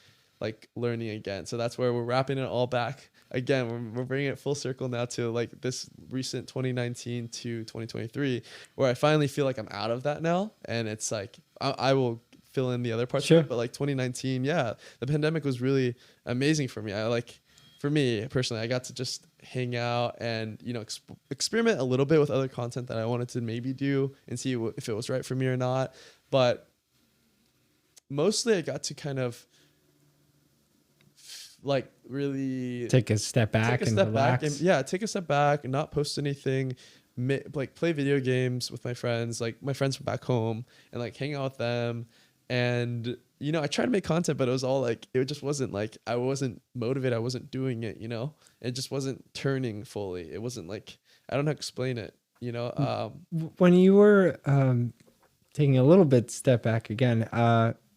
learning again. So that's where we're wrapping it all back again. We're bringing it full circle now to like this recent 2019 to 2023, where I finally feel like I'm out of that now, and it's like I will fill in the other parts of it. But like 2019, yeah, the pandemic was really amazing for me. For me personally, I got to just hang out and, experiment a little bit with other content that I wanted to maybe do and see if it was right for me or not. But mostly I got to kind of like really take a step back and relax. Take a step back and not post anything, like play video games with my friends, like my friends from back home, and like hang out with them. And I tried to make content, but it was all like, it just wasn't like, I wasn't motivated. I wasn't doing it, it just wasn't turning fully. It wasn't like, I don't know how to explain it, when you were taking a little bit step back again,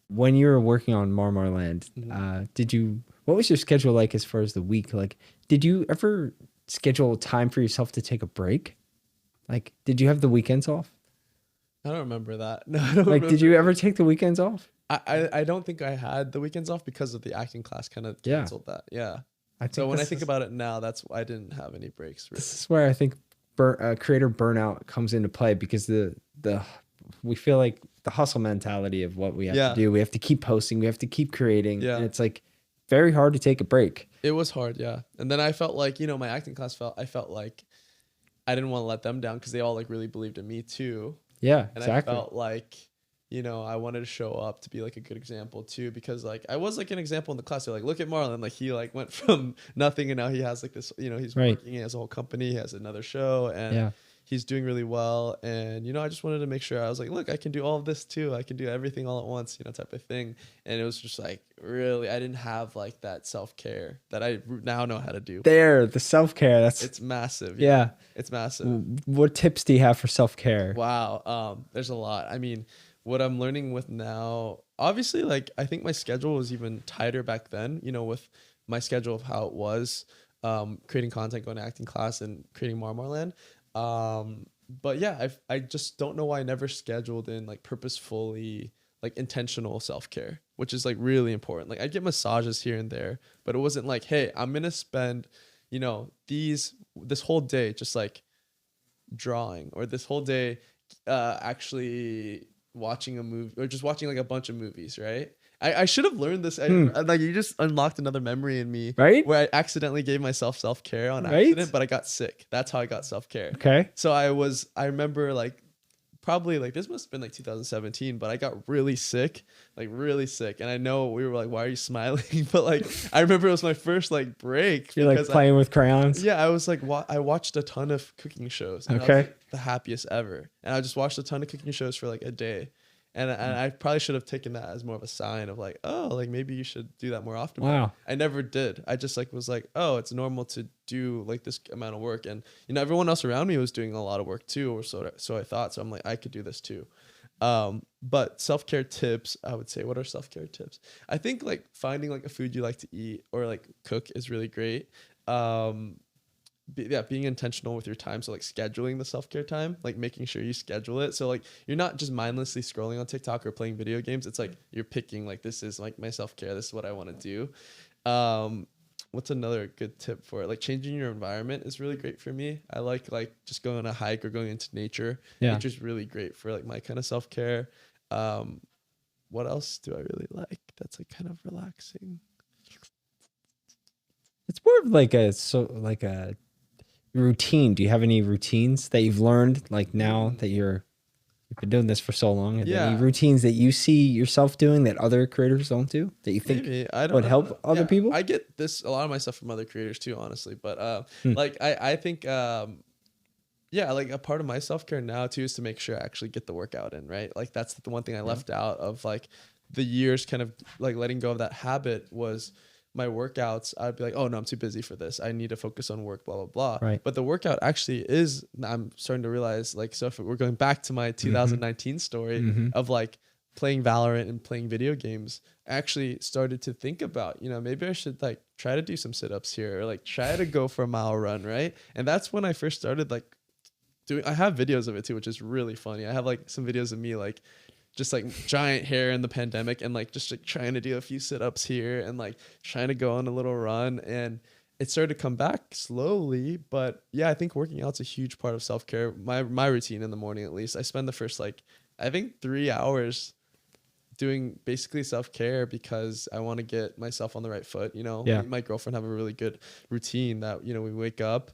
when you were working on Marmarland, what was your schedule like as far as the week? Like, did you ever schedule time for yourself to take a break? Like, did you have the weekends off? I don't remember that. No, I don't like, did you ever take the weekends off? I don't think I had the weekends off because of the acting class kind of canceled that. Yeah. So when I think about it now, that's why I didn't have any breaks. Really. This is where I think creator burnout comes into play, because we feel like the hustle mentality of what we have to do. We have to keep posting. We have to keep creating. Yeah. And it's like very hard to take a break. It was hard. Yeah. And then I felt like, my acting class I felt like I didn't want to let them down because they all like really believed in me too. Yeah, and exactly. I felt like, I wanted to show up to be like a good example too, because like I was like an example in the class. They're like, look at Marlin, like he like went from nothing and now he has like this, he's working, he has a whole company, he has another show, and he's doing really well. And I just wanted to make sure, I was like, look, I can do all of this too. I can do everything all at once, type of thing. And it was just like, really, I didn't have like that self-care that I now know how to do. The self-care, it's massive. Yeah. It's massive. What tips do you have for self-care? Wow. There's a lot. I mean, what I'm learning with now, obviously, like I think my schedule was even tighter back then, with my schedule of how it was, creating content, going to acting class, and creating Marmarland. But yeah, I just don't know why I never scheduled in like purposefully, like intentional self-care, which is like really important. Like I get massages here and there, but it wasn't like, hey, I'm going to spend, this whole day just like drawing, or this whole day, actually watching a movie, or just watching like a bunch of movies. Right. I should have learned this. Like you just unlocked another memory in me, right? Where I accidentally gave myself self-care on accident, but I got sick. That's how I got self-care. Okay. So I remember like probably like this must have been like 2017, but I got really sick. And I know we were like, why are you smiling? But like, I remember it was my first like break. You're like playing with crayons. Yeah. I was like, I watched a ton of cooking shows. And okay. I was like, the happiest ever. And I just watched a ton of cooking shows for like a day. And I probably should have taken that as more of a sign of like, oh, like maybe you should do that more often. Wow. I never did. I just like was like, oh, it's normal to do like this amount of work. And, everyone else around me was doing a lot of work too. Or so I thought. So I'm like, I could do this too. But self-care tips, I would say, what are self-care tips? I think like finding like a food you like to eat or like cook is really great. Being intentional with your time. So like scheduling the self-care time, like making sure you schedule it. So like you're not just mindlessly scrolling on TikTok or playing video games. It's like you're picking like, this is like my self-care. This is what I want to do. What's another good tip for it? Like changing your environment is really great for me. I like just going on a hike or going into nature. Yeah. Nature's really great for like my kind of self-care. What else do I really like? That's like kind of relaxing. It's more of like a routine. Do you have any routines that you've learned, like now that you've been doing this for so long? Any routines that you see yourself doing that other creators don't do that you think would help other people? I get a lot of my stuff from other creators too, honestly. But like I think like a part of my self-care now too is to make sure I actually get the workout in, right? Like that's the one thing I left out of like the years kind of like letting go of that habit was my workouts. I'd be like, oh no, I'm too busy for this. I need to focus on work, blah, blah, blah. Right. But the workout actually is, I'm starting to realize like, so if we're going back to my 2019 story of like playing Valorant and playing video games, I actually started to think about, you know, maybe I should like try to do some sit-ups here or like try to go for a mile run. Right. And that's when I first started like I have videos of it too, which is really funny. I have like some videos of me like just like giant hair in the pandemic and like just like trying to do a few sit-ups here and like trying to go on a little run, and it started to come back slowly. But yeah, I think working out's a huge part of self-care. My routine in the morning, at least, I spend the first like I think 3 hours doing basically self-care because I want to get myself on the right foot. You know, me and my girlfriend have a really good routine that, you know, we wake up.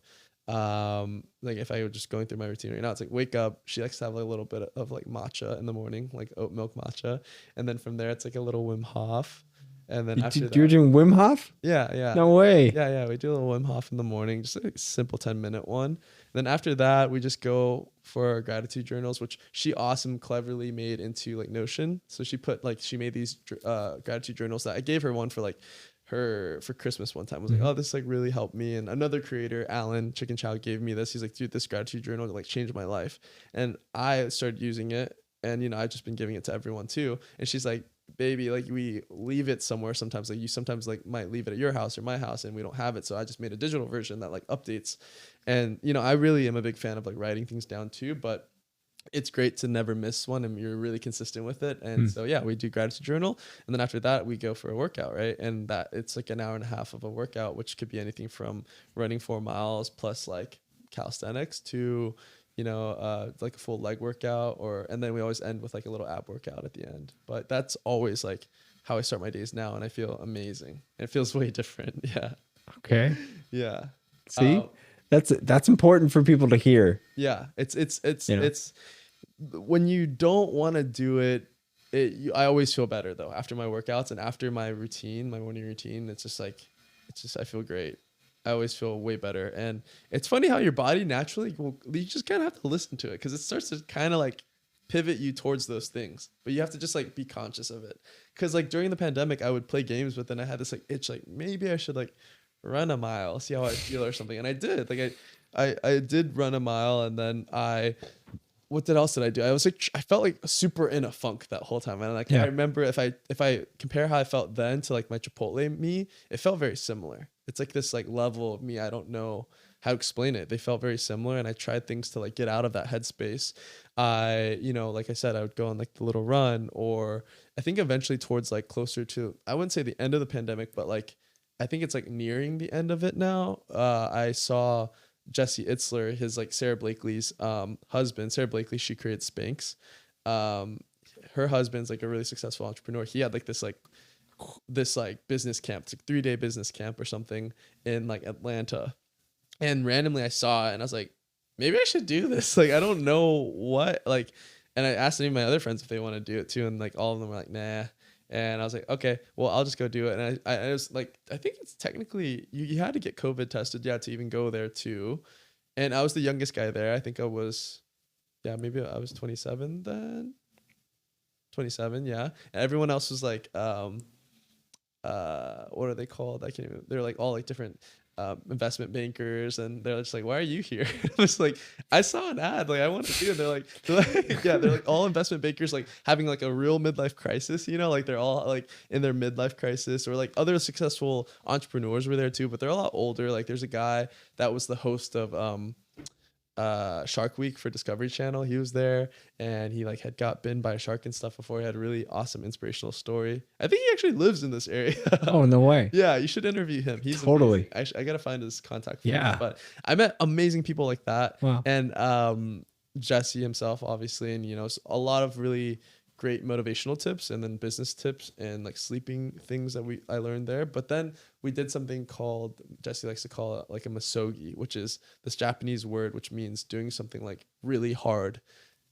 Like if I were just going through my routine right now, it's like wake up, she likes to have like a little bit of like matcha in the morning, like oat milk matcha, and then from there it's like a little Wim Hof, and then after that, you're doing Wim Hof? Yeah. No way. Yeah, we do a little Wim Hof in the morning, just a simple 10-minute one. Then after that, we just go for our gratitude journals, which she cleverly made into like Notion. So she made these gratitude journals that I gave her one for like her for Christmas one time. I was like, oh, this like really helped me. And another creator, Alan Chicken Chow, gave me this. He's like, dude, this gratitude journal like changed my life. And I started using it, and you know, I've just been giving it to everyone too. And she's like, baby, like we leave it somewhere sometimes, like you sometimes like might leave it at your house or my house and we don't have it, so I just made a digital version that like updates. And you know, I really am a big fan of like writing things down too, but it's great to never miss one and you're really consistent with it. And so yeah, we do gratitude journal, and then after that we go for a workout, right? And that it's like an hour and a half of a workout, which could be anything from running 4 miles plus like calisthenics to, you know, like a full leg workout, and then we always end with like a little ab workout at the end. But that's always like how I start my days now, and I feel amazing. It feels way different. Yeah. Okay. Yeah. See, that's important for people to hear. Yeah. It's when you don't want to do it, I always feel better though after my workouts and after my routine, my morning routine. It's just I feel great. I always feel way better. And it's funny how your body naturally you just kind of have to listen to it, because it starts to kind of like pivot you towards those things, but you have to just like be conscious of it. Because like during the pandemic, I would play games, but then I had this like itch, like maybe I should like run a mile, see how I feel or something. And I did, like I did run a mile, and then what else did I do? I was like, I felt like super in a funk that whole time. And like, I remember if I compare how I felt then to like my Chipotle me, it felt very similar. It's like this like level of me. I don't know how to explain it. They felt very similar. And I tried things to like get out of that headspace. You know, like I said, I would go on like the little run, or I think eventually towards like closer to, I wouldn't say the end of the pandemic, but like, I think it's like nearing the end of it now. I saw Jesse Itzler, his like Sarah Blakely's husband. Sarah Blakely, she created Spanx. Her husband's like a really successful entrepreneur. He had like this business camp. It's like 3-day business camp or something in like Atlanta. And randomly I saw it and I was like, maybe I should do this. Like, I don't know what, like, and I asked any of my other friends if they want to do it too. And like all of them were like, nah. And I was like, okay, well, I'll just go do it. And I was like, I think it's technically, you had to get COVID tested, to even go there too. And I was the youngest guy there. I think I was, maybe I was 27 then. 27, yeah. And everyone else was like, what are they called? I can't even, they're like all like different investment bankers, and they're just like, why are you here? I was like, I saw an ad, like I want to do it. They're like yeah, they're like all investment bankers like having like a real midlife crisis, you know, like they're all like in their midlife crisis, or like other successful entrepreneurs were there too, but they're a lot older. Like there's a guy that was the host of Shark Week for Discovery Channel. He was there, and he like had got bitten by a shark and stuff before. He had a really awesome inspirational story. I think he actually lives in this area. Oh, no way. Yeah, you should interview him. He's totally amazing. I gotta find his contact. Yeah, but I met amazing people like that. Wow. And Jesse himself, obviously, and you know, a lot of really great motivational tips and then business tips and like sleeping things that I learned there. But then we did something called, Jesse likes to call it like a masogi, which is this Japanese word which means doing something like really hard,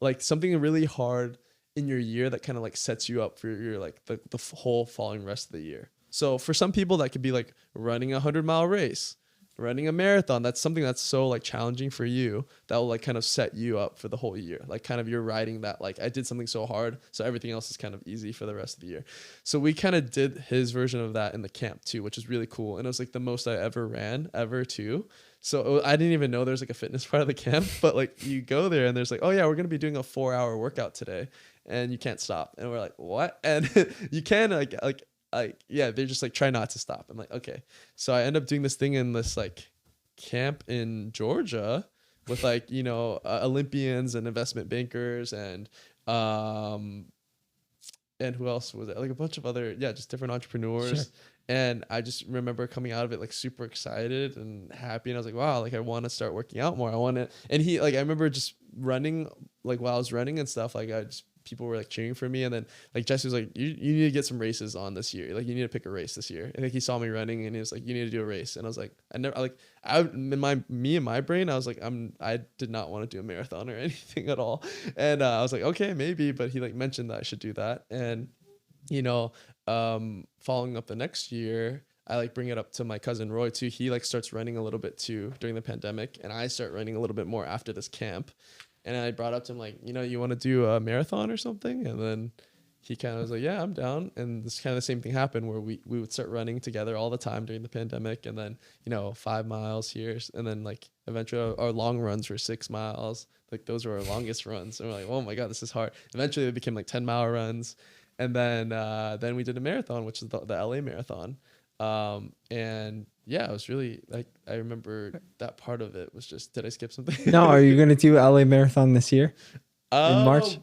like something really hard in your year that kind of like sets you up for your like the whole following rest of the year. So for some people that could be like running a 100-mile race, running a marathon. That's something that's so like challenging for you that will like kind of set you up for the whole year. Like kind of you're riding that, like I did something so hard, so everything else is kind of easy for the rest of the year. So we kind of did his version of that in the camp too, which is really cool. And it was like the most I ever ran ever too. So I didn't even know there's like a fitness part of the camp, but like you go there and there's like, oh yeah, we're going to be doing a 4-hour workout today and you can't stop. And we're like, what? And you can yeah, they're just like, try not to stop. I'm like, okay. So I end up doing this thing in this like camp in Georgia with like, you know, Olympians and investment bankers and who else was it? Like a bunch of other, yeah, just different entrepreneurs. Sure. And I just remember coming out of it like super excited and happy. And I was like, wow, like I want to start working out more. I want to, and I remember just running, like while I was running and stuff, like people were like cheering for me. And then like Jesse was like, you need to get some races on this year. Like you need to pick a race this year. And like he saw me running and he was like, you need to do a race. And I was like, in my brain, I was like, I did not want to do a marathon or anything at all. And I was like, okay, maybe, but he like mentioned that I should do that. And, you know, following up the next year, I like bring it up to my cousin Roy too. He like starts running a little bit too during the pandemic. And I start running a little bit more after this camp. And I brought up to him like, you know, you want to do a marathon or something? And then he kind of was like, yeah, I'm down. And this kind of the same thing happened where we would start running together all the time during the pandemic. And then, you know, 5 miles here. And then like eventually our long runs were 6 miles. Like those were our longest runs. And we're like, oh my God, this is hard. Eventually they became like 10-mile runs. And then we did a marathon, which is the LA marathon. And yeah, it was really like, I remember that part of it was just, did I skip something? No, are you going to do LA marathon this year in March?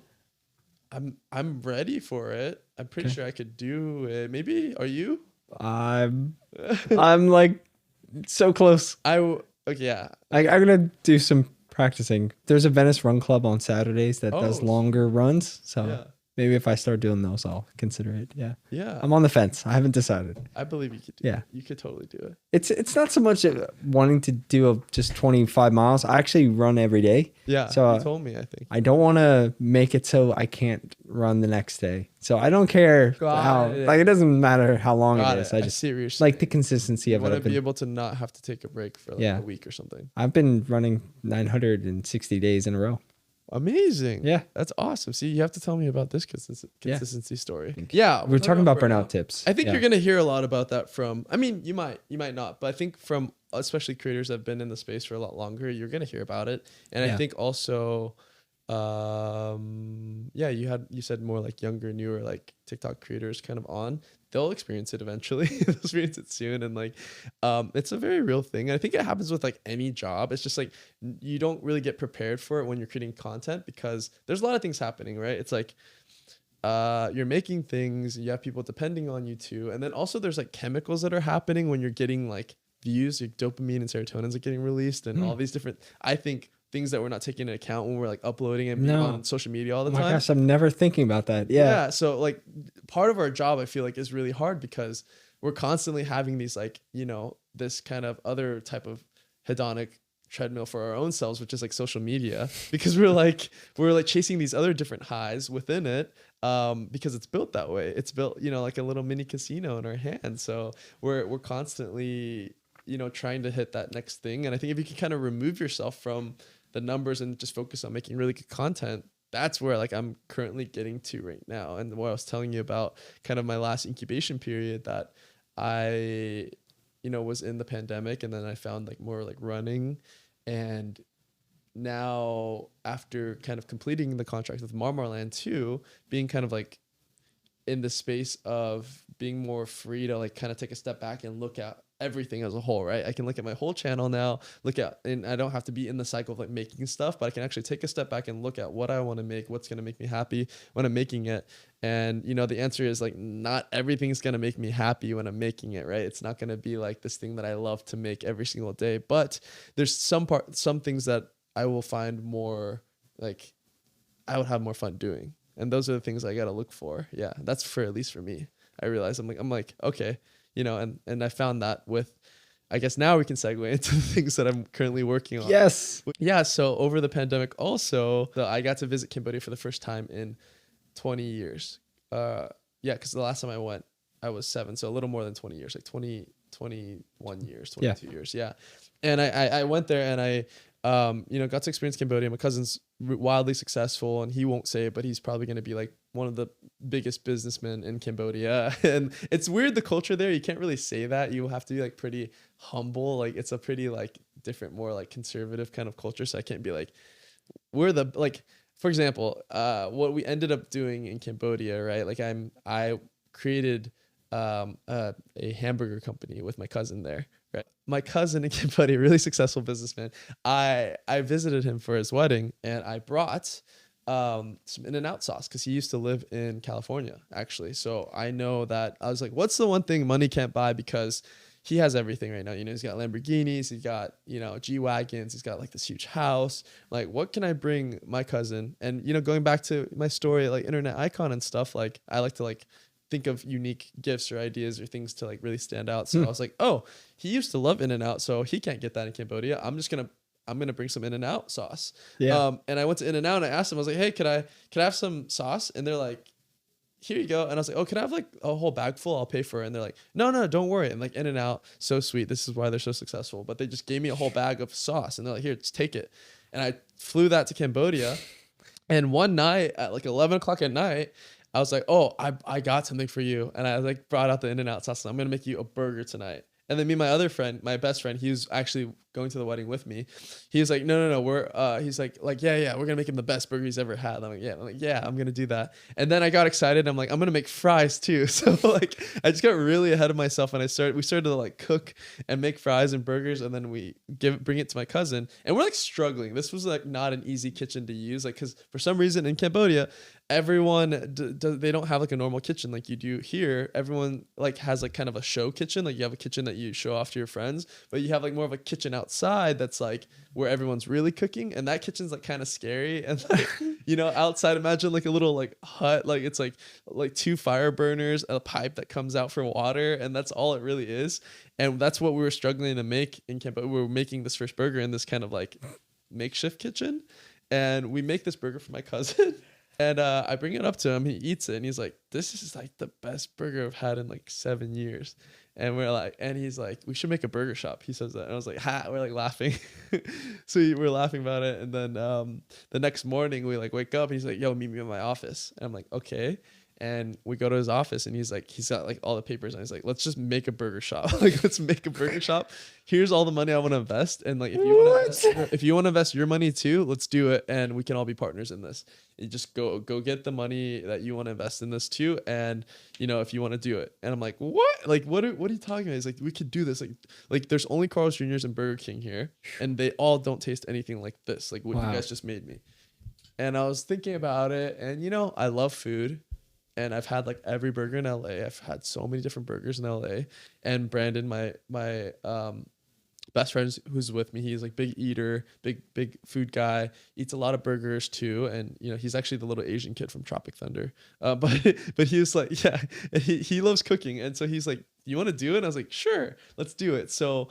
I'm ready for it. I'm pretty sure I could do it. Maybe, are you? I'm like so close. Yeah. I'm going to do some practicing. There's a Venice Run Club on Saturdays that does longer runs. So yeah. Maybe if I start doing those, I'll consider it. Yeah. Yeah. I'm on the fence. I haven't decided. I believe you could do it. You could totally do it. It's not so much wanting to do just 25 miles. I actually run every day. Yeah. So you told me, I think. I don't want to make it so I can't run the next day. So I don't care like it doesn't matter how long it is. I just see what you're like the consistency of it. You want to be able to not have to take a break for like a week or something. I've been running 960 days in a row. Amazing. Yeah. That's awesome. See, you have to tell me about this consistency story. Yeah. We're talking about burnout tips. I think you're going to hear a lot about that from, I mean, you might not, but I think from especially creators that have been in the space for a lot longer, you're going to hear about it. And I think also, you said more like younger, newer, like TikTok creators kind of on, they'll experience it eventually. They'll experience it soon. And like, it's a very real thing. And I think it happens with like any job. It's just like, you don't really get prepared for it when you're creating content because there's a lot of things happening, right? It's like, you're making things, you have people depending on you too. And then also there's like chemicals that are happening when you're getting like views, like dopamine and serotonin are getting released and all these different, I think, things that we're not taking into account when we're like uploading and being on social media all the time. Oh my gosh, I'm never thinking about that. Yeah. So like part of our job, I feel like is really hard because we're constantly having these like, you know, this kind of other type of hedonic treadmill for our own selves, which is like social media, because we're like chasing these other different highs within it. Because it's built that way. It's built, you know, like a little mini casino in our hands. So we're constantly, you know, trying to hit that next thing. And I think if you can kind of remove yourself from the numbers and just focus on making really good content, that's where like I'm currently getting to right now. And what I was telling you about kind of my last incubation period that I, you know, was in the pandemic and then I found like more like running. And now after kind of completing the contract with Marlin too, being kind of like in the space of being more free to like kind of take a step back and look at everything as a whole, right? I can look at my whole channel now, and I don't have to be in the cycle of like making stuff, but I can actually take a step back and look at what I want to make, what's going to make me happy when I'm making it. And, you know, the answer is like, not everything's going to make me happy when I'm making it, right? It's not going to be like this thing that I love to make every single day, but there's some things that I will find more like I would have more fun doing. And those are the things I got to look for. Yeah. That's for, at least for me. I realized I'm like, okay, and I found that with, I guess now we can segue into the things that I'm currently working on. Yes. Yeah. So over the pandemic also, I got to visit Cambodia for the first time in 20 years. Yeah. Cause the last time I went, I was 7. So a little more than 20 years, like 21 years, 22 years. Yeah. And I went there and I, got to experience Cambodia. My cousin's wildly successful, and he won't say it, but he's probably going to be like one of the biggest businessmen in Cambodia. And it's weird, the culture there, you can't really say that. You have to be like pretty humble. Like it's a pretty like different, more like conservative kind of culture. So I can't be like, for example, what we ended up doing in Cambodia, right? Like I created a hamburger company with my cousin there. Right. My cousin in Cambodia, really successful businessman. I visited him for his wedding, and I brought some In-N-Out sauce because he used to live in California, actually. So I know that I was like, what's the one thing money can't buy? Because he has everything right now. He's got Lamborghinis, he's got, G-Wagons, he's got like this huge house. Like, what can I bring my cousin? And, going back to my story, like internet icon and stuff, like I like to like think of unique gifts or ideas or things to like really stand out. So I was like, oh, he used to love In-N-Out, so he can't get that in Cambodia. I'm gonna bring some In-N-Out sauce. Yeah. And I went to In-N-Out and I asked them, I was like, hey, could I have some sauce? And they're like, here you go. And I was like, oh, can I have like a whole bag full? I'll pay for it. And they're like, no, don't worry. And like In-N-Out, so sweet. This is why they're so successful. But they just gave me a whole bag of sauce and they're like, here, just take it. And I flew that to Cambodia. And one night at like 11 o'clock at night, I was like, oh, I got something for you. And I like brought out the In-N-Out sauce. And I'm going to make you a burger tonight. And then me and my other friend, my best friend, he was actually going to the wedding with me. He was like, no, he's like, yeah, we're going to make him the best burger he's ever had. I'm like, yeah, I'm going to do that. And then I got excited. I'm like, I'm going to make fries too. So like, I just got really ahead of myself and we started to like cook and make fries and burgers. And then we bring it to my cousin and we're like struggling. This was like not an easy kitchen to use. Like, cause for some reason in Cambodia, everyone they don't have like a normal kitchen like you do here. Everyone like has like kind of a show kitchen. Like you have a kitchen that you show off to your friends, but you have like more of a kitchen outside that's like where everyone's really cooking, and that kitchen's like kind of scary. And like outside, imagine like a little like hut, like it's like 2 fire burners, a pipe that comes out for water, and that's all it really is. And that's what we were struggling to make in Cambodia. We were making this first burger in this kind of like makeshift kitchen, and we make this burger for my cousin. And I bring it up to him. He eats it, and he's like, "This is like the best burger I've had in like 7 years." And we're like, and he's like, "We should make a burger shop." He says that, and I was like, "Ha!" We're like laughing. So we're laughing about it, and then the next morning we like wake up, and he's like, "Yo, meet me in my office." And I'm like, "Okay." And we go to his office, and he's got like all the papers, and he's like, let's just make a burger shop. Like, let's make a burger shop. Here's all the money I want to invest. And like, if you want to invest your money too, let's do it. And we can all be partners in this. You just go get the money that you want to invest in this too. And if you want to do it. And I'm like, what? Like, what are you talking about? He's like, we could do this. Like there's only Carl's Jr.'s and Burger King here. And they all don't taste anything like this. Like what you guys just made me. And I was thinking about it, and I love food. And I've had like every burger in LA. I've had so many different burgers in LA. And Brandon, my best friend who's with me, he's like big eater, big food guy, eats a lot of burgers too. And he's actually the little Asian kid from Tropic Thunder. But he was like, yeah, he loves cooking. And so he's like, you want to do it? And I was like, sure, let's do it. So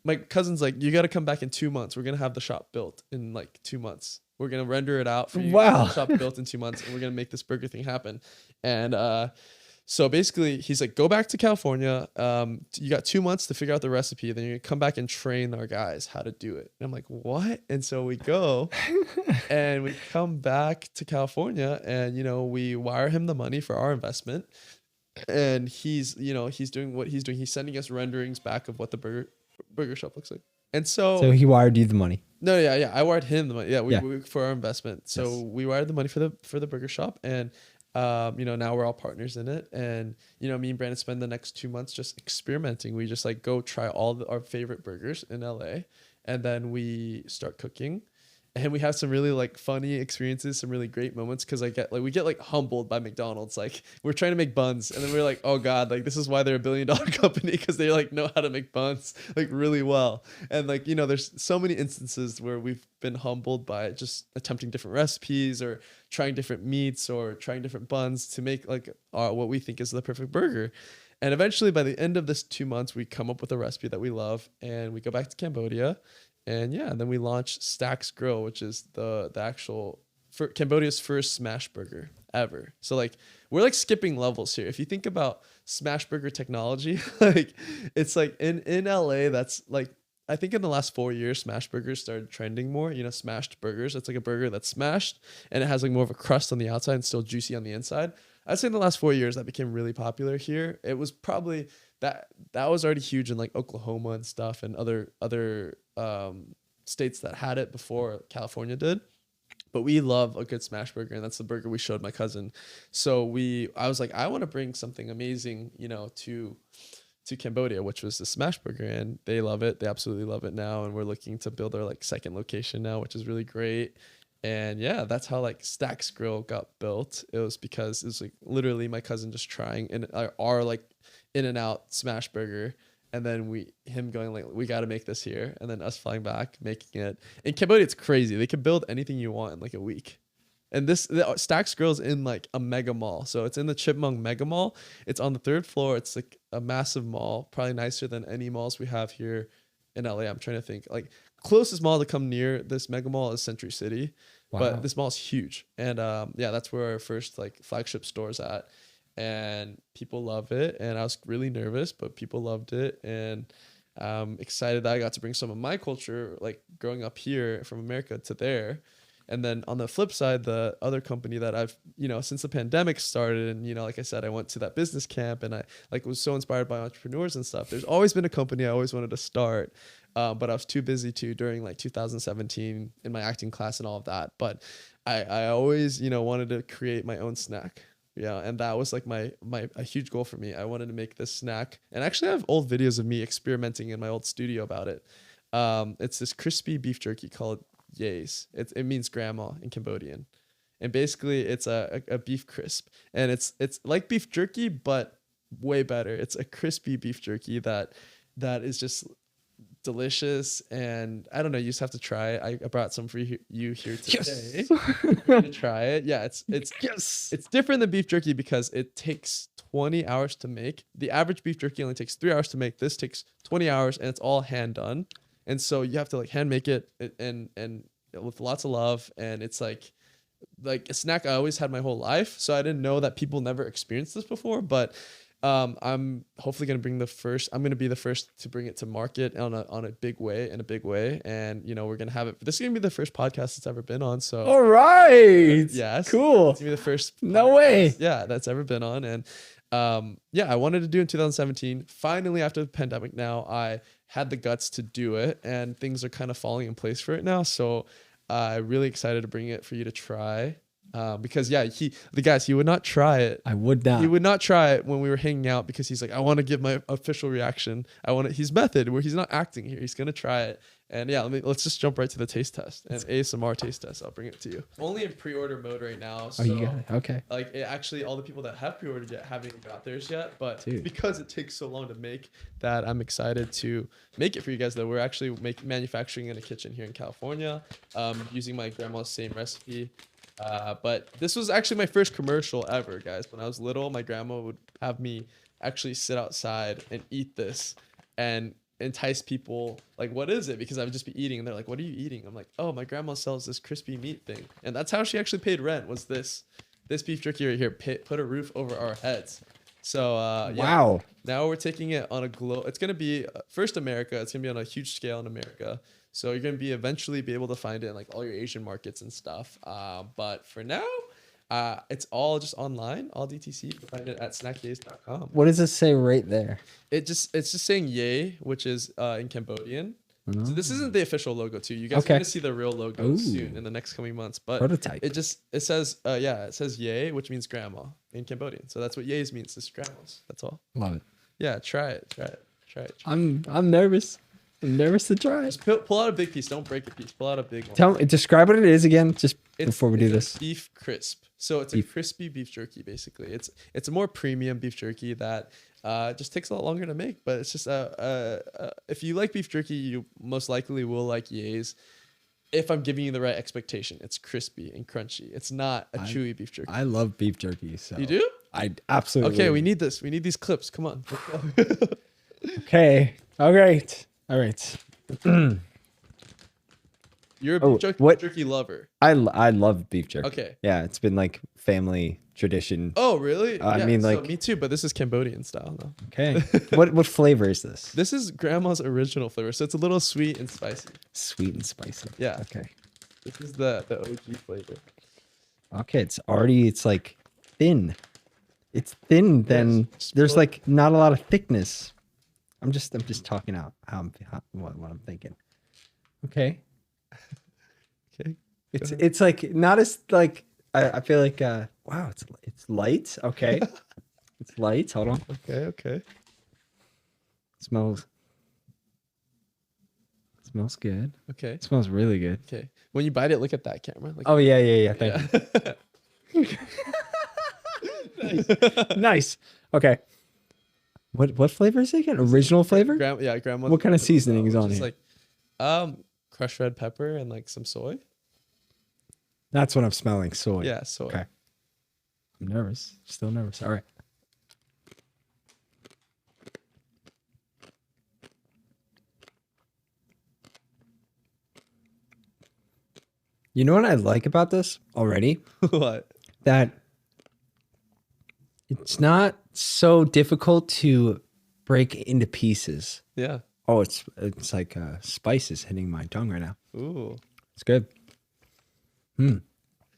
my cousin's like, you got to come back in 2 months. We're going to have the shop built in like 2 months. We're going to render it out for you. Wow. The shop built in 2 months, and we're going to make this burger thing happen. And so basically he's like, go back to California. You got 2 months to figure out the recipe. Then you're going to come back and train our guys how to do it. And I'm like, what? And so we go and we come back to California, and, we wire him the money for our investment. And he's doing what he's doing. He's sending us renderings back of what the burger shop looks like. And so he wired you the money. No, yeah. I wired him the money. Yeah, we for our investment. So we wired the money for the burger shop, and now we're all partners in it. And me and Brandon spend the next 2 months just experimenting. We just like go try all our favorite burgers in LA, and then we start cooking. And we have some really like funny experiences, some really great moments, because we get like humbled by McDonald's. Like we're trying to make buns, and then we're like, oh god, like this is why they're a $1 billion company, because they like know how to make buns like really well. And like, you know, there's so many instances where we've been humbled by just attempting different recipes or trying different meats or trying different buns to make like what we think is the perfect burger. And eventually, by the end of this 2 months, we come up with a recipe that we love, and we go back to Cambodia. And yeah, and then we launched Stack's Grill, which is the actual Cambodia's first smash burger ever. So like we're like skipping levels here. If you think about smash burger technology, like it's like in LA, that's like, I think in the last 4 years, smash burgers started trending more. You know, smashed burgers. It's like a burger that's smashed and it has like more of a crust on the outside and still juicy on the inside. I'd say in the last 4 years that became really popular here. It was probably that was already huge in like Oklahoma and stuff and other states that had it before California did. But we love a good smash burger, and that's the burger we showed my cousin. So I was like, I want to bring something amazing, you know, to Cambodia, which was the smash burger, and they love it. They absolutely love it now, and we're looking to build our like second location now, which is really great. And yeah, that's how like Stack's Grill got built. It was because it was like literally my cousin just trying our like In-N-Out smash burger, and then him going like, we got to make this here, and then us flying back making it. In Cambodia, it's crazy. They can build anything you want in like a week. And the Stack's Grill is in like a mega mall, so it's in the Chipmunk Mega Mall. It's on the 3rd floor. It's like a massive mall, probably nicer than any malls we have here in LA. I'm trying to think, like closest mall to come near this mega mall is Century City. Wow. But this mall is huge. And yeah, that's where our first like flagship store's at. And people love it. And I was really nervous, but people loved it. And I'm excited that I got to bring some of my culture, like growing up here from America, to there. And then on the flip side, the other company that I've, you know, since the pandemic started, and, you know, like I said, I went to that business camp and I like was so inspired by entrepreneurs and stuff. There's always been a company I always wanted to start. But I was too busy during like 2017 in my acting class and all of that. But I always, you know, wanted to create my own snack. Yeah. And that was like a huge goal for me. I wanted to make this snack. And actually I have old videos of me experimenting in my old studio about it. It's this crispy beef jerky called Yays. It means grandma in Cambodian. And basically it's a beef crisp. And it's like beef jerky, but way better. It's a crispy beef jerky that is just delicious. And I don't know, you just have to try it. I brought some for you here today. Yes. You're gonna try it. Yeah, it's yes. It's different than beef jerky because it takes 20 hours to make. The average beef jerky only takes 3 hours to make. This takes 20 hours and it's all hand done. And so you have to like hand make it and with lots of love. And it's like a snack I always had my whole life. So I didn't know that people never experienced this before, but I'm hopefully going to I'm going to be the first to bring it to market in a big way. And, you know, we're going to have it. This is going to be the first podcast it's ever been on. So, all right. Yes. Cool. It's going to be the first. No way. Yeah. That's ever been on. And, yeah, I wanted to do it in 2017. Finally, after the pandemic now, I had the guts to do it and things are kind of falling in place for it now. So, I'm really excited to bring it for you to try. Because yeah, he would not try it. I would not. He would not try it when we were hanging out because he's like, I want to give my official reaction. His method where he's not acting here. He's gonna try it. And yeah, let's just jump right to the taste test and ASMR taste test. I'll bring it to you. Only in pre-order mode right now. So, you got it. Okay. Like actually, all the people that have pre-ordered yet haven't even got theirs yet. But because it takes so long to make that, I'm excited to make it for you guys. Though we're actually manufacturing in a kitchen here in California, using my grandma's same recipe. But this was actually my first commercial ever, guys. When I was little, my grandma would have me actually sit outside and eat this and entice people like, what is it? Because I would just be eating and they're like, what are you eating? I'm like, oh, my grandma sells this crispy meat thing. And that's how she actually paid rent, was this beef jerky right here, put a roof over our heads. So yeah. Wow. Now we're taking it on a it's going to be first America. It's going to be on a huge scale in America. So you're going to eventually be able to find it in like all your Asian markets and stuff. But for now, it's all just online, all DTC. You can find it at snackyays.com. What does it say right there? It's just saying yay, which is in Cambodian. Oh. So this isn't the official logo too. You guys are going to see the real logo soon in the next coming months. But prototype. It says it says yay, which means grandma in Cambodian. So that's what yays means, is grandmas. That's all. Love it. Yeah, try it. I'm nervous. I'm nervous to try. Just pull out a big piece. Don't break a piece. Pull out a big one. Describe what it is again, just before we do this. Beef crisp. So it's a crispy beef jerky, basically. It's a more premium beef jerky that just takes a lot longer to make. But it's just if you like beef jerky, you most likely will like Ye's. If I'm giving you the right expectation, it's crispy and crunchy. It's not a chewy beef jerky. I love beef jerky. So you do? I absolutely. Okay, we need this. We need these clips. Come on. Okay. All right. All right. You're a beef jerky lover. I love beef jerky. Okay. Yeah, it's been like family tradition. Oh, really? I mean, like me too, but this is Cambodian style now. Okay. What flavor is this? This is grandma's original flavor, so it's a little sweet and spicy. Sweet and spicy. Yeah. Okay. This is the OG flavor. Okay, it's like thin. It's thin. Then there's like not a lot of thickness. I'm just talking out what I'm thinking. Okay. Okay. It's like not as like I feel like wow, it's light. Okay. It's light. Hold on. Okay. Smells good. Okay. It smells really good. Okay. When you bite it, look at that camera. Like, oh yeah. Thank you. Nice. Okay. What flavor is it again? Original flavor? Grandma. What kind of seasoning is on here? Like, crushed red pepper and like some soy. That's what I'm smelling. Soy. Yeah, soy. Okay. I'm nervous. Still nervous. All right. You know what I like about this already? What? That it's not so difficult to break into pieces. Yeah. Oh, it's like spices hitting my tongue right now. Ooh. It's good.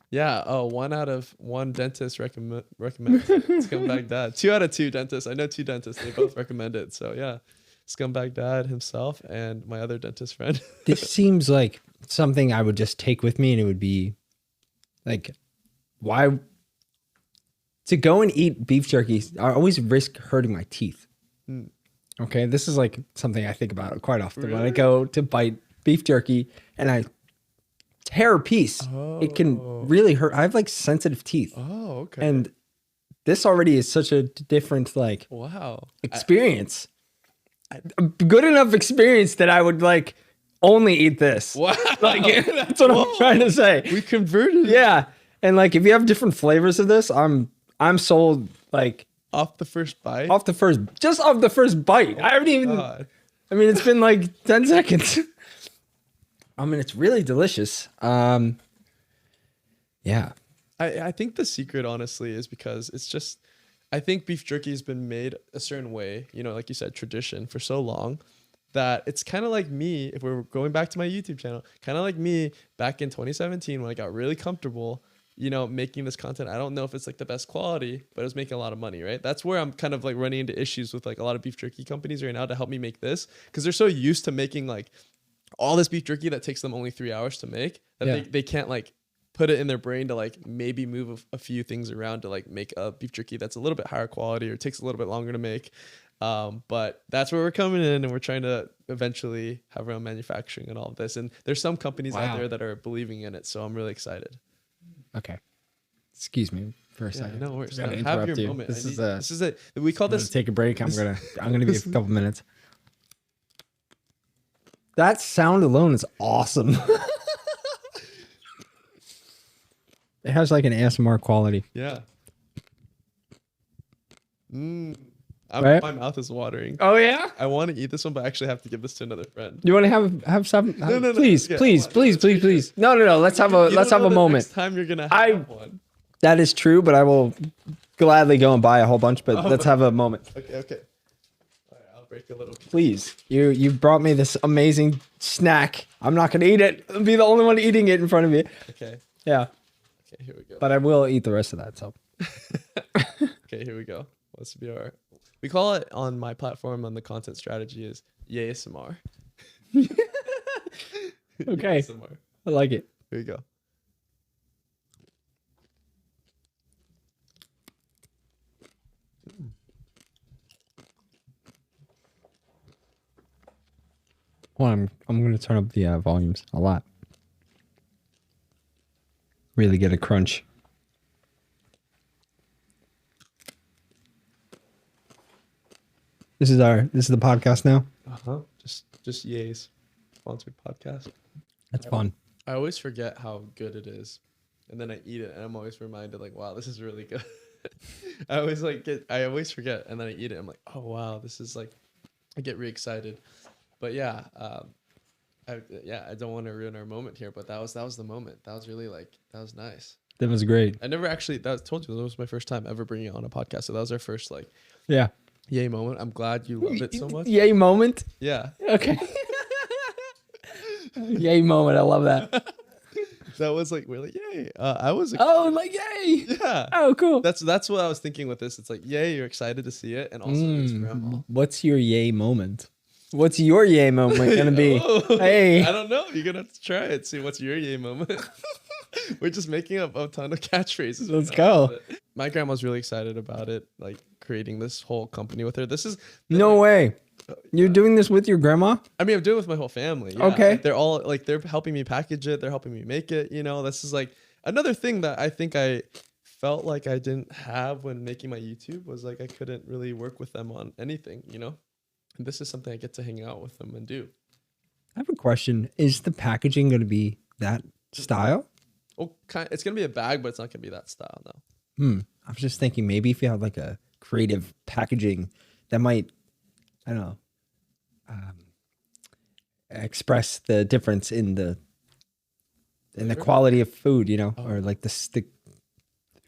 Yeah. Oh, 1 out of 1 dentist recommends Scumbag Dad. 2 out of 2 dentists. I know 2 dentists. They both recommend it. So yeah, Scumbag Dad himself and my other dentist friend. This seems like something I would just take with me, and it would be like, why to go and eat beef jerky? I always risk hurting my teeth. Okay, this is like something I think about quite often. Really? When I go to bite beef jerky and I tear a piece, it can really hurt. I have like sensitive teeth. Oh, okay. And this already is such a different like experience. A good enough experience that I would like only eat this. Wow. Like that's what I'm trying to say. We converted. Yeah. And like if you have different flavors of this, I'm sold like off the first bite. Just off the first bite. I haven't even I mean it's been like 10 seconds. I mean it's really delicious. Yeah. I think the secret honestly is because it's just I think beef jerky has been made a certain way, you know, like you said, tradition for so long that it's kind of like me, if we're going back to my YouTube channel, kind of like me back in 2017 when I got really comfortable, you know, making this content. I don't know if it's like the best quality, but it was making a lot of money, right? That's where I'm kind of like running into issues with like a lot of beef jerky companies right now to help me make this because they're so used to making like all this beef jerky that takes them only 3 hours to make that they can't like put it in their brain to like maybe move a few things around to like make a beef jerky that's a little bit higher quality or takes a little bit longer to make. But that's where we're coming in and we're trying to eventually have our own manufacturing and all of this. And there's some companies out there that are believing in it. So I'm really excited. Okay. Excuse me for a second. No worries. Have your moment. This is it. We call this. Take a break. I'm gonna be a couple minutes. That sound alone is awesome. It has like an ASMR quality. Yeah. Right? My mouth is watering. Oh yeah. I want to eat this one, but I actually have to give this to another friend. You want to have some? No. Please. No. Let's have a moment. Next time you're gonna have one. That is true, but I will gladly go and buy a whole bunch. But let's have a moment. Okay. All right, I'll break a little piece. Please, you brought me this amazing snack. I'm not gonna eat it. I'll be the only one eating it in front of you. Okay. Yeah. Okay, here we go. But I will eat the rest of that. So. Okay, here we go. Let's be our. We call it on my platform on the content strategy is ASMR. Okay. ASMR. I like it. Here we go. Hold on, I'm going to turn up the volumes a lot. Really get a crunch. This is the podcast now. Just yays. Sponsored podcast. That's fun. I always forget how good it is, and then I eat it, and I'm always reminded, like, wow, this is really good. I always forget, and then I eat it. I'm like, oh wow, this is like, I get really excited. But yeah, I don't want to ruin our moment here, but that was the moment. That was really that was nice. That was great. I never actually told you that was my first time ever bringing it on a podcast, so that was our first yay moment. I'm glad you love it so much. Yay moment. Yeah. Okay. Yay moment. I love that. That was like, we're like, yay. I was like yay. Yeah. Oh, cool. That's what I was thinking with this. It's like, yay, you're excited to see it, and also it's grandma. What's your yay moment? What's your yay moment gonna be? Hey, I don't know. You're gonna have to try it. See what's your yay moment. We're just making up a ton of catchphrases. Let's go. My grandma's really excited about it, like creating this whole company with her. This is no way. You're doing this with your grandma? I mean, I'm doing it with my whole family. Yeah. Okay. Like, they're all like, they're helping me package it. They're helping me make it. You know, this is like another thing that I think I felt like I didn't have when making my YouTube, was like I couldn't really work with them on anything, you know? And this is something I get to hang out with them and do. I have a question. Is the packaging going to be that style? Oh, it's going to be a bag, but it's not going to be that style, no. I was just thinking maybe if you had like a creative packaging that might, I don't know, express the difference in the quality of food, you know, or like the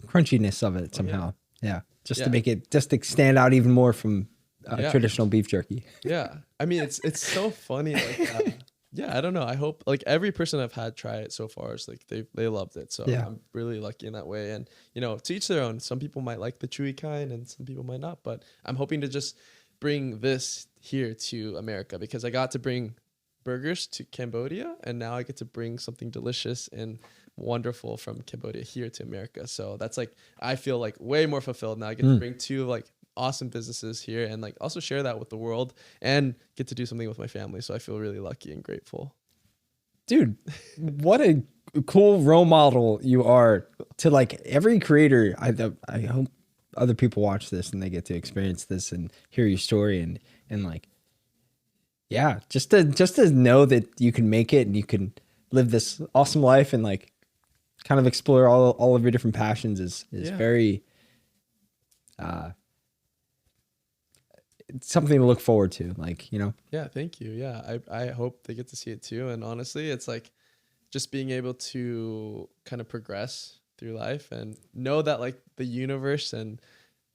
crunchiness of it somehow. Yeah. Just to make it, just to stand out even more from traditional beef jerky. Yeah. I mean, it's so funny. Like, yeah, I don't know. I hope like every person I've had try it so far is like they loved it. So I'm really lucky in that way. And you know, to each their own. Some people might like the chewy kind, and some people might not. But I'm hoping to just bring this here to America, because I got to bring burgers to Cambodia, and now I get to bring something delicious and wonderful from Cambodia here to America. So that's like, I feel like way more fulfilled now. I get to bring two like awesome businesses here, and like also share that with the world, and get to do something with my family. So I feel really lucky and grateful. Dude, what a cool role model you are to like every creator. I hope other people watch this and they get to experience this and hear your story and like, yeah, just to know that you can make it and you can live this awesome life and like kind of explore all of your different passions is very it's something to look forward to, like, you know. Yeah, thank you. Yeah, I hope they get to see it too. And honestly, it's like just being able to kind of progress through life and know that like the universe and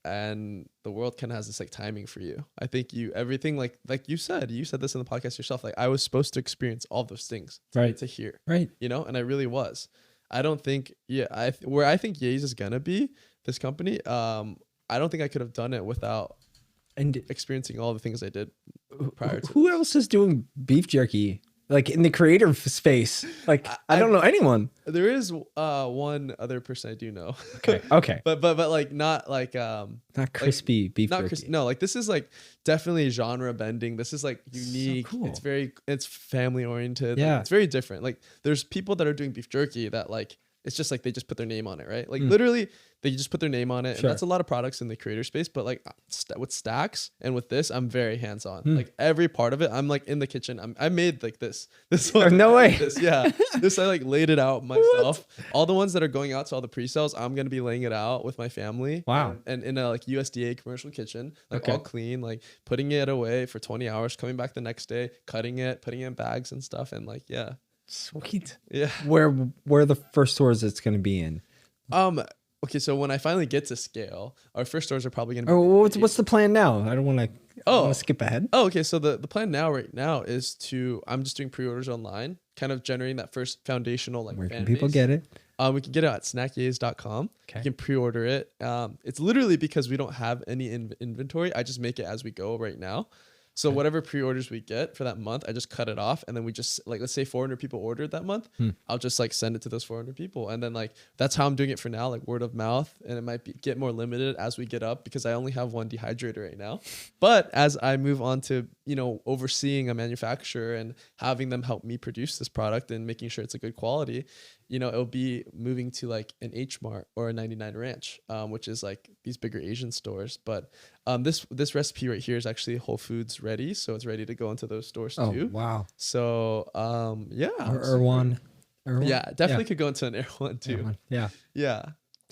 the world kind of has this like timing for you. I think everything like you said this in the podcast yourself, like I was supposed to experience all those things to hear, right, you know, and I really was. I don't think where I think Yays is gonna be, this company, I don't think I could have done it without experiencing all the things I did prior to who else is doing beef jerky like in the creative space? Like I don't know anyone. There is one other person I do know. Okay. but like not like not crispy like, beef jerky. No, like this is like definitely genre bending. This is like unique. So cool. It's family oriented. Yeah. Like, it's very different. Like there's people that are doing beef jerky that like it's just like they just put their name on it, right? Like literally they just put their name on it. And that's a lot of products in the creator space, but like with Stacks and with this, I'm very hands-on. Like every part of it, I'm like in the kitchen. I made like this one. No way. This I like laid it out myself. What? All the ones that are going out to all the pre-sales, I'm gonna be laying it out with my family. Wow. And in a like USDA commercial kitchen, like all clean, like putting it away for 20 hours, coming back the next day, cutting it, putting it in bags and stuff, and like Sweet. Yeah. Where are the first stores it's going to be in? Okay, so when I finally get to scale, our first stores are probably going to be... what's the plan now? I don't want to skip ahead. Oh, okay. So the plan right now is I'm just doing pre-orders online, kind of generating that first foundational like where can people get it? We can get it at snackyays.com. Okay. You can pre-order it. It's literally because we don't have any inventory. I just make it as we go right now. So whatever pre-orders we get for that month, I just cut it off, and then we just like, let's say 400 people ordered that month, I'll just like send it to those 400 people, and then like that's how I'm doing it for now, like word of mouth, and it might get more limited as we get up because I only have one dehydrator right now. But as I move on to overseeing a manufacturer and having them help me produce this product and making sure it's a good quality, it'll be moving to like an H Mart or a 99 Ranch, which is like these bigger Asian stores. But this recipe right here is actually Whole Foods ready, so it's ready to go into those stores too. Wow. So yeah, or Erewhon. Yeah, definitely could go into an Erewhon too. Erewhon. Yeah. Yeah.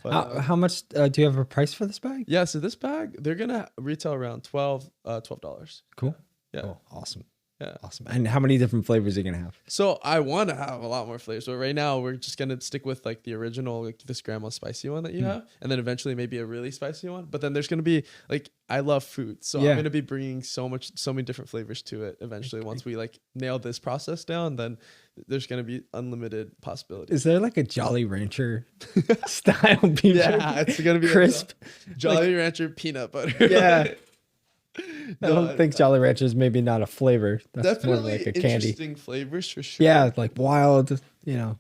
But, how much do you have a price for this bag? Yeah, so this bag they're gonna retail around $12. Cool. Yeah. Cool. Awesome. Yeah. Awesome. And how many different flavors are you gonna have? So I want to have a lot more flavors, but right now we're just gonna stick with like the original, like this grandma spicy one that you have, and then eventually maybe a really spicy one. But then there's gonna be like, I love food, so I'm gonna be bringing so many different flavors to it eventually. Once we like nail this process down, then there's gonna be unlimited possibilities. Is there like a Jolly Rancher style beef jerky? Yeah, it's gonna be crisp Jolly Rancher peanut butter. Yeah. I don't think Jolly Rancher is maybe not a flavor. That's definitely more like a candy. Interesting flavors for sure. Yeah, like wild,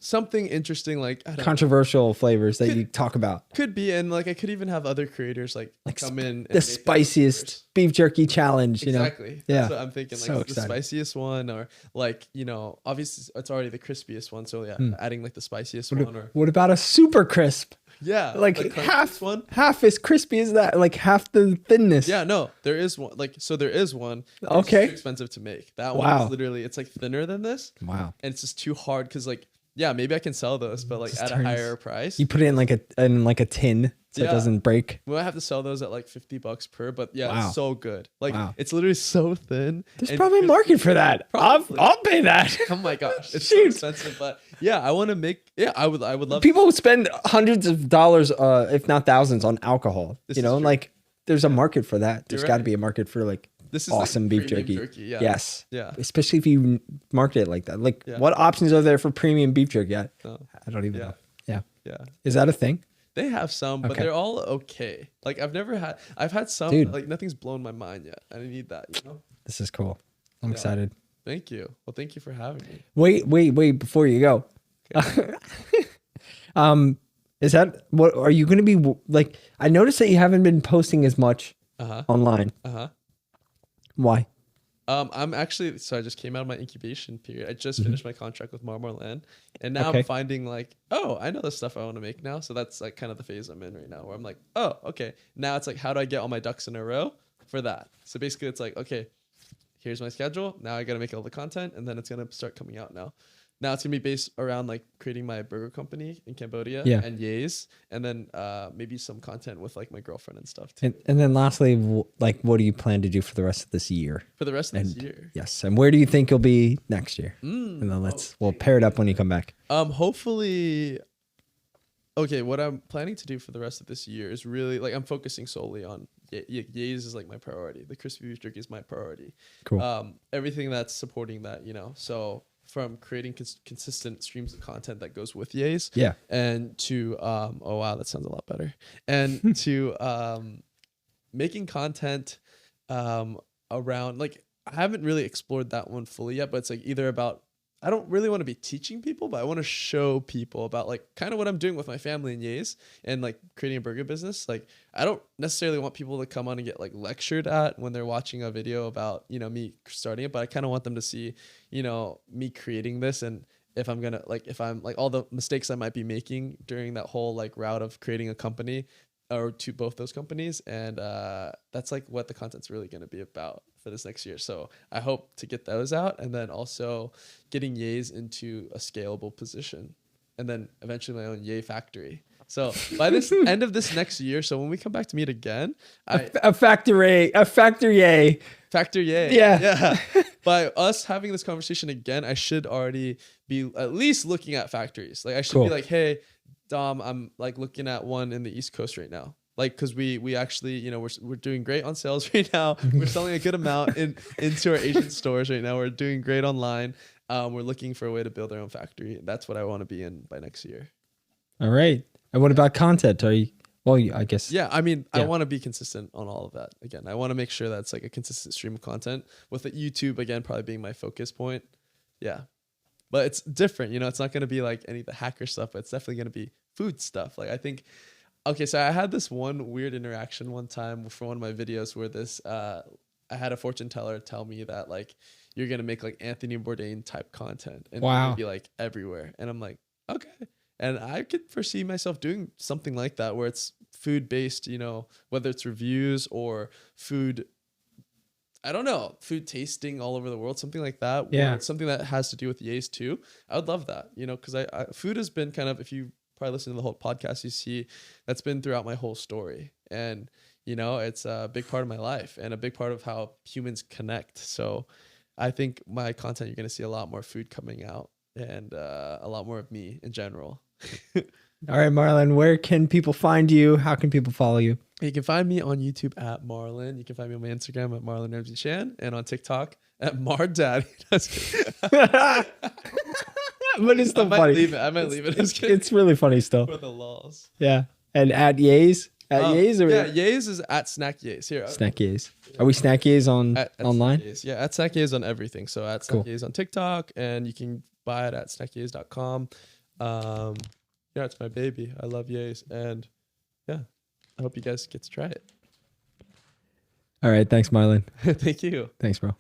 something interesting, like controversial flavors that you talk about. Could be, and like I could even have other creators like come in. The spiciest beef jerky challenge, Exactly. Yeah. That's what I'm thinking. Like So the spiciest one, or like obviously it's already the crispiest one. So yeah, adding like the spiciest one. Or what about a super crisp? Yeah, like half as crispy as that, like half the thinness. Yeah, no, there is one. There is one. Okay. It's too expensive to make. That one is literally, it's like thinner than this. Wow. And it's just too hard because like, yeah, maybe I can sell those, but like just at a higher price. You put it in like a tin so it doesn't break. We might have to sell those at like $50 per, but yeah, it's so good. Like it's literally so thin. There's probably a market for that. I'll pay that. Oh my gosh, it's so expensive, but yeah, I want to make. Yeah, I would love. People spend hundreds of dollars, if not thousands, on alcohol. Like there's a market for that. There's got to be a market for like this is awesome beef jerky. Yeah. Yes. Yeah. Especially if you market it like that. Like what options are there for premium beef jerky? I don't even know. Yeah. Yeah. Is that a thing? They have some, but they're all okay. Like I've had some, like nothing's blown my mind yet. I need that, This is cool. I'm excited. Thank you. Well, thank you for having me. Wait, before you go. Okay. Is that what are you going to be like? I noticed that you haven't been posting as much online. Why? I'm actually, so I just came out of my incubation period. I just finished my contract with Marlin, and now I'm finding like, oh, I know the stuff I want to make now. So that's like kind of the phase I'm in right now, where I'm like, oh, okay. Now it's like, how do I get all my ducks in a row for that? So basically it's like, okay, here's my schedule. Now I got to make all the content, and then it's going to start coming out now. Now it's going to be based around like creating my burger company in Cambodia and Yays, and then maybe some content with like my girlfriend and stuff too. And then lastly, like, what do you plan to do for the rest of this year? For the rest of this year? Yes. And where do you think you'll be next year? And then we'll pair it up when you come back. Hopefully, okay, what I'm planning to do for the rest of this year is really like, I'm focusing solely on Yays is like my priority. The crispy beef jerky is my priority. Cool. Everything that's supporting that, so from creating consistent streams of content that goes with Yays, and to oh wow, that sounds a lot better, and to making content around, like, I haven't really explored that one fully yet, but it's like either about, I don't really want to be teaching people, but I want to show people about like kind of what I'm doing with my family and Yays and like creating a burger business. Like I don't necessarily want people to come on and get like lectured at when they're watching a video about, me starting it, but I kind of want them to see, me creating this, and if I'm like all the mistakes I might be making during that whole like route of creating a company or to both those companies. And that's like what the content's really going to be about for this next year. So I hope to get those out, and then also getting Yays into a scalable position, and then eventually my own Yay factory. So by this end of this next year, so when we come back to meet again, a factory Yay. Yeah. By us having this conversation again, I should already be at least looking at factories. Like I should be like, hey, Dom, I'm like looking at one in the East Coast right now. Like, because we actually, we're doing great on sales right now. We're selling a good amount into our Asian stores right now. We're doing great online. We're looking for a way to build our own factory. That's what I want to be in by next year. All right. And what about content? Well, I guess. Yeah, I mean, I want to be consistent on all of that. Again, I want to make sure that's like a consistent stream of content with the YouTube, again, probably being my focus point. Yeah. But it's different, you know, it's not going to be like any of the hacker stuff, but it's definitely going to be food stuff. Like I think, okay, so I had this one weird interaction one time for one of my videos where I had a fortune teller tell me that like, you're going to make like Anthony Bourdain type content and it's going to be like everywhere. And I'm like, okay. And I could foresee myself doing something like that where it's food based, you know, whether it's reviews or food, I don't know, food tasting all over the world, something like that. Yeah. Or something that has to do with Yays too. I would love that, you know, because I food has been kind of, if you probably listen to the whole podcast, you see that's been throughout my whole story. And, you know, it's a big part of my life and a big part of how humans connect. So I think my content, you're going to see a lot more food coming out and a lot more of me in general. All right, Marlin, where can people find you? How can people follow you? You can find me on YouTube at Marlin. You can find me on my Instagram at Marlin Chan and on TikTok at Mardaddy. But it's still funny. I might leave it. It's really funny still. For the laws. Yeah. And at Yays? Yays? Or yeah, Yays is at Snack Yays. Here. Snack Yays. Are we Snack Yays online? Snack Yays. Yeah, at Snack Yays on everything. So at Snack Yays on TikTok, and you can buy it at snackyays.com. Yeah, it's my baby. I love Yays. And yeah, I hope you guys get to try it. All right. Thanks, Marlin. Thank you. Thanks, bro.